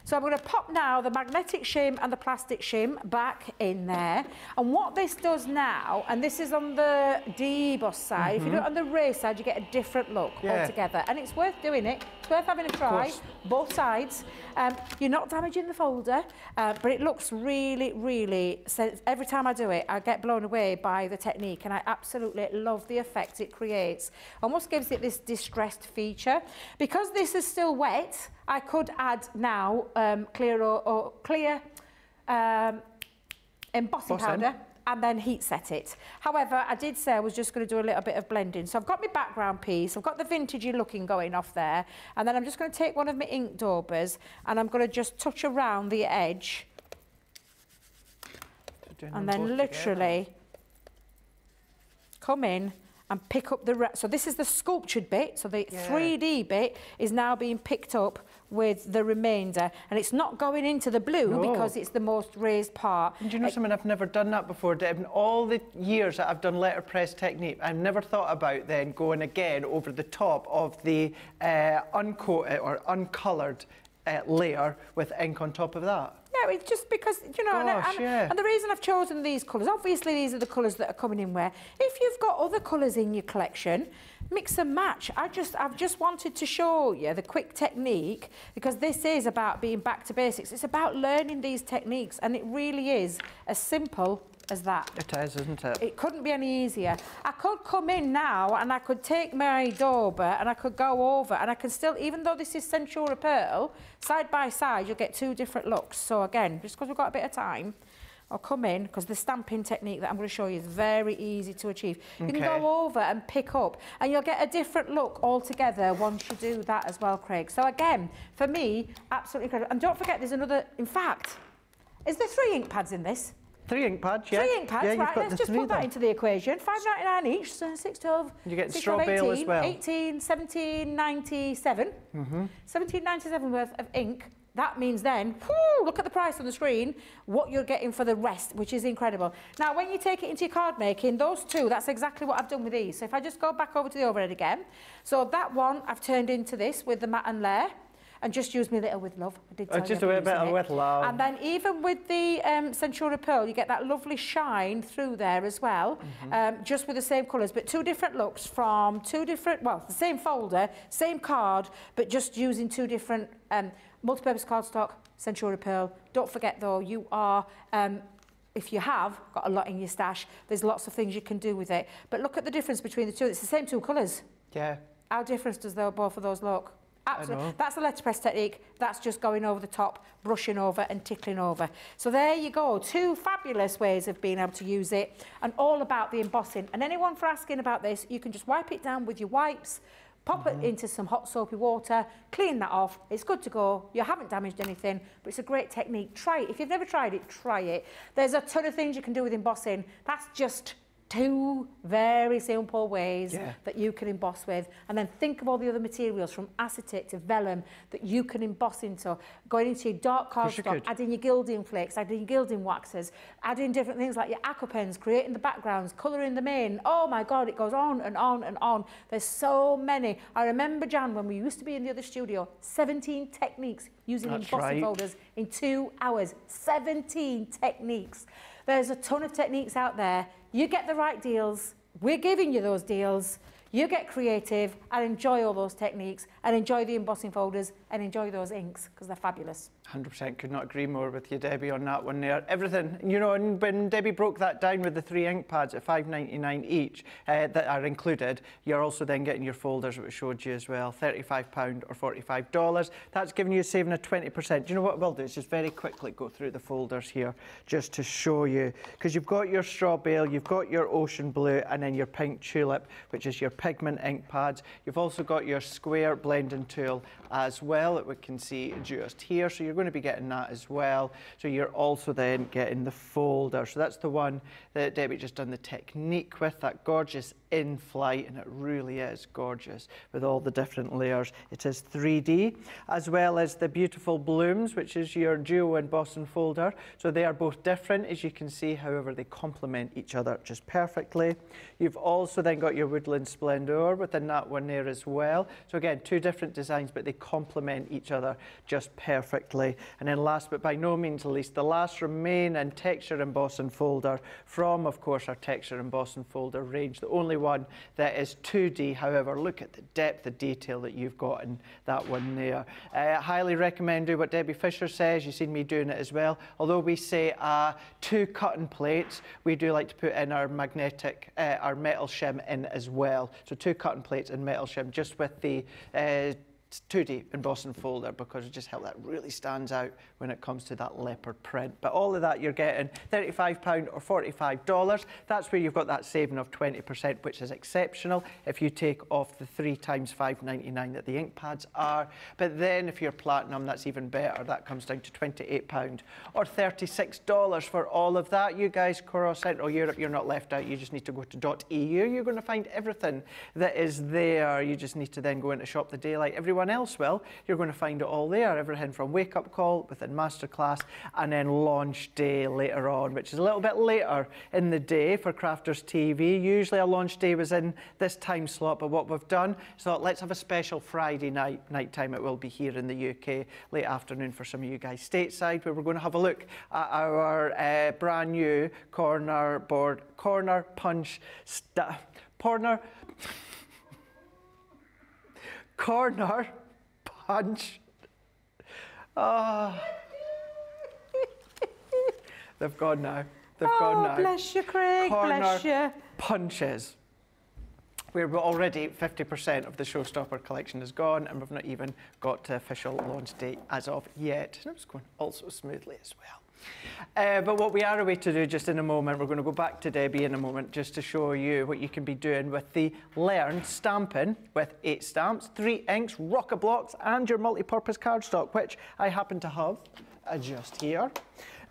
So I'm going to pop now the magnetic shim and the plastic shim back in there. And what this does now, and this is on the deboss side, if you do it on the race side, you get a different look altogether. And it's worth doing it. It's worth having a try, both sides. You're not damaging the folder, but it looks really, really, every time I do it, I get blown away by the technique, and I absolutely love the effect it creates. Almost gives it this distressed feature. Because this is still wet, I could add now clear embossing powder and then heat set it. However, I did say I was just going to do a little bit of blending. So I've got my background piece, I've got the vintagey looking going off there, and then I'm just going to take one of my ink daubers and I'm going to just touch around the edge and then literally come in and pick up so this is the sculptured bit, so the 3D bit is now being picked up with the remainder, and it's not going into the blue because it's the most raised part. And do you know something? I've never done that before, Deb. In all the years that I've done letterpress technique, I've never thought about then going again over the top of the uncoated or uncoloured layer with ink on top of that. Yeah, it's just because, you know, and the reason I've chosen these colours, obviously these are the colours that are coming in where, if you've got other colours in your collection, mix and match. I've just wanted to show you the quick technique, because this is about being back to basics. It's about learning these techniques, and it really is as simple as that. It is, isn't it? It couldn't be any easier. I could come in now and I could take my dauber and I could go over, and I can still, even though this is Centura Pearl, side by side you'll get two different looks. So again, just because we've got a bit of time, I'll come in, because the stamping technique that I'm going to show you is very easy to achieve. You can go over and pick up, and you'll get a different look altogether once you do that as well, Craig. So again, for me, absolutely incredible. And don't forget, there's another, in fact, is there 3 ink pads in this? 3 ink pads, yeah. 3 ink pads, right, let's just put that into the equation. £5.99 each, so 6, 12, you get 6, straw 12, 18, bale as well. 18, 17.97. 17.97 worth of ink. That means then, whoo, look at the price on the screen, what you're getting for the rest, which is incredible. Now, when you take it into your card making, those two, that's exactly what I've done with these. So if I just go back over to the overhead again, so that one I've turned into this with the matte and layer, and just use me a little with love. I did tell just a bit of with love. And then even with the Centura Pearl, you get that lovely shine through there as well, just with the same colours, but 2 different looks from 2 different, well, the same folder, same card, but just using 2 different multi-purpose cardstock, Centura Pearl. Don't forget though, you are, if you have got a lot in your stash, there's lots of things you can do with it. But look at the difference between the two. It's the same 2 colours. Yeah. How different does both of those look? Absolutely. That's the letterpress technique. That's just going over the top, brushing over and tickling over. So there you go. 2 fabulous ways of being able to use it, and all about the embossing. And anyone for asking about this, you can just wipe it down with your wipes, pop it into some hot soapy water, clean that off. It's good to go. You haven't damaged anything, but it's a great technique. Try it. If you've never tried it, try it. There's a ton of things you can do with embossing. That's just 2 very simple ways that you can emboss with, and then think of all the other materials from acetate to vellum that you can emboss into, going into your dark cardstock, adding your gilding flakes, adding your gilding waxes, adding different things like your aqua pens, creating the backgrounds, colouring them in. Oh my God, it goes on and on and on. There's so many. I remember, Jan, when we used to be in the other studio, 17 techniques using embossing folders in 2 hours. 17 techniques. There's a ton of techniques out there. You get the right deals. We're giving you those deals. You get creative and enjoy all those techniques and enjoy the embossing folders and enjoy those inks because they're fabulous. 100%, could not agree more with you, Debbie, on that one there. Everything, you know, and when Debbie broke that down with the 3 ink pads at $5.99 each that are included, you're also then getting your folders, which we showed you as well, £35 or $45. That's giving you a saving of 20%. Do you know what we'll do? Is just very quickly go through the folders here just to show you. Because you've got your straw bale, you've got your ocean blue, and then your pink tulip, which is your pigment ink pads. You've also got your square blending tool as well that we can see just here. So you're going to be getting that as well. So you're also then getting the folder. So that's the one that Debbie just done the technique with, that gorgeous in flight, and it really is gorgeous with all the different layers. It is 3D, as well as the beautiful blooms, which is your duo embossing folder. So they are both different, as you can see, however they complement each other just perfectly. You've also then got your woodland splendor within that one there as well. So again, 2 different designs, but they complement each other just perfectly. And then last but by no means least, the last remaining texture embossing folder from, of course, our texture embossing folder range, the only one that is 2D. However, look at the depth of detail that you've got in that one there. Highly recommend do what Debbie Fisher says. You've seen me doing it as well. Although we say 2 cutting plates, we do like to put in our magnetic, our metal shim in as well. So 2 cutting plates and metal shim just with the 2D embossing folder, because it just helps that really stands out when it comes to that leopard print. But all of that you're getting £35 or $45. That's where you've got that saving of 20%, which is exceptional if you take off the 3 times $5.99 that the ink pads are. But then if you're platinum, that's even better. That comes down to £28 or $36 for all of that. You guys across Central Europe, you're not left out. You just need to go to .eu. You're going to find everything that is there. You just need to then go into Shop the Daylight. Everyone else will. You're going to find it all there. Everything from Wake Up Call within Masterclass, and then Launch Day later on, which is a little bit later in the day for Crafters TV. Usually a launch day was in this time slot, but what we've done is thought, let's have a special Friday night time. It will be here in the UK, late afternoon for some of you guys stateside, where we're going to have a look at our brand new corner punch They've gone now. They've gone now. Bless you, Craig. Bless you. Punches. We're already 50% of the Showstopper collection is gone, and we've not even got to official launch date as of yet. And it's going also smoothly as well. But what we are away to do just in a moment, we're going to go back to Debbie in a moment just to show you what you can be doing with the Learn Stampin' with 8 stamps, 3 inks, rocker blocks, and your multi-purpose cardstock, which I happen to have just here.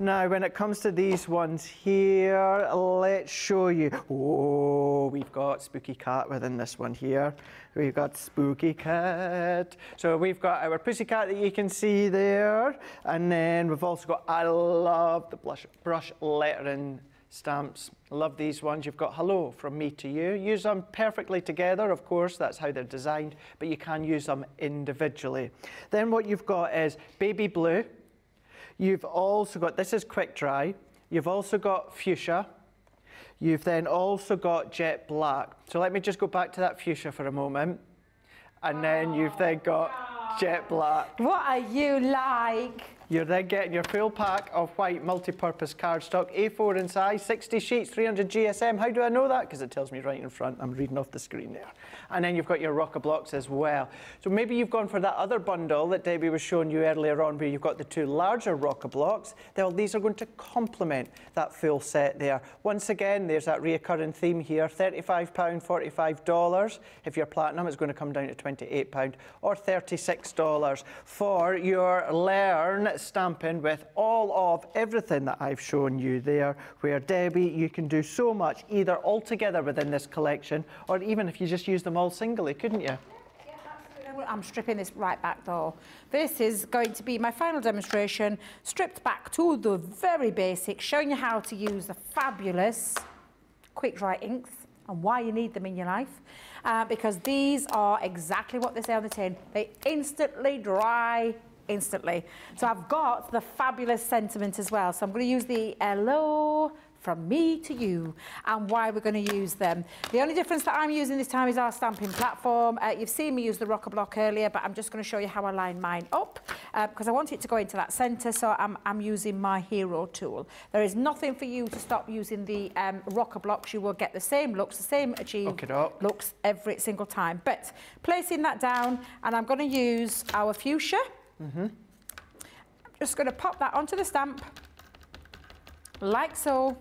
Now, when it comes to these ones here, let's show you. Oh, we've got Spooky Cat within this one here. We've got Spooky Cat. So we've got our Pussycat that you can see there. And then we've also got, I love the brush lettering stamps. Love these ones. You've got Hello from Me to You. Use them perfectly together, of course. That's how they're designed. But you can use them individually. Then what you've got is Baby Blue. You've also got, this is Quick Dry, you've also got Fuchsia, you've then also got Jet Black. So let me just go back to that Fuchsia for a moment, and then you've then got Jet Black. What are you like? You're then getting your full pack of white multi-purpose cardstock, A4 in size, 60 sheets, 300 GSM. How do I know that? Because it tells me right in front. I'm reading off the screen there. And then you've got your rocker blocks as well. So maybe you've gone for that other bundle that Debbie was showing you earlier on, where you've got the 2 larger rocker blocks. Well, these are going to complement that full set there. Once again, there's that reoccurring theme here, £35, $45. If you're platinum, it's going to come down to £28 or $36 for your Learn stamping with all of everything that I've shown you there, where Debbie, you can do so much either all together within this collection, or even if you just use them all singly, couldn't you? I'm stripping this right back though. This is going to be my final demonstration, stripped back to the very basics, showing you how to use the fabulous quick dry inks and why you need them in your life. Because these are exactly what they say on the tin. They instantly dry instantly. So I've got the fabulous sentiment as well. So I'm going to use the hello from me to you and why we're going to use them. The only difference that I'm using this time is our stamping platform. You've seen me use the rocker block earlier, but I'm just going to show you how I line mine up because I want it to go into that centre, so I'm using my hero tool. There is nothing for you to stop using the rocker blocks. You will get the same looks, the same achieved looks every single time. But placing that down, and I'm going to use our fuchsia. I'm just going to pop that onto the stamp like so.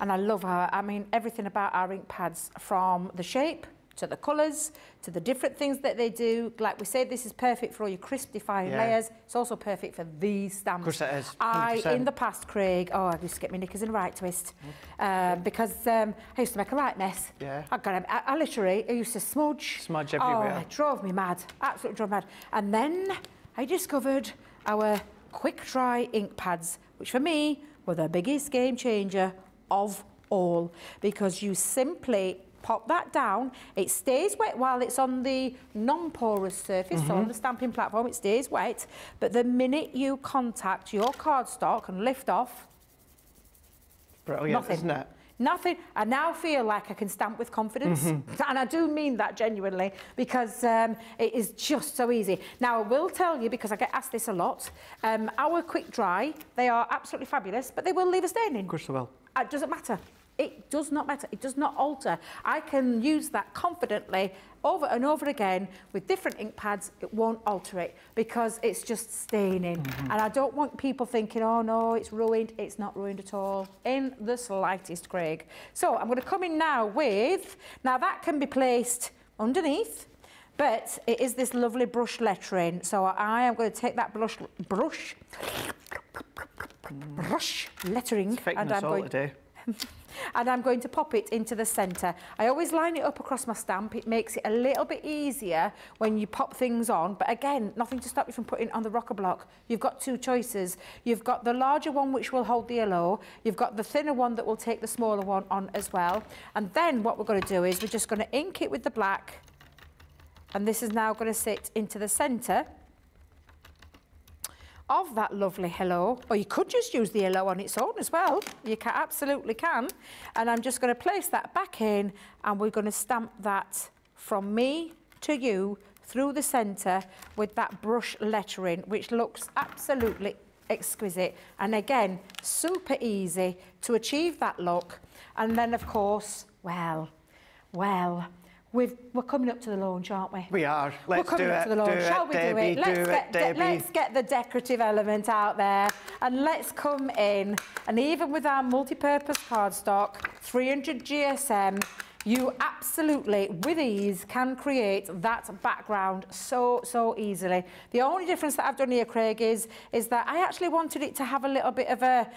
And I love her. I mean, everything about our ink pads, from the shape to the colours to the different things that they do. Like we said, this is perfect for all your crisp defined layers. It's also perfect for these stamps. Of course it is. 100%. In the past, Craig, I used to get my knickers in a right twist because I used to make a right mess. I literally used to smudge. Smudge everywhere. Oh, it drove me mad. Absolutely drove me mad. And then I discovered our quick dry ink pads, which for me were the biggest game changer of all, because you simply pop that down, it stays wet while it's on the non-porous surface, so on the stamping platform it stays wet, but the minute you contact your cardstock and lift off, brilliant, nothing. Isn't it? Nothing. I now feel like I can stamp with confidence. And I do mean that genuinely, because it is just so easy. Now, I will tell you, because I get asked this a lot, our quick dry, they are absolutely fabulous, but they will leave a stain in. Of course they will. It doesn't matter. It does not matter. It does not alter. I can use that confidently over and over again with different ink pads. It won't alter it because it's just staining. And I don't want people thinking, oh no, it's ruined. It's not ruined at all, in the slightest, Craig. So I'm going to come in now with, now that can be placed underneath, but it is this lovely brush lettering. So I am going to take that brush lettering, and I'm going today. and I'm going to pop it into the centre. I always line it up across my stamp. It makes it a little bit easier when you pop things on. But again, nothing to stop you from putting it on the rocker block. You've got two choices. You've got the larger one, which will hold the yellow. You've got the thinner one that will take the smaller one on as well. And then what we're going to do is we're just going to ink it with the black. And this is now going to sit into the centre of that lovely hello, or you could just use the yellow on its own as well. You can, absolutely can. And I'm just going to place that back in, and we're going to stamp that from me to you through the centre with that brush lettering, which looks absolutely exquisite. And again, super easy to achieve that look. And then, of course, well, we're coming up to the launch, aren't we? We are. Let's do it. Shall we Debbie, do it? Let's get the decorative element out there, and let's come in. And even with our multi-purpose cardstock, 300 GSM, you absolutely, with ease, can create that background so easily. The only difference that I've done here, Craig, is that I actually wanted it to have a little bit of a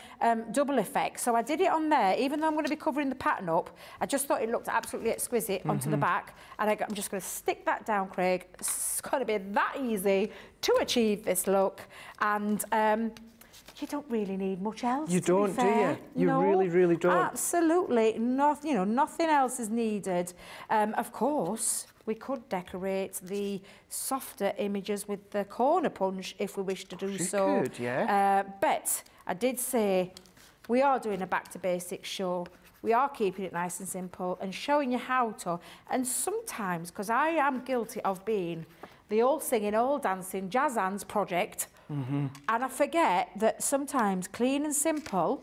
double effect. So I did it on there, even though I'm going to be covering the pattern up. I just thought it looked absolutely exquisite onto the back. And I'm just going to stick that down, Craig. It's going to be that easy to achieve this look. And you don't really need much else. You don't, do you? You really don't. Absolutely. Nothing else is needed. Of course, we could decorate the softer images with the corner punch if we wish to do so. Could, yeah. But I did say we are doing a back to basics show. We are keeping it nice and simple and showing you how to. And sometimes, because I am guilty of being the all singing, all dancing, jazz hands project, and I forget that sometimes clean and simple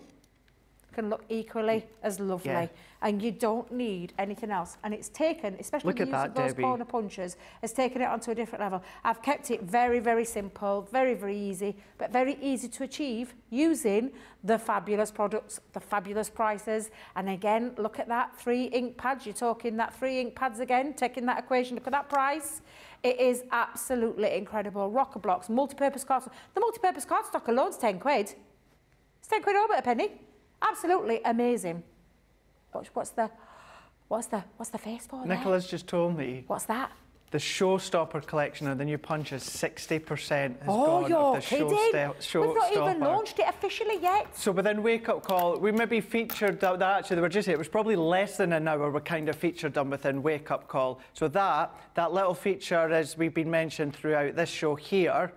can look equally as lovely. Yeah. And you don't need anything else. And it's taken, especially Look the at use that, of those Debbie. corner punches, has taken it onto a different level. I've kept it very, very simple, very, very easy, but very easy to achieve using the fabulous products, the fabulous prices. And again, look at that, 3 ink pads. You're talking that 3 ink pads again, taking that equation, look at that price. It is absolutely incredible. Rocker blocks, multi-purpose cardstock. The multi-purpose cardstock alone's 10 quid. It's 10 quid over a penny. Absolutely amazing. What's the face for there? Nicola's just told me. What's that? The Showstopper collection of the new punches, 60% has Oh, gone you're of the kidding? Showstopper. We've not even launched it officially yet. So within Wake Up Call, we maybe featured that actually, they were just here, it was probably less than an hour we kind of featured them within Wake Up Call. So that little feature, as we've been mentioned throughout this show here,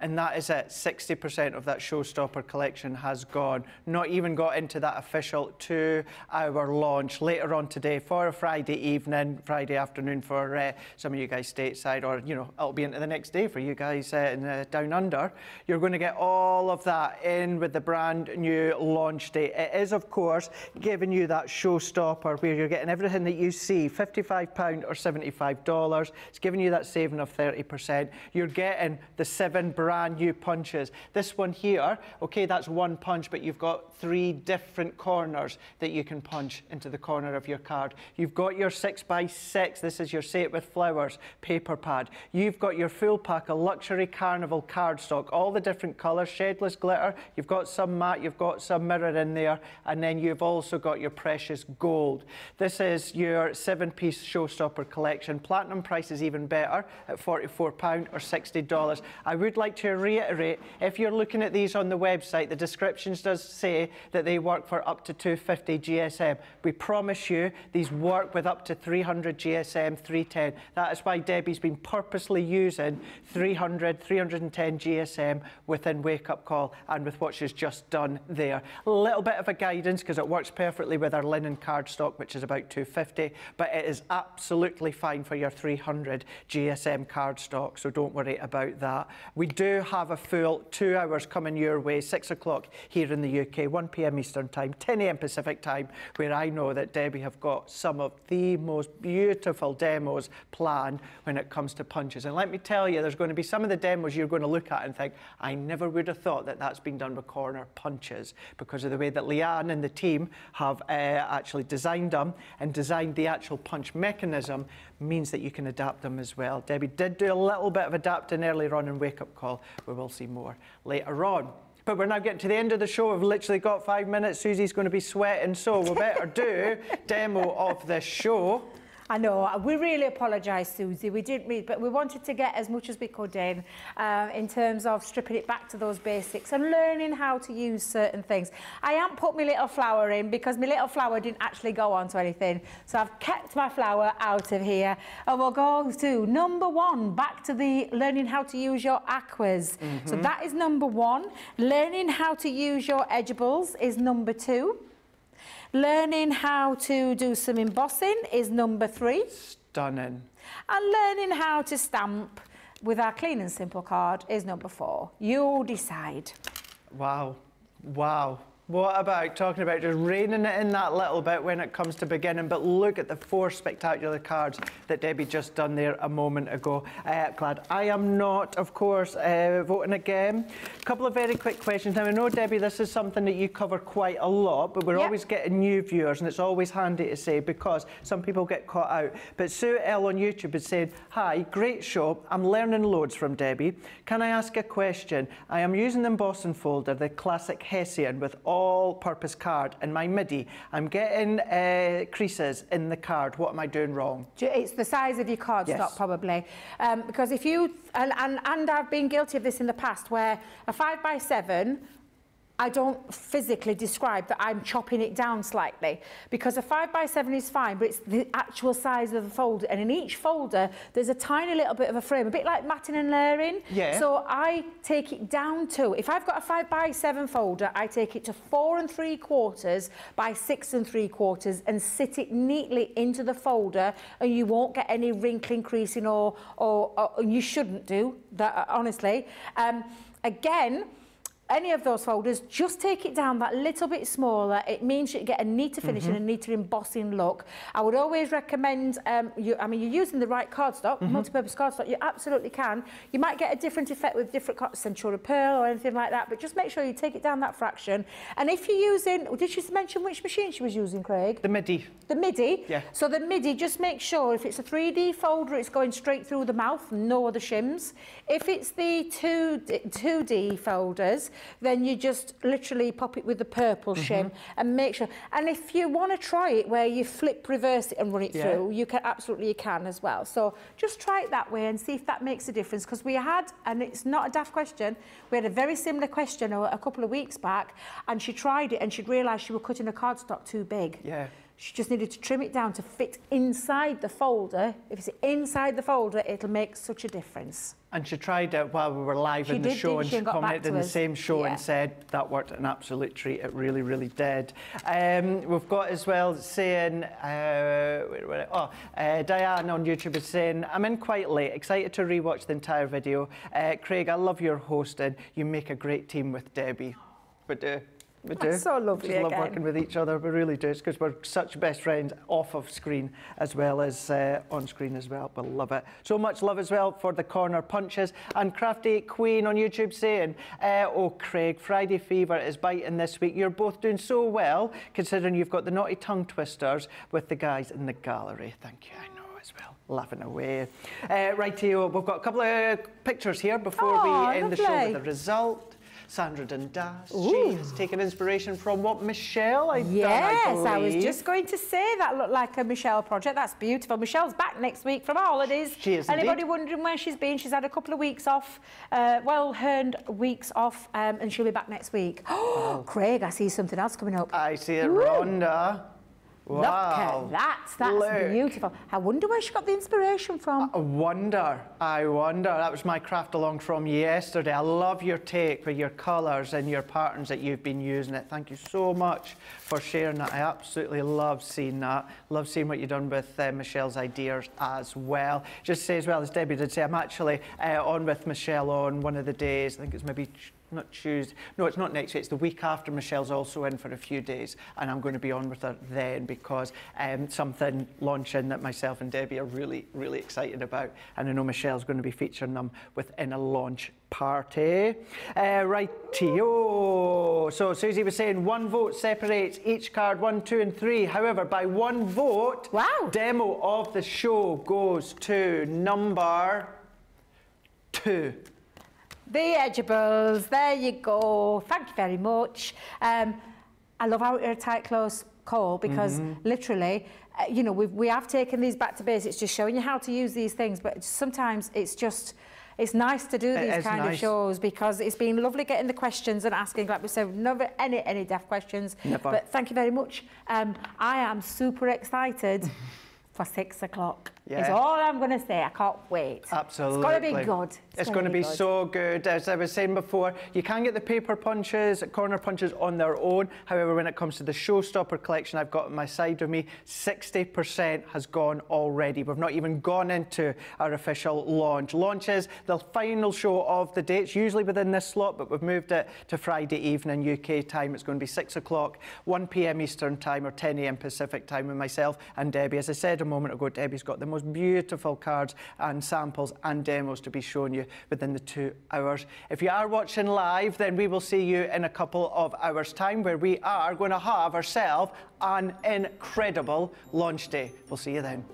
and that is it, 60% of that Showstopper collection has gone. Not even got into that official 2-hour launch later on today for a Friday evening, Friday afternoon for some of you guys stateside, or, you know, it'll be into the next day for you guys down under. You're going to get all of that in with the brand new launch date. It is, of course, giving you that Showstopper where you're getting everything that you see, £55 or $75. It's giving you that saving of 30%. You're getting the 7 brand new punches. This one here, okay, that's one punch, but you've got 3 different corners that you can punch into the corner of your card. You've got your 6x6, this is your Say It With Flowers paper pad. You've got your full pack of luxury carnival cardstock, all the different colours, shadless glitter, you've got some matte, you've got some mirror in there, and then you've also got your precious gold. This is your 7-piece Showstopper collection. Platinum price is even better at £44 or $60. I would like to reiterate, if you're looking at these on the website, the descriptions does say that they work for up to 250 GSM. We promise you these work with up to 300 GSM 310. That is why Debbie's been purposely using 300, 310 GSM within Wake Up Call and with what she's just done there. A little bit of a guidance because it works perfectly with our linen cardstock, which is about 250, but it is absolutely fine for your 300 GSM cardstock, so don't worry about that. We do have a full 2 hours coming your way, 6 o'clock here in the UK, 1 p.m. Eastern Time, 10 a.m. Pacific Time, where I know that Debbie have got some of the most beautiful demos planned when it comes to punches. And let me tell you, there's going to be some of the demos you're going to look at and think, I never would have thought that that's been done with corner punches, because of the way that Leanne and the team have actually designed them and designed the actual punch mechanism means that you can adapt them as well. Debbie did do a little bit of adapting earlier on in Wake Up Call. We will see more later on. But we're now getting to the end of the show. We've literally got 5 minutes. Susie's going to be sweating, so we better do demo of this show. I know, we really apologise, Susie. We didn't read, but we wanted to get as much as we could in terms of stripping it back to those basics and learning how to use certain things. I haven't put my little flower in because my little flower didn't actually go onto anything. So I've kept my flower out of here. And we'll go to number 1, back to the learning how to use your aquas. So that is number 1. Learning how to use your edgeables is number 2. Learning how to do some embossing is number 3. Stunning. And learning how to stamp with our Clean and Simple card is number 4. You decide. Wow. Wow. What about talking about just reining it in that little bit when it comes to beginning, but look at the 4 spectacular cards that Debbie just done there a moment ago. Glad I am not, of course, voting again. A couple of very quick questions. Now, I know, Debbie, this is something that you cover quite a lot, but we're always getting new viewers, and it's always handy to say because some people get caught out. But Sue L on YouTube is saying, hi, great show. I'm learning loads from Debbie. Can I ask a question? I am using the embossing folder, the classic Hessian, with all-purpose card in my MIDI. I'm getting creases in the card. What am I doing wrong? It's the size of your cardstock, probably. Because if you, and I've been guilty of this in the past, where a 5x7, I don't physically describe that I'm chopping it down slightly, because a 5x7 is fine, but it's the actual size of the folder, and in each folder there's a tiny little bit of a frame, a bit like matting and layering. Yeah. So I take it down to, if I've got a 5x7 folder, I take it to 4 3/4 by 6 3/4 and sit it neatly into the folder, and you won't get any wrinkling, creasing, or you shouldn't do that, honestly. Again, any of those folders, just take it down that little bit smaller. It means you get a neater finish and a neater embossing look. I would always recommend, you're using the right cardstock, multi-purpose cardstock, you absolutely can. You might get a different effect with different Centura Pearl or anything like that, but just make sure you take it down that fraction. And if you're using, did she mention which machine she was using, Craig? The MIDI. The MIDI? Yeah. So the MIDI, just make sure if it's a 3D folder, it's going straight through the mouth, no other shims. If it's the 2D folders, then you just literally pop it with the purple shim and make sure. And if you want to try it where you flip, reverse it and run it through, you can absolutely as well. So just try it that way and see if that makes a difference. Because we had, and it's not a daft question, we had a very similar question a couple of weeks back, and she tried it and she'd realised she was cutting a cardstock too big. Yeah. She just needed to trim it down to fit inside the folder. If it's inside the folder, it'll make such a difference. And she tried it while we were live in the show, and she commented in the same show and said that worked an absolute treat. It really, really did. We've got as well saying, Diane on YouTube is saying, I'm in quite late, excited to rewatch the entire video. Craig, I love your hosting. You make a great team with Debbie. But we do. That's so lovely. We love working with each other. We really do. It's because we're such best friends off of screen as well as on screen as well. We love it. So much love as well for the corner punches. And Crafty Queen on YouTube saying, oh, Craig, Friday Fever is biting this week. You're both doing so well, considering you've got the naughty tongue twisters with the guys in the gallery. Thank you. I know as well. Laughing away. Rightio, we've got a couple of pictures here before we end the show with the result. Sandra Dundas, she has taken inspiration from what Michelle had done, I was just going to say that looked like a Michelle project. That's beautiful. Michelle's back next week from holidays. She is Anybody wondering where she's been? She's had a couple of weeks off, well-earned weeks off, and she'll be back next week. Oh, Craig, I see something else coming up. I see it, Rhonda. Wow. Look at that. That's beautiful. I wonder where she got the inspiration from. I wonder. That was my craft along from yesterday. I love your take with your colours and your patterns that you've been using it. Thank you so much for sharing that. I absolutely love seeing that. Love seeing what you've done with Michelle's ideas as well. Just say as well, as Debbie did say, I'm actually on with Michelle on one of the days. I think it's maybe not Tuesday. No, it's not next week. It's the week after. Michelle's also in for a few days, and I'm going to be on with her then because something launching that myself and Debbie are really, really excited about. And I know Michelle's going to be featuring them within a launch party. Rightio. So Susie was saying 1 vote separates each card 1, 2 and 3. However, by 1 vote, demo of the show goes to number 2. The Edgeables, there you go. Thank you very much. I love how you're a tight, close call because literally, you know, we have taken these back to basics, just showing you how to use these things, but sometimes it's nice to do these kind of shows because it's been lovely getting the questions and asking, like we said, never any daft questions. Never. But thank you very much. I am super excited for 6 o'clock. Is all I'm going to say. I can't wait. Absolutely. It's going to be good. It's going to be so good. As I was saying before, you can get the paper punches, corner punches on their own. However, when it comes to the Showstopper collection I've got on my side of me, 60% has gone already. We've not even gone into our official launch. Launch is the final show of the day. It's usually within this slot, but we've moved it to Friday evening UK time. It's going to be 6 o'clock, 1 p.m. Eastern time or 10 a.m. Pacific time with myself and Debbie. As I said a moment ago, Debbie's got the most beautiful cards and samples and demos to be shown you within the 2 hours. If you are watching live, then we will see you in a couple of hours' time where we are going to have ourselves an incredible launch day. We'll see you then.